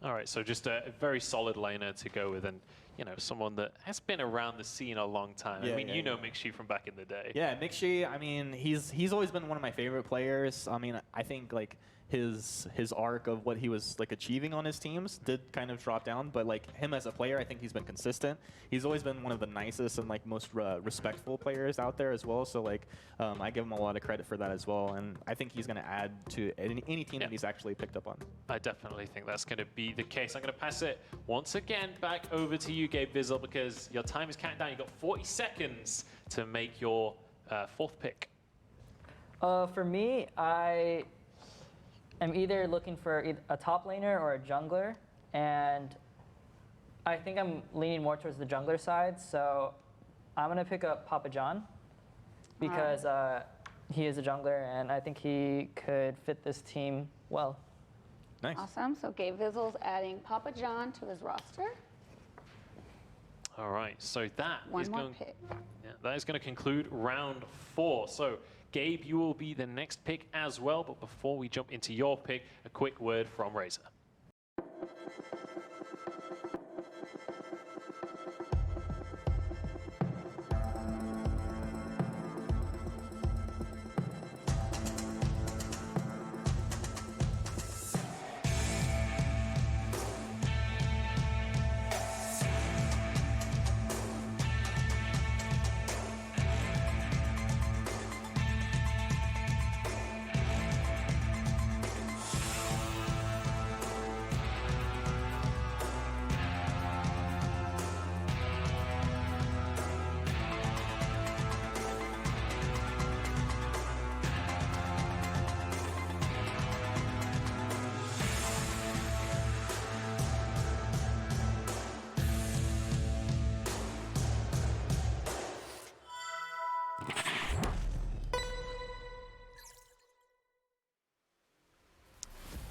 S1: All right, so just a very solid laner to go with, and you know, someone that has been around the scene a long time.
S2: Yeah,
S1: I mean, you know
S2: yeah.
S1: Mixi from back in the day.
S2: Yeah, Mixi, I mean, he's always been one of my favorite players. I mean, I think like his arc of what he was like achieving on his teams did kind of drop down, but like him as a player, I think he's been consistent. He's always been one of the nicest and like most respectful players out there as well. So like I give him a lot of credit for that as well, and I think he's going to add to any team that he's actually picked up on.
S1: I definitely think that's going to be the case. I'm going to pass it once again back over to you, Gabe Vizzle, because your time is counting down. You've got 40 seconds to make your 4th pick.
S4: For me, I am either looking for a top laner or a jungler, and I think I'm leaning more towards the jungler side, so I'm going to pick up Papa John because he is a jungler, and I think he could fit this team well.
S2: Nice.
S3: Awesome. So Gabe Vizzle's adding Papa John to his roster.
S1: All right, so that
S3: One
S1: is
S3: more
S1: going.
S3: pick.
S1: Yeah, that is going to conclude round 4. So, Gabe, you will be the next pick as well. But before we jump into your pick, a quick word from Razor.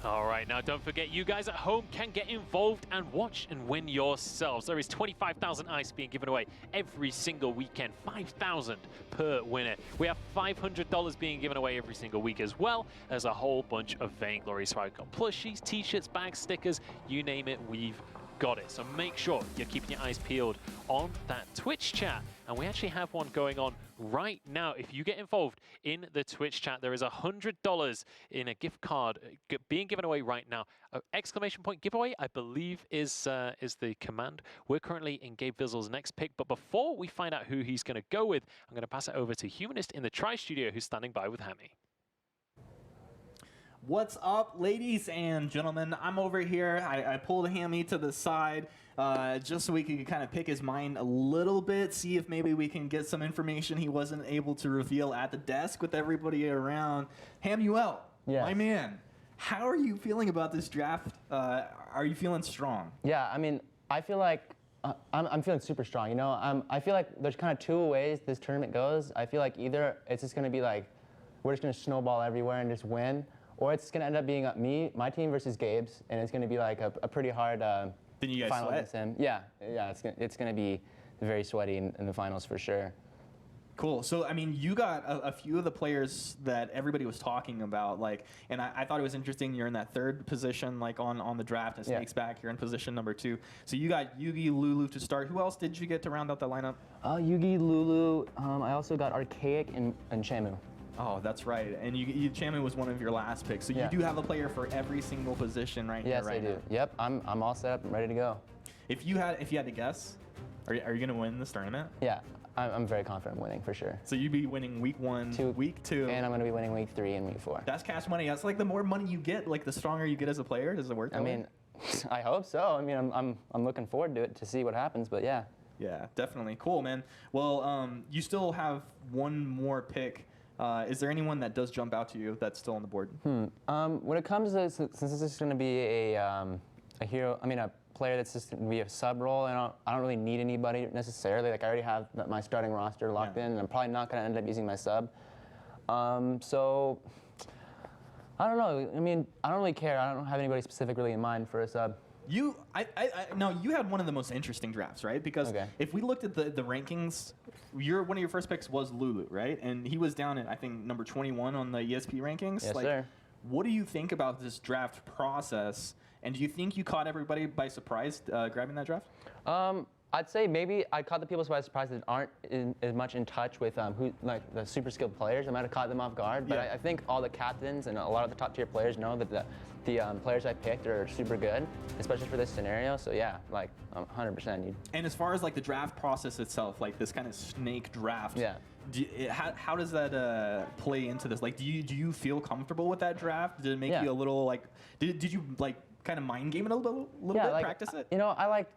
S1: All right, now don't forget, you guys at home can get involved and watch and win yourselves. There is 25,000 ice being given away every single weekend, 5,000 per winner. We have $500 being given away every single week, as well as a whole bunch of Vainglory. So I've got plushies, t-shirts, bags, stickers, you name it, we've got it. So make sure you're keeping your eyes peeled on that Twitch chat. And we actually have one going on right now. If you get involved in the Twitch chat, there is $100 in a gift card being given away right now. Exclamation point giveaway, I believe, is the command. We're currently in Gabe Vizzle's next pick. But before we find out who he's going to go with, I'm going to pass it over to Humanist in the Tri Studio, who's standing by with Hammy.
S2: What's up, ladies and gentlemen? I'm over here. I pulled Hammy to the side just so we could kind of pick his mind a little bit, see if maybe we can get some information he wasn't able to reveal at the desk with everybody around. Hamuel, my man, how are you feeling about this draft? Are you feeling strong?
S6: Yeah, I mean, I feel like I'm feeling super strong. You know, I feel like there's kind of two ways this tournament goes. I feel like either it's just going to be like we're just going to snowball everywhere and just win, or it's going to end up being my team versus Gabe's, and it's going to be like a pretty hard
S2: Then you guys
S6: final
S2: sweat?
S6: against him. Yeah, it's going to be very sweaty in the finals for sure.
S2: Cool. So, I mean, you got a few of the players that everybody was talking about, like, and I thought it was interesting. You're in that third position, like on the draft, and Snake's back. You're in position number 2. So you got Yugi, Lulu to start. Who else did you get to round out the lineup?
S6: Yugi, Lulu. I also got Archaic and Shamu.
S2: Oh, that's right. And Shamu was one of your last picks. So you do have a player for every single position right here, right?
S6: Yes, I do. Yep, I'm all set up and ready to go.
S2: If you had to guess, are you going to win this tournament?
S6: Yeah. I'm very confident winning for sure.
S2: So you'd be winning week 1, week 2.
S6: And I'm going to be winning week 3 and week 4.
S2: That's cash money. That's like the more money you get, like the stronger you get as a player. Does it work that way?
S6: I mean, I hope so. I mean, I'm looking forward to it to see what happens, but yeah.
S2: Yeah, definitely. Cool, man. Well, you still have one more pick. Is there anyone that does jump out to you that's still on the board?
S6: When it comes to, since this is going to be a hero, I mean, a player that's just going to be a sub role, and I don't really need anybody necessarily. Like, I already have my starting roster locked in, and I'm probably not going to end up using my sub. So, I don't know. I mean, I don't really care. I don't have anybody specific really in mind for a sub.
S2: You had one of the most interesting drafts, right? Because if we looked at the rankings, one of your first picks was Lulu, right? And he was down at, I think, number 21 on the ESP rankings.
S6: Yes, sir.
S2: What do you think about this draft process? And do you think you caught everybody by surprise grabbing that draft?
S6: I'd say maybe I caught the people by surprise that aren't as much in touch with who like the super skilled players. I might have caught them off guard, but I think all the captains and a lot of the top tier players know that the players I picked are super good, especially for this scenario. So yeah, like 100%.
S2: And as far as like the draft process itself, like this kind of snake draft, how does that play into this? Like, do you feel comfortable with that draft? Did it make you a little like? Did you like kind of mind game it a little bit,
S6: like,
S2: practice it?
S6: You know, I like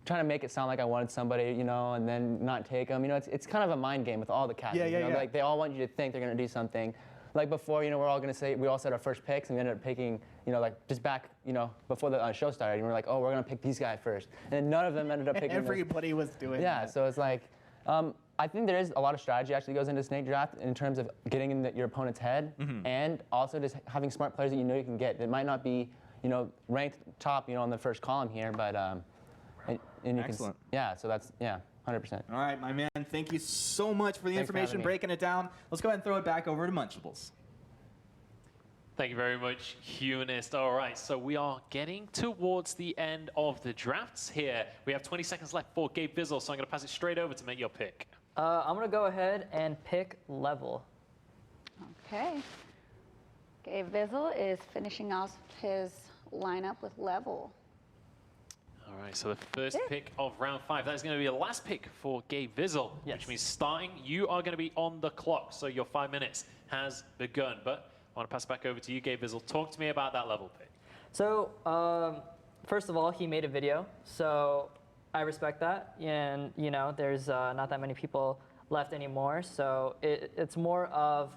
S6: trying to make it sound like I wanted somebody, you know, and then not take them. You know, it's kind of a mind game with all the captains. Like, they all want you to think they're going to do something. Like before, you know, we're all going to say, we all said our first picks, and we ended up picking, you know, like just back, you know, before the show started, and we were like, oh, we're going to pick these guys first. And then none of them ended up picking
S2: Everybody was doing that.
S6: So it's like, I think there is a lot of strategy actually goes into snake draft in terms of getting in your opponent's head, and also just having smart players that you know you can get that might not be, you know, ranked top, you know, on the first column here, but and you
S2: Excellent.
S6: can, so that's 100%.
S2: All right, my man. Thank you so much for the information, breaking it down. Let's go ahead and throw it back over to Munchables.
S1: Thank you very much, Humanist. All right, so we are getting towards the end of the drafts here. We have 20 seconds left for Gabe Bizzle, so I'm going to pass it straight over to make your pick.
S4: I'm going to go ahead and pick Level.
S3: Okay. Gabe Bizzle is finishing off his lineup with Level.
S1: All right, so the first pick of round 5. That is going to be the last pick for Gabe Bizzle, which means starting, you are going to be on the clock. So your 5 minutes has begun. But I want to pass it back over to you, Gabe Bizzle. Talk to me about that Level pick.
S4: So, first of all, he made a video. So I respect that. And, you know, there's not that many people left anymore. So it's more of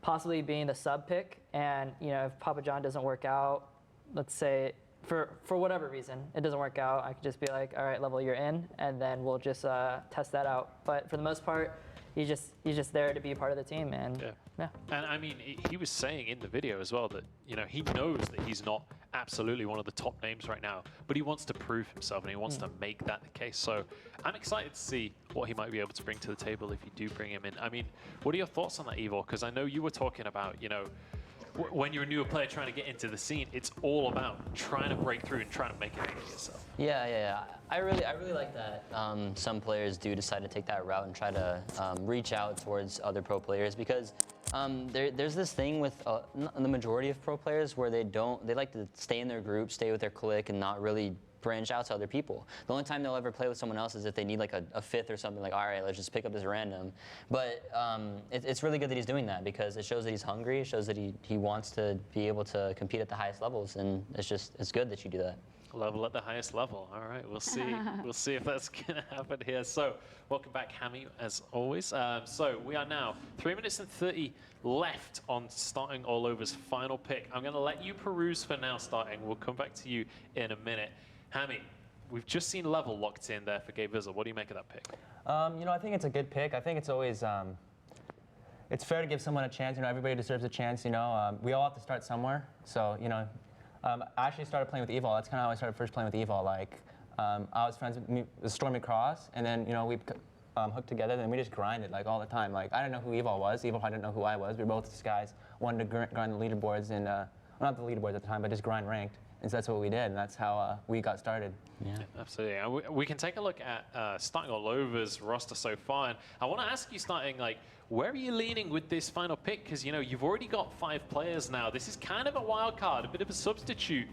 S4: possibly being the sub pick. And, you know, if Papa John doesn't work out, let's say, for whatever reason, it doesn't work out, I could just be like, all right, Level, you're in, and then we'll just test that out. But for the most part, he's just there to be a part of the team, and yeah.
S1: And I mean, he was saying in the video as well that, you know, he knows that he's not absolutely one of the top names right now, but he wants to prove himself, and he wants to make that the case. So I'm excited to see what he might be able to bring to the table if you do bring him in. I mean, what are your thoughts on that, Ivor? Because I know you were talking about, you know, when you're a newer player trying to get into the scene, it's all about trying to break through and trying to make a name for yourself.
S7: Yeah. I really like that some players do decide to take that route and try to reach out towards other pro players, because there's this thing with the majority of pro players where they like to stay in their group, stay with their clique, and not really branch out to other people. The only time they'll ever play with someone else is if they need like a fifth or something, like, all right, let's just pick up this random. But it's really good that he's doing that because it shows that he's hungry. It shows that he wants to be able to compete at the highest levels, and it's good that you do that.
S1: Level at the highest level. All right, we'll see. We'll see if that's going to happen here. So, welcome back, Hammy, as always. So, we are now 3 minutes and 30 left on Starting All Over's final pick. I'm going to let you peruse for now, starting. We'll come back to you in a minute. Hammy, we've just seen Level locked in there for Gabe Vizzle. What do you make of that pick?
S6: You know, I think it's a good pick. I think it's always it's fair to give someone a chance. You know, everybody deserves a chance. You know, we all have to start somewhere. So, you know. I actually started playing with Evol. That's kind of how I started first playing with Evol. Like, I was friends with Stormy Cross, and then, you know, we hooked together, and we just grinded, like, all the time. Like, I didn't know who Evol was. Evol didn't know who I was. We were both just guys wanted to grind the leaderboards, and, well, not the leaderboards at the time, but just grind ranked. And so that's what we did, and that's how we got started.
S7: Yeah,
S1: absolutely. And we can take a look at Starting All Over's roster so far. And I want to ask you, starting, like, where are you leaning with this final pick? Because, you know, you've already got 5 players now. This is kind of a wild card, a bit of a substitute.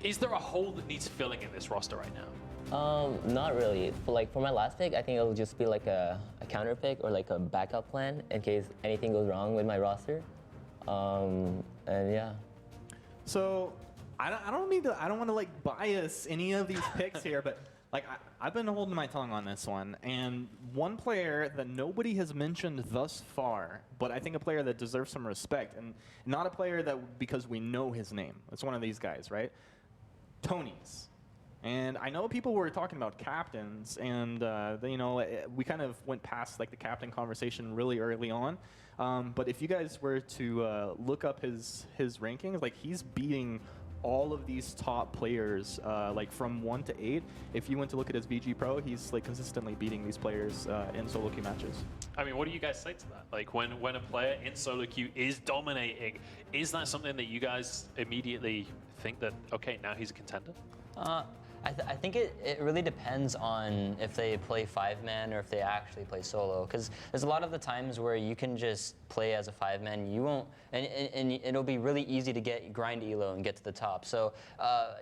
S1: Is there a hole that needs filling in this roster right now?
S5: Not really. For my last pick, I think it'll just be like a counter pick or like a backup plan in case anything goes wrong with my roster. And yeah.
S2: So I don't want to like bias any of these picks here, but like I've been holding my tongue on this one, and one player that nobody has mentioned thus far, but I think a player that deserves some respect, and not a player that because we know his name. It's one of these guys, right? Tony's. And I know people were talking about captains, and you know, we kind of went past like the captain conversation really early on. But if you guys were to look up his rankings, like he's beating all of these top players, like from 1 to 8. If you went to look at his VG Pro, he's like consistently beating these players in solo queue matches.
S1: I mean, what do you guys say to that? Like when a player in solo queue is dominating, is that something that you guys immediately think that, okay, now he's a contender?
S7: I think it really depends on if they play 5-man or if they actually play solo. Because there's a lot of the times where you can just play as a 5-man. You won't, and it'll be really easy to grind elo and get to the top. So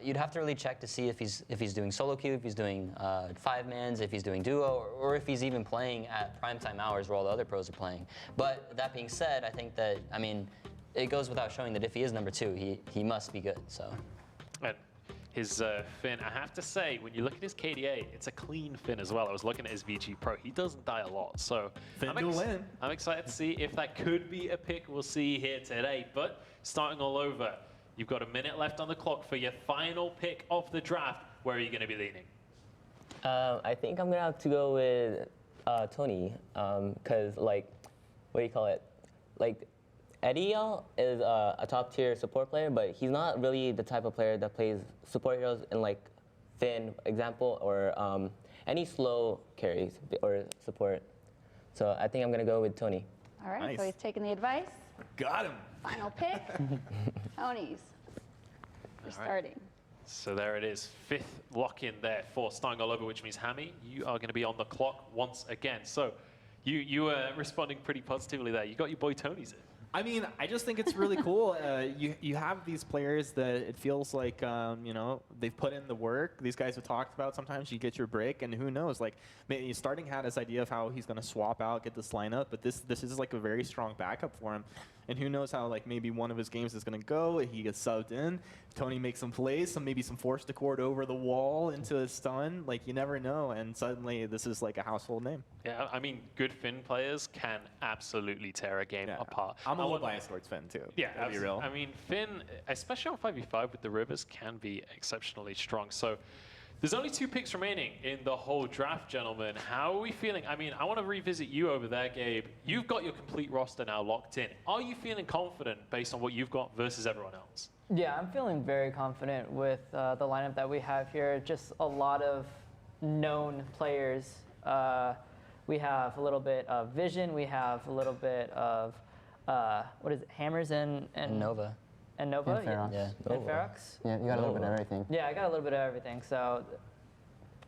S7: you'd have to really check to see if he's doing solo queue, if he's doing 5-mans, if he's doing duo, or if he's even playing at primetime hours where all the other pros are playing. But that being said, I think that, I mean, it goes without showing that if he is number 2, he must be good. So.
S1: And his Finn, I have to say, when you look at his KDA, it's a clean Finn as well. I was looking at his VG Pro. He doesn't die a lot. So I'm excited to see if that could be a pick we'll see here today. But Starting All Over, you've got a minute left on the clock for your final pick of the draft. Where are you going to be leaning?
S5: I think I'm going to have to go with Tony, because, like, what do you call it? Like, Eddie is a top-tier support player, but he's not really the type of player that plays support heroes in, like, Finn, example, or any slow carries or support. So I think I'm going to go with Tony.
S3: All right,
S2: Nice.
S3: so he's taking the advice.
S2: Got him.
S3: Final pick, Tony's. We're starting.
S1: So there it is, 5th lock-in there for Starting All Over, which means Hammy, you are going to be on the clock once again. So you were responding pretty positively there. You got your boy Tony's in.
S2: I mean, I just think it's really cool. You have these players that it feels like, you know, they've put in the work. These guys have talked about sometimes you get your break, and who knows? Like, maybe Starting had this idea of how he's going to swap out, get this lineup, but this is like a very strong backup for him. And who knows how, like, maybe one of his games is going to go. He gets subbed in. Tony makes some plays, maybe some force to court over the wall into a stun. Like, you never know. And suddenly, this is like a household name.
S1: Yeah, I mean, good Finn players can absolutely tear a game apart.
S2: I'm a little biased towards Finn, too.
S1: Yeah,
S2: to be real.
S1: I mean, Finn, especially on 5v5 with the Rivers, can be exceptionally strong. So there's only 2 picks remaining in the whole draft, gentlemen. How are we feeling? I mean, I want to revisit you over there, Gabe. You've got your complete roster now locked in. Are you feeling confident based on what you've got versus everyone else?
S4: Yeah, I'm feeling very confident with the lineup that we have here. Just a lot of known players. We have a little bit of Vision. We have a little bit of, what is it, Hammers and
S7: Nova.
S4: And Nova?
S6: And Ferox.
S7: Yeah.
S4: And Ferox?
S6: Yeah, you got a little bit of everything.
S4: Yeah, I got a little bit of everything. So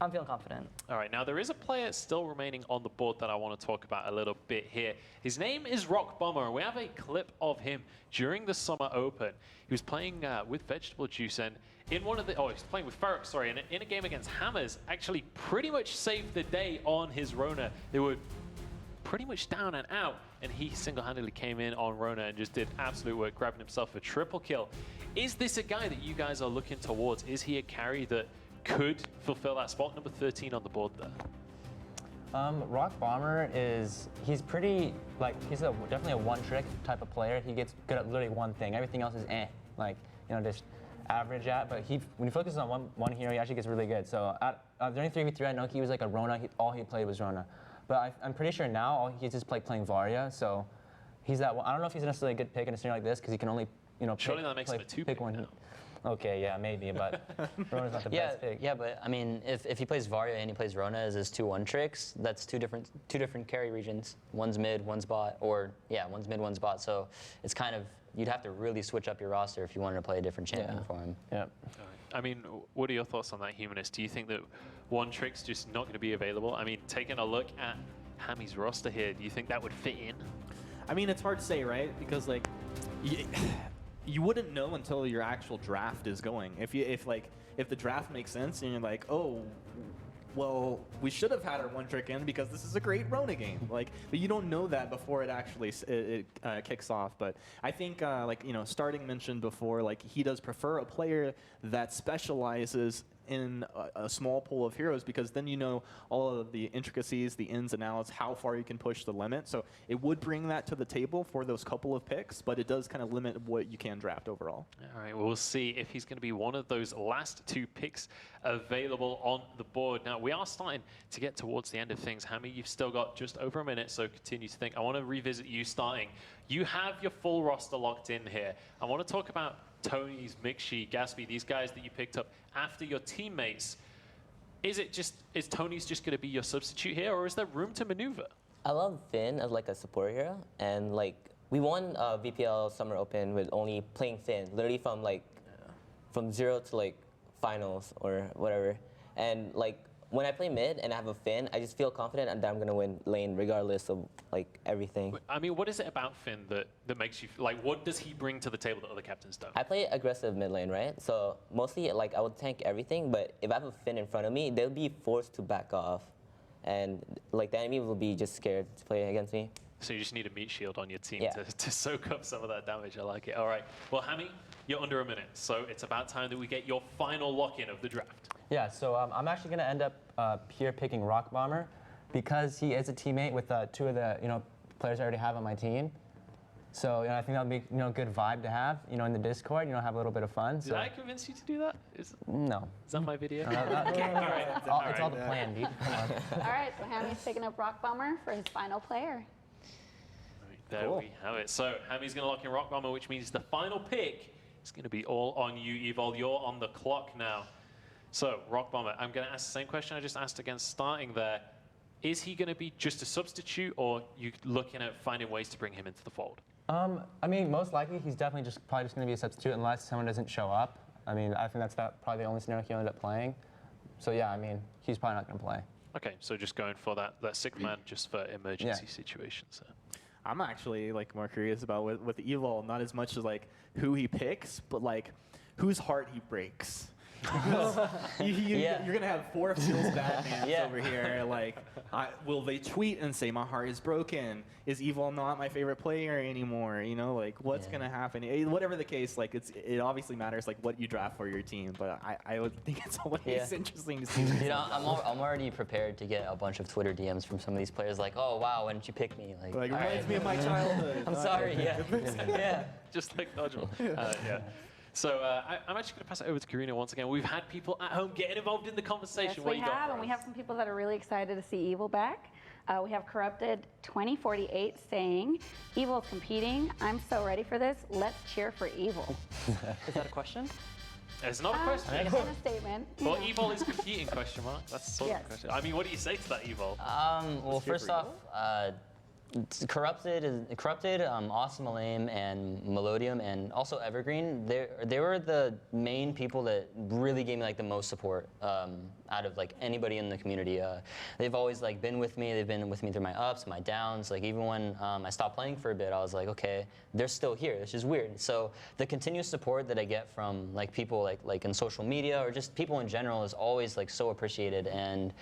S4: I'm feeling confident.
S1: All right, now there is a player still remaining on the board that I want to talk about a little bit here. His name is Rock Bomber, and we have a clip of him during the Summer Open. He was playing with Vegetable Juice, and in one of the, he's playing with Ferric, sorry, and in a game against Hammers, actually pretty much saved the day on his Rona. They were pretty much down and out, and he single-handedly came in on Rona and just did absolute work, grabbing himself a triple kill. Is this a guy that you guys are looking towards? Is he a carry that could fulfill that spot? Number 13 on the board there.
S6: Rock Bomber he's pretty, he's definitely a one-trick type of player. He gets good at literally one thing. Everything else is just average at. But when he focuses on one hero, he actually gets really good. So during 3v3, I know he was like a Rona. All he played was Rona. But I'm pretty sure now he's just playing Varia. So he's that one. I don't know if he's necessarily a good pick in a scenario like this because he can only,
S1: surely that makes him a two-pick
S6: one.
S1: now.
S6: Okay, yeah, maybe, but Rona's not the best pick.
S7: Yeah, but I mean, if he plays Varia and he plays Rona as his 2-1 tricks, that's two different carry regions. One's mid, one's bot, one's mid, one's bot. So it's kind of, you'd have to really switch up your roster if you wanted to play a different champion for him.
S6: Yeah.
S1: I mean, what are your thoughts on that, Humanist? Do you think that one trick's just not going to be available? I mean, taking a look at Hammy's roster here, do you think that would fit in?
S2: I mean, it's hard to say, right? Because you wouldn't know until your actual draft is going. If the draft makes sense and you're like, oh, well, we should have had our one trick in because this is a great Rona game. But you don't know that before it actually kicks off. But I think, Starting mentioned before, he does prefer a player that specializes in a small pool of heroes, because then you know all of the intricacies, the ins and outs, how far you can push the limit. So it would bring that to the table for those couple of picks, but it does kind of limit what you can draft overall.
S1: All right, well, we'll see if he's going to be one of those last two picks available on the board. Now, we are starting to get towards the end of things. Hammy, you've still got just over a minute, so continue to think. I want to revisit you starting. You have your full roster locked in here. I want to talk about Tony's, Mixi, Gatsby, these guys that you picked up after your teammates. Is Tony's just going to be your substitute here, or is there room to maneuver?
S5: I love Finn as a support hero, and we won VPL Summer Open with only playing Finn, literally from 0 to finals or whatever. And when I play mid and I have a Finn, I just feel confident that I'm gonna win lane regardless of everything.
S1: I mean, what is it about Finn that makes you what does he bring to the table that other captains don't?
S5: I play aggressive mid lane, right? So mostly I would tank everything, but if I have a Finn in front of me, they'll be forced to back off, and the enemy will be just scared to play against me.
S1: So you just need a meat shield on your team
S5: Yeah.
S1: to soak up some of that damage. I like it. All right. Well, Hammy, you're under a minute, so it's about time that we get your final lock-in of the draft.
S6: Yeah, so I'm actually going to end up here picking Rock Bomber because he is a teammate with two of the players I already have on my team. So I think that would be a good vibe to have in the Discord. Have a little bit of fun.
S1: Did I convince you to do that?
S6: No.
S1: Is that my video?
S6: Okay. It's all the plan, dude. Come on.
S3: All right, so Hammy's picking up Rock Bomber for his final player.
S1: There we have it. So Hammy's going to lock in Rock Bomber, which means the final pick is going to be all on you, Evol. You're on the clock now. So Rock Bomber, I'm going to ask the same question I just asked against starting there. Is he going to be just a substitute, or you looking at finding ways to bring him into the fold?
S6: I mean, most likely he's definitely probably just going to be a substitute unless someone doesn't show up. I mean, I think that's probably the only scenario he'll end up playing. So yeah, I mean, he's probably not going to play.
S1: Okay, so just going for that sixth man just for emergency situations.
S2: I'm actually more curious about with Evol, not as much as who he picks, but whose heart he breaks. You're gonna have 4 feels bad mans over here. Will they tweet and say my heart is broken? Is Evol not my favorite player anymore? What's gonna happen? Whatever the case, it obviously matters what you draft for your team. But I would think it's always interesting to see.
S7: I'm already prepared to get a bunch of Twitter DMs from some of these players
S2: oh
S7: wow, why didn't you pick me?
S2: Reminds me of my childhood.
S7: I'm sorry. Yeah.
S1: Just like Dodgeball. Yeah. So I'm actually going to pass it over to Karina once again. We've had people at home getting involved in the conversation.
S3: Yes, we have, and we have some people that are really excited to see Evil back. We have Corrupted 2048 saying, Evil's competing. I'm so ready for this. Let's cheer for Evil.
S4: Is that a question?
S1: It's not a question.
S3: It's not a statement.
S1: Well, Evil is competing, question mark. That's the sort of question. I mean, what do you say to that, Evil?
S7: Well, first off, Corrupted, Awesome Lame, and Melodium, and also Evergreen. They were the main people that really gave me like the most support out of like anybody in the community. They've always like been with me. They've been with me through my ups, my downs. Like even when I stopped playing for a bit, I was like, okay, they're still here. It's just weird. So the continuous support that I get from like people like in social media or just people in general is always like so appreciated. And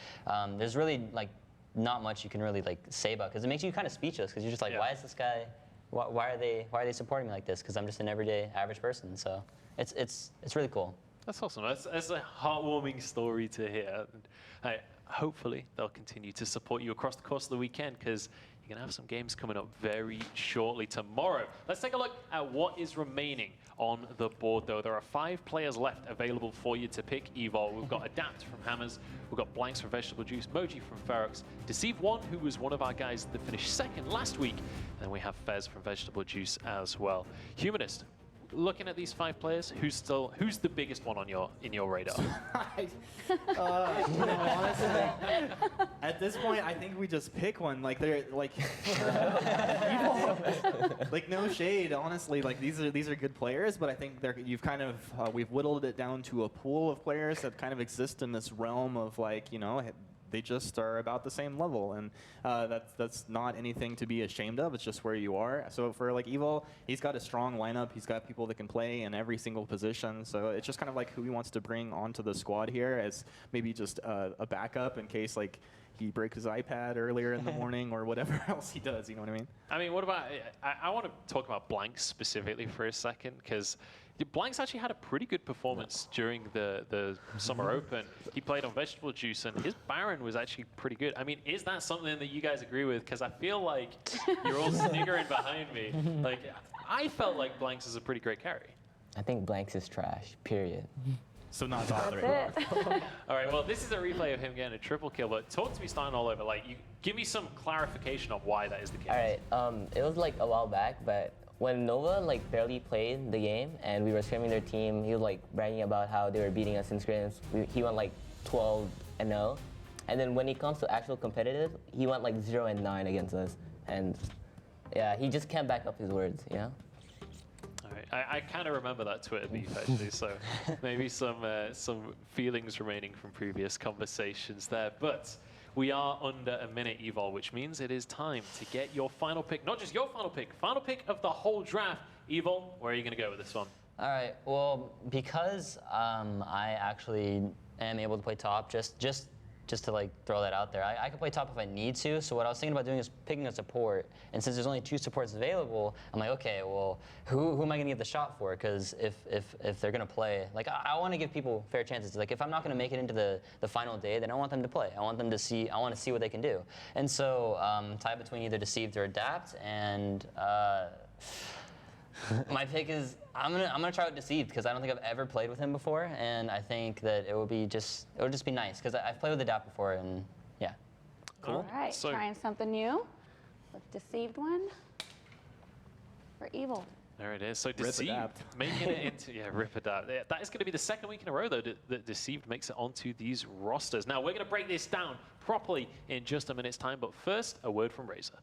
S7: there's really like not much you can really like say about, because it makes you kind of speechless, because you're just like, why is this guy, why are they supporting me like this? Because I'm just an everyday average person. So it's really cool.
S1: That's awesome. That's a heartwarming story to hear. Hopefully they'll continue to support you across the course of the weekend, because you're going to have some games coming up very shortly tomorrow. Let's take a look at what is remaining on the board, though. There are 5 players left available for you to pick Evol. We've got Adapt from Hammers, we've got Blanks from Vegetable Juice, Moji from Ferox, Deceive One, who was one of our guys that finished second last week, and then we have Fez from Vegetable Juice as well. Humanist, looking at these 5 players, who's the biggest one on in your radar?
S2: Honestly, at this point, I think we just pick one. Like they're like, like no shade. Honestly, like these are good players, but I think you've kind of we've whittled it down to a pool of players that kind of exist in this realm of like, they just are about the same level, and that's not anything to be ashamed of. It's just where you are. So for like Evol, he's got a strong lineup. He's got people that can play in every single position. So it's just kind of like who he wants to bring onto the squad here as maybe just a backup in case like he breaks his iPad earlier in the morning or whatever else he does. You know what I mean?
S1: I mean, what about? I want to talk about Blanks specifically for a second, because Blanks actually had a pretty good performance during the Summer Open. He played on Vegetable Juice, and his Baron was actually pretty good. I mean, is that something that you guys agree with? Because I feel like you're all sniggering behind me. Like, I felt like Blanks is a pretty great carry.
S5: I think Blanks is trash, period.
S2: So not bothering.
S1: All right, well, this is a replay of him getting a triple kill, but talk to me starting all over. Like, give me some clarification on why that is the case.
S5: All right, it was like a while back, but when Nova like barely played the game and we were scrimming their team, he was like bragging about how they were beating us in scrims. He went like 12-0, and then when it comes to actual competitive, he went like 0-9 against us, and yeah, he just can't back up his words,
S1: All right, I kind of remember that Twitter beef actually, so maybe some feelings remaining from previous conversations there, but. We are under a minute, Evol, which means it is time to get your final pick. Not just your final pick of the whole draft. Evol, where are you going to go with this one?
S7: All right. Well, because I actually am able to play top, just to like throw that out there, I can play top if I need to. So what I was thinking about doing is picking a support. And since there's only 2 supports available, I'm like, okay, well, who am I gonna give the shot for? Because if they're gonna play, like I want to give people fair chances. Like if I'm not gonna make it into the final day, then I want them to play. I want them to see. I want to see what they can do. And so tie between either Deceived or Adapt, and my pick is I'm gonna try out Deceived, because I don't think I've ever played with him before, and I think that it would just be nice, because I've played with Adapt before, and yeah.
S1: Cool.
S3: All right,
S1: So,
S3: trying something new with Deceived One for Evil.
S1: there it is. So Deceived making it into Rip Adapt. Yeah, that is going to be the second week in a row though that Deceived makes it onto these rosters. Now we're going to break this down properly in just a minute's time, but first a word from Razor.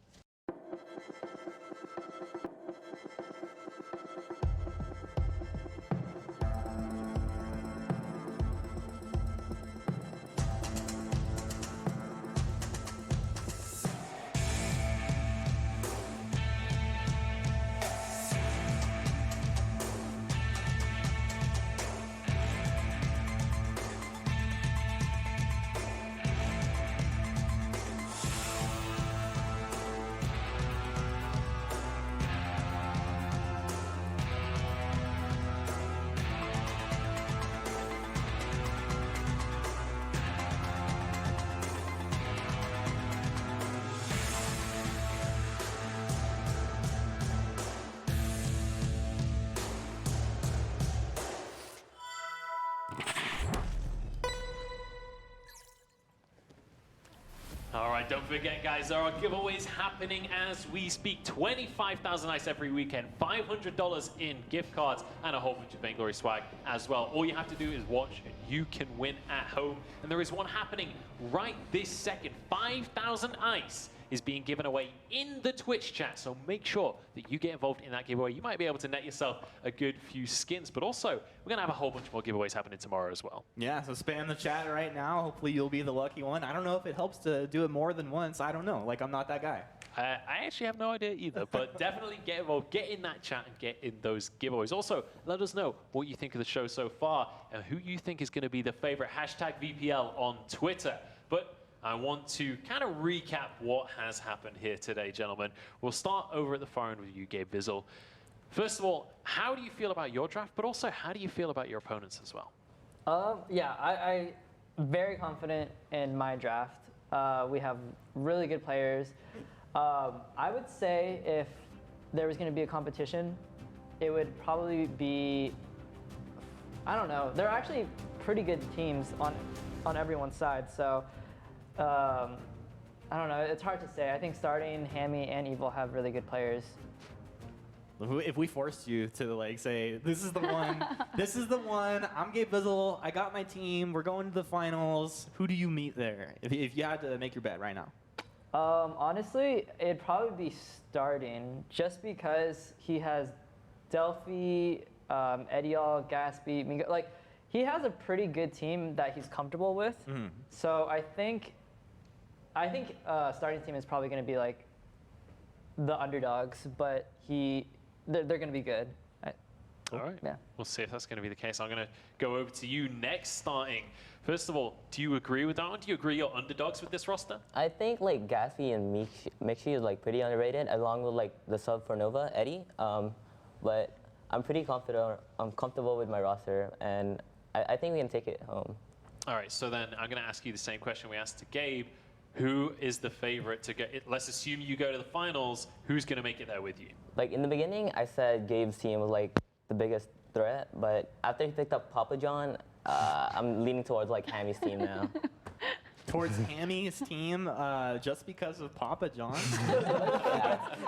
S1: All right, don't forget, guys, there are giveaways happening as we speak. 25,000 ice every weekend, $500 in gift cards, and a whole bunch of Vainglory swag as well. All you have to do is watch, and you can win at home. And there is one happening right this second. 5,000 ice is being given away in the Twitch chat. So make sure that you get involved in that giveaway. You might be able to net yourself a good few skins, but also we're going to have a whole bunch more giveaways happening tomorrow as well.
S2: Yeah, so spam the chat right now. Hopefully you'll be the lucky one. I don't know if it helps to do it more than once. I don't know. Like, I'm not that guy.
S1: I actually have no idea either, but definitely get involved, get in that chat, and get in those giveaways. Also, let us know what you think of the show so far and who you think is going to be the favorite hashtag VPL on Twitter. But I want to kind of recap what has happened here today, gentlemen. We'll start over at the far end with you, Gabe Vizzle. First of all, how do you feel about your draft, but also how do you feel about your opponents as well?
S4: Yeah, I'm very confident in my draft. We have really good players. I would say if there was going to be a competition, it would probably be, I don't know, they're actually pretty good teams on everyone's side. So I don't know, it's hard to say. I think starting Hammy and Evil have really good players.
S2: If we forced you to like say, this is the one, this is the one, I'm Gabe Vizzle, I got my team, we're going to the finals, who do you meet there? If you had to make your bet right now.
S4: Honestly, it'd probably be starting just because he has Delphi, Edial, Gatsby, Mingo. Like, he has a pretty good team that he's comfortable with. Mm-hmm. So I think starting team is probably going to be like the underdogs, but they're going to be good.
S1: All right.
S4: Yeah.
S1: We'll see if that's going to be the case. I'm going to go over to you next, starting. First of all, do you agree with that one? Do you agree you're underdogs with this roster?
S5: I think like Gatsby and Mixi is like pretty underrated, along with like the sub for Nova, Eddie. But I'm pretty confident. I'm comfortable with my roster, and I think we can take it home.
S1: All right. So then I'm going to ask you the same question we asked to Gabe. Who is the favorite to get it? Let's assume you go to the finals. Who's going to make it there with you?
S5: Like in the beginning, I said Gabe's team was like the biggest threat, but after he picked up Papa John, I'm leaning towards like Hammy's team now.
S2: Towards Hammy's team, just because of Papa John?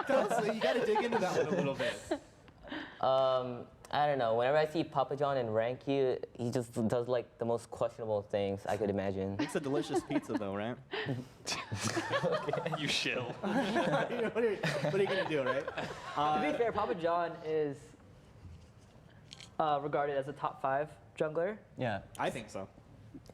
S2: Tell us, you got to dig into that one a little bit.
S5: I don't know. Whenever I see Papa John in rank queue, he just does like the most questionable things I could imagine.
S2: Makes a delicious pizza though, right?
S1: You shill.
S2: What are you gonna do, right?
S4: To be fair, Papa John is regarded as a top 5 jungler.
S6: Yeah,
S2: I think so.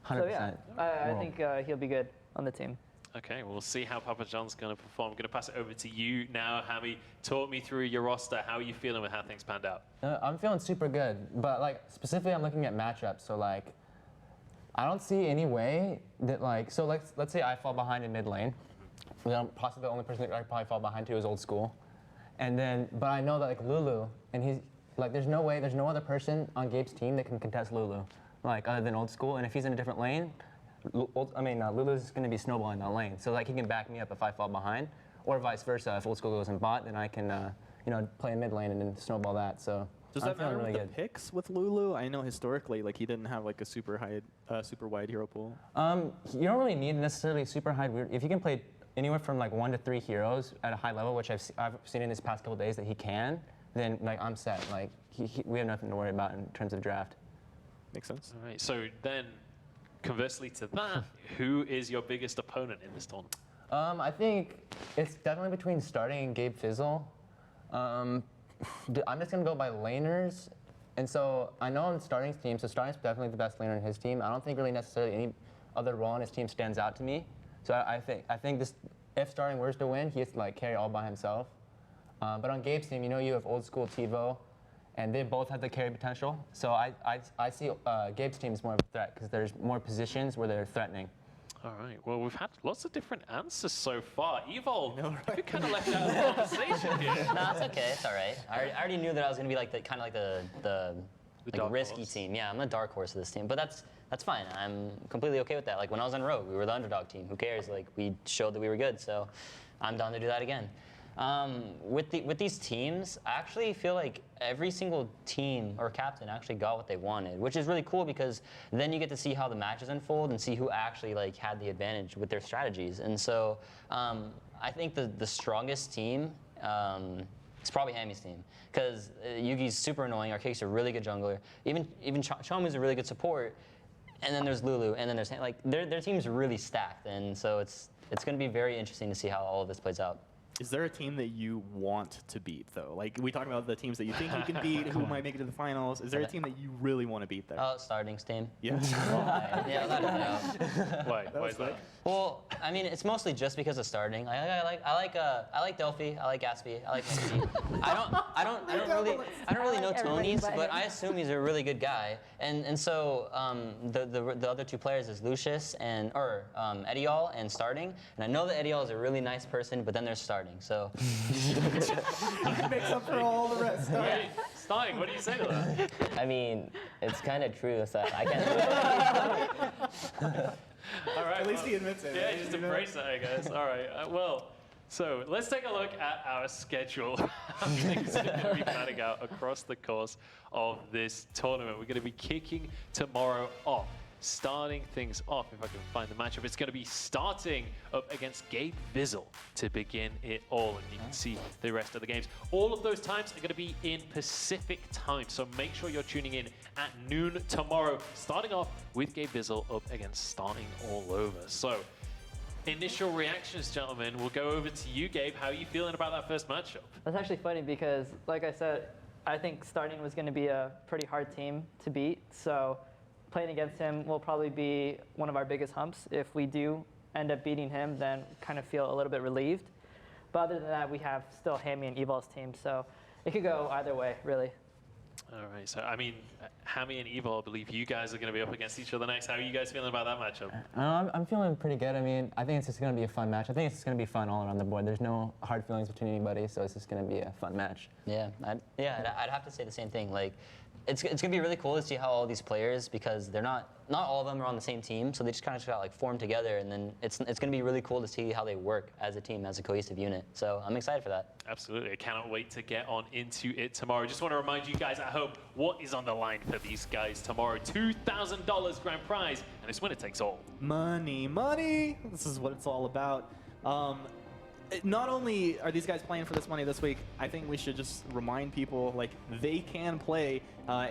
S6: 100%.
S4: So yeah, I think he'll be good on the team.
S1: Okay, we'll see how Papa John's going to perform. I'm going to pass it over to you now, Hammy. Talk me through your roster. How are you feeling with how things panned out?
S6: I'm feeling super good, but like specifically, I'm looking at matchups. So like, I don't see any way that like, so let's say I fall behind in mid lane. Then possibly the only person that I could probably fall behind to is Old School, and then but I know that like Lulu, and he's like, there's no other person on Gabe's team that can contest Lulu, like other than Old School. And if he's in a different lane, Lulu's going to be snowballing that lane, so like he can back me up if I fall behind, or vice versa. If Old School goes in bot, then I can, play in mid lane and then snowball that. So
S2: does that matter with the picks with Lulu? I know historically, like he didn't have like a super wide hero pool.
S6: You don't really need necessarily super high. If you can play anywhere from like 1 to 3 heroes at a high level, which I've seen in these past couple days that he can, then like I'm set. Like we have nothing to worry about in terms of draft.
S2: Makes sense.
S1: All right. So then, conversely to that, who is your biggest opponent in this tournament?
S6: I think it's definitely between starting and Gabe Fizzle. I'm just going to go by laners. And so I know on Starting's team, so Starting's definitely the best laner in his team. I don't think really necessarily any other role on his team stands out to me. So I think this, if Starting were to win, he has to like carry all by himself. But on Gabe's team, you have Old School TiVo, and they both have the carry potential. So I see Gabe's team is more of a threat because there's more positions where they're threatening.
S1: All right. Well, we've had lots of different answers so far. Evil, you kind of left out of the conversation here.
S7: No, it's okay. It's all right. I already knew that I was going to be like the risky
S1: horse.
S7: team. Yeah, I'm the dark horse of this team, but that's fine. I'm completely okay with that. Like when I was on Rogue, we were the underdog team. Who cares? Like we showed that we were good, so I'm down to do that again. With these teams, I actually feel like every single team or captain actually got what they wanted, which is really cool because then you get to see how the matches unfold and see who actually like had the advantage with their strategies. And so I think the strongest team is probably Hammy's team because Yugi's super annoying. Arcake's a really good jungler. Even Chomu's a really good support. And then there's Lulu, and then there's like their team's really stacked, and so it's going to be very interesting to see how all of this plays out.
S2: Is there a team that you want to beat, though? Like, we talking about the teams that you think you can beat, who might make it to the finals. Is there a team that you really want to beat there?
S7: Starting's team.
S2: Yeah.
S7: Yeah, without a doubt.
S1: Why is that?
S7: Well, I mean, it's mostly just because of starting. I like Delphi. I like Gatsby. I like Minty. I don't really know Tony's, but I assume he's a really good guy. And so the other two players is Lucius and Ediol and starting. And I know that Ediol is a really nice person, but then there's starting. So
S2: makes up for all the rest.
S1: Wait, starting. What do you say to that?
S5: I mean, it's kind of true, so I can't.
S1: All right.
S2: At least he admits it.
S1: Yeah,
S2: right?
S1: just embrace that, I guess. All right. Well, so let's take a look at our schedule. How things are going to be panning out across the course of this tournament. We're going to be kicking tomorrow off. Starting things off, if I can find the matchup, it's going to be starting up against Gabe Vizzle to begin it all, and you can see the rest of the games. All of those times are going to be in Pacific time, so make sure you're tuning in at noon tomorrow, starting off with Gabe Vizzle up against Starting All Over. So, initial reactions, gentlemen. We'll go over to you, Gabe. How are you feeling about that first matchup?
S4: That's actually funny because, like I said, I think Starting was going to be a pretty hard team to beat, so playing against him will probably be one of our biggest humps. If we do end up beating him, then kind of feel a little bit relieved. But other than that, we have still Hammy and Evol's team, so it could go either way, really.
S1: All right, so I mean, Hammy and Evil, I believe you guys are going to be up against each other next. How are you guys feeling about that matchup?
S6: I'm feeling pretty good. I mean, I think it's just going to be a fun match. I think it's just going to be fun all around the board. There's no hard feelings between anybody, so it's just going to be a fun match.
S7: Yeah, I'd have to say the same thing. Like, it's gonna be really cool to see how all these players, because they're not all of them are on the same team, so they just kind of got like formed together, and then it's gonna be really cool to see how they work as a team, as a cohesive unit. So I'm excited for that.
S1: Absolutely, I cannot wait to get on into it tomorrow. Just want to remind you guys at home what is on the line for these guys tomorrow: $2,000 grand prize, and it's winner takes all.
S2: Money, money. This is what it's all about. Not only are these guys playing for this money this week, I think we should just remind people, like, they can play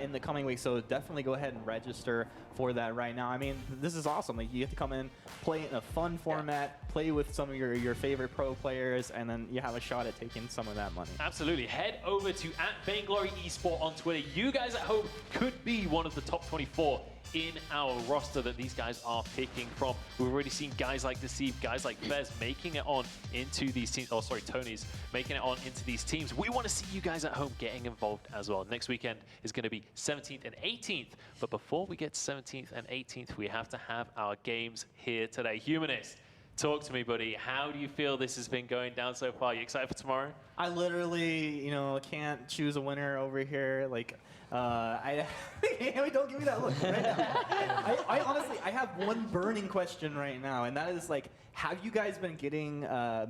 S2: in the coming week, so definitely go ahead and register for that right now. I mean, this is awesome. Like, you get to come in, play in a fun format, play with some of your favorite pro players, and then you have a shot at taking some of that money.
S1: Absolutely. Head over to @Vainglory Esport on Twitter. You guys at home could be one of the top 24 in our roster that these guys are picking from. We've already seen guys like Deceive, guys like Fez making it on into these teams. Oh, sorry, Tony's making it on into these teams. We want to see you guys at home getting involved as well. Next weekend is going to be 17th and 18th. But before we get to 17th and 18th, we have to have our games here today. Humanist, talk to me, buddy. How do you feel this has been going down so far? You excited for tomorrow?
S2: I literally, can't choose a winner over here. Like, don't give me that look right now. I honestly, I have one burning question right now, and that is, like, have you guys been getting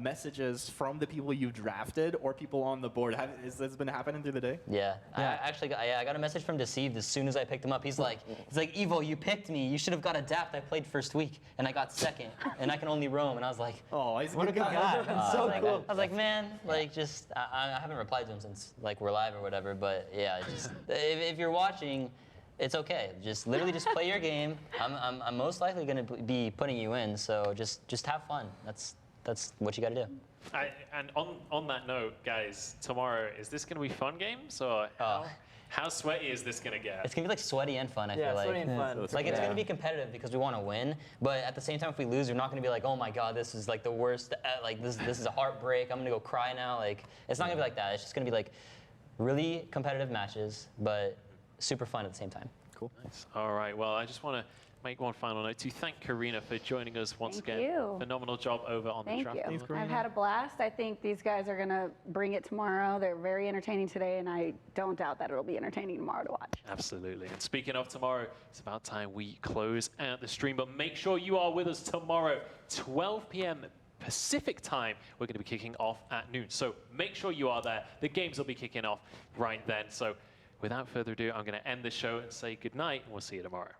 S2: messages from the people you've drafted or people on the board? Has this been happening through the day?
S7: Yeah. I got a message from Deceived as soon as I picked him up. He's like, Evo, you picked me. You should have got Adapt. I played first week, and I got second, and I can only roam. And I was like,
S2: oh, he's
S7: what a good guy.
S2: So cool.
S7: I was like, man, like, just, I haven't replied to him since, like, we're live or whatever, but yeah, just, if you're watching, it's okay. Just literally just play your game. I'm most likely going to be putting you in, so just have fun. That's what you got to do.
S1: And on that note, guys, tomorrow, is this going to be fun games, or how sweaty is this going to get?
S7: It's going to be like sweaty and fun, I feel like.
S4: Sweaty and fun.
S7: Like, it's going to be competitive because we want to win, but at the same time, if we lose, we're not going to be like, oh my god, this is like the worst, like this is a heartbreak, I'm going to go cry now. Like, it's not going to be like that. It's just going to be like really competitive matches, but super fun at the same time.
S2: Cool.
S1: Nice. All right. Well, I just want to make one final note to thank Karina for joining us once again.
S3: Thank you.
S1: Phenomenal job over on the draft.
S3: Thank you. I've had a blast. I think these guys are going to bring it tomorrow. They're very entertaining today, and I don't doubt that it'll be entertaining tomorrow to watch.
S1: Absolutely. And speaking of tomorrow, it's about time we close out the stream, but make sure you are with us tomorrow, 12 p.m. Pacific time. We're going to be kicking off at noon, so make sure you are there. The games will be kicking off right then. So without further ado, I'm going to end the show and say goodnight, and we'll see you tomorrow.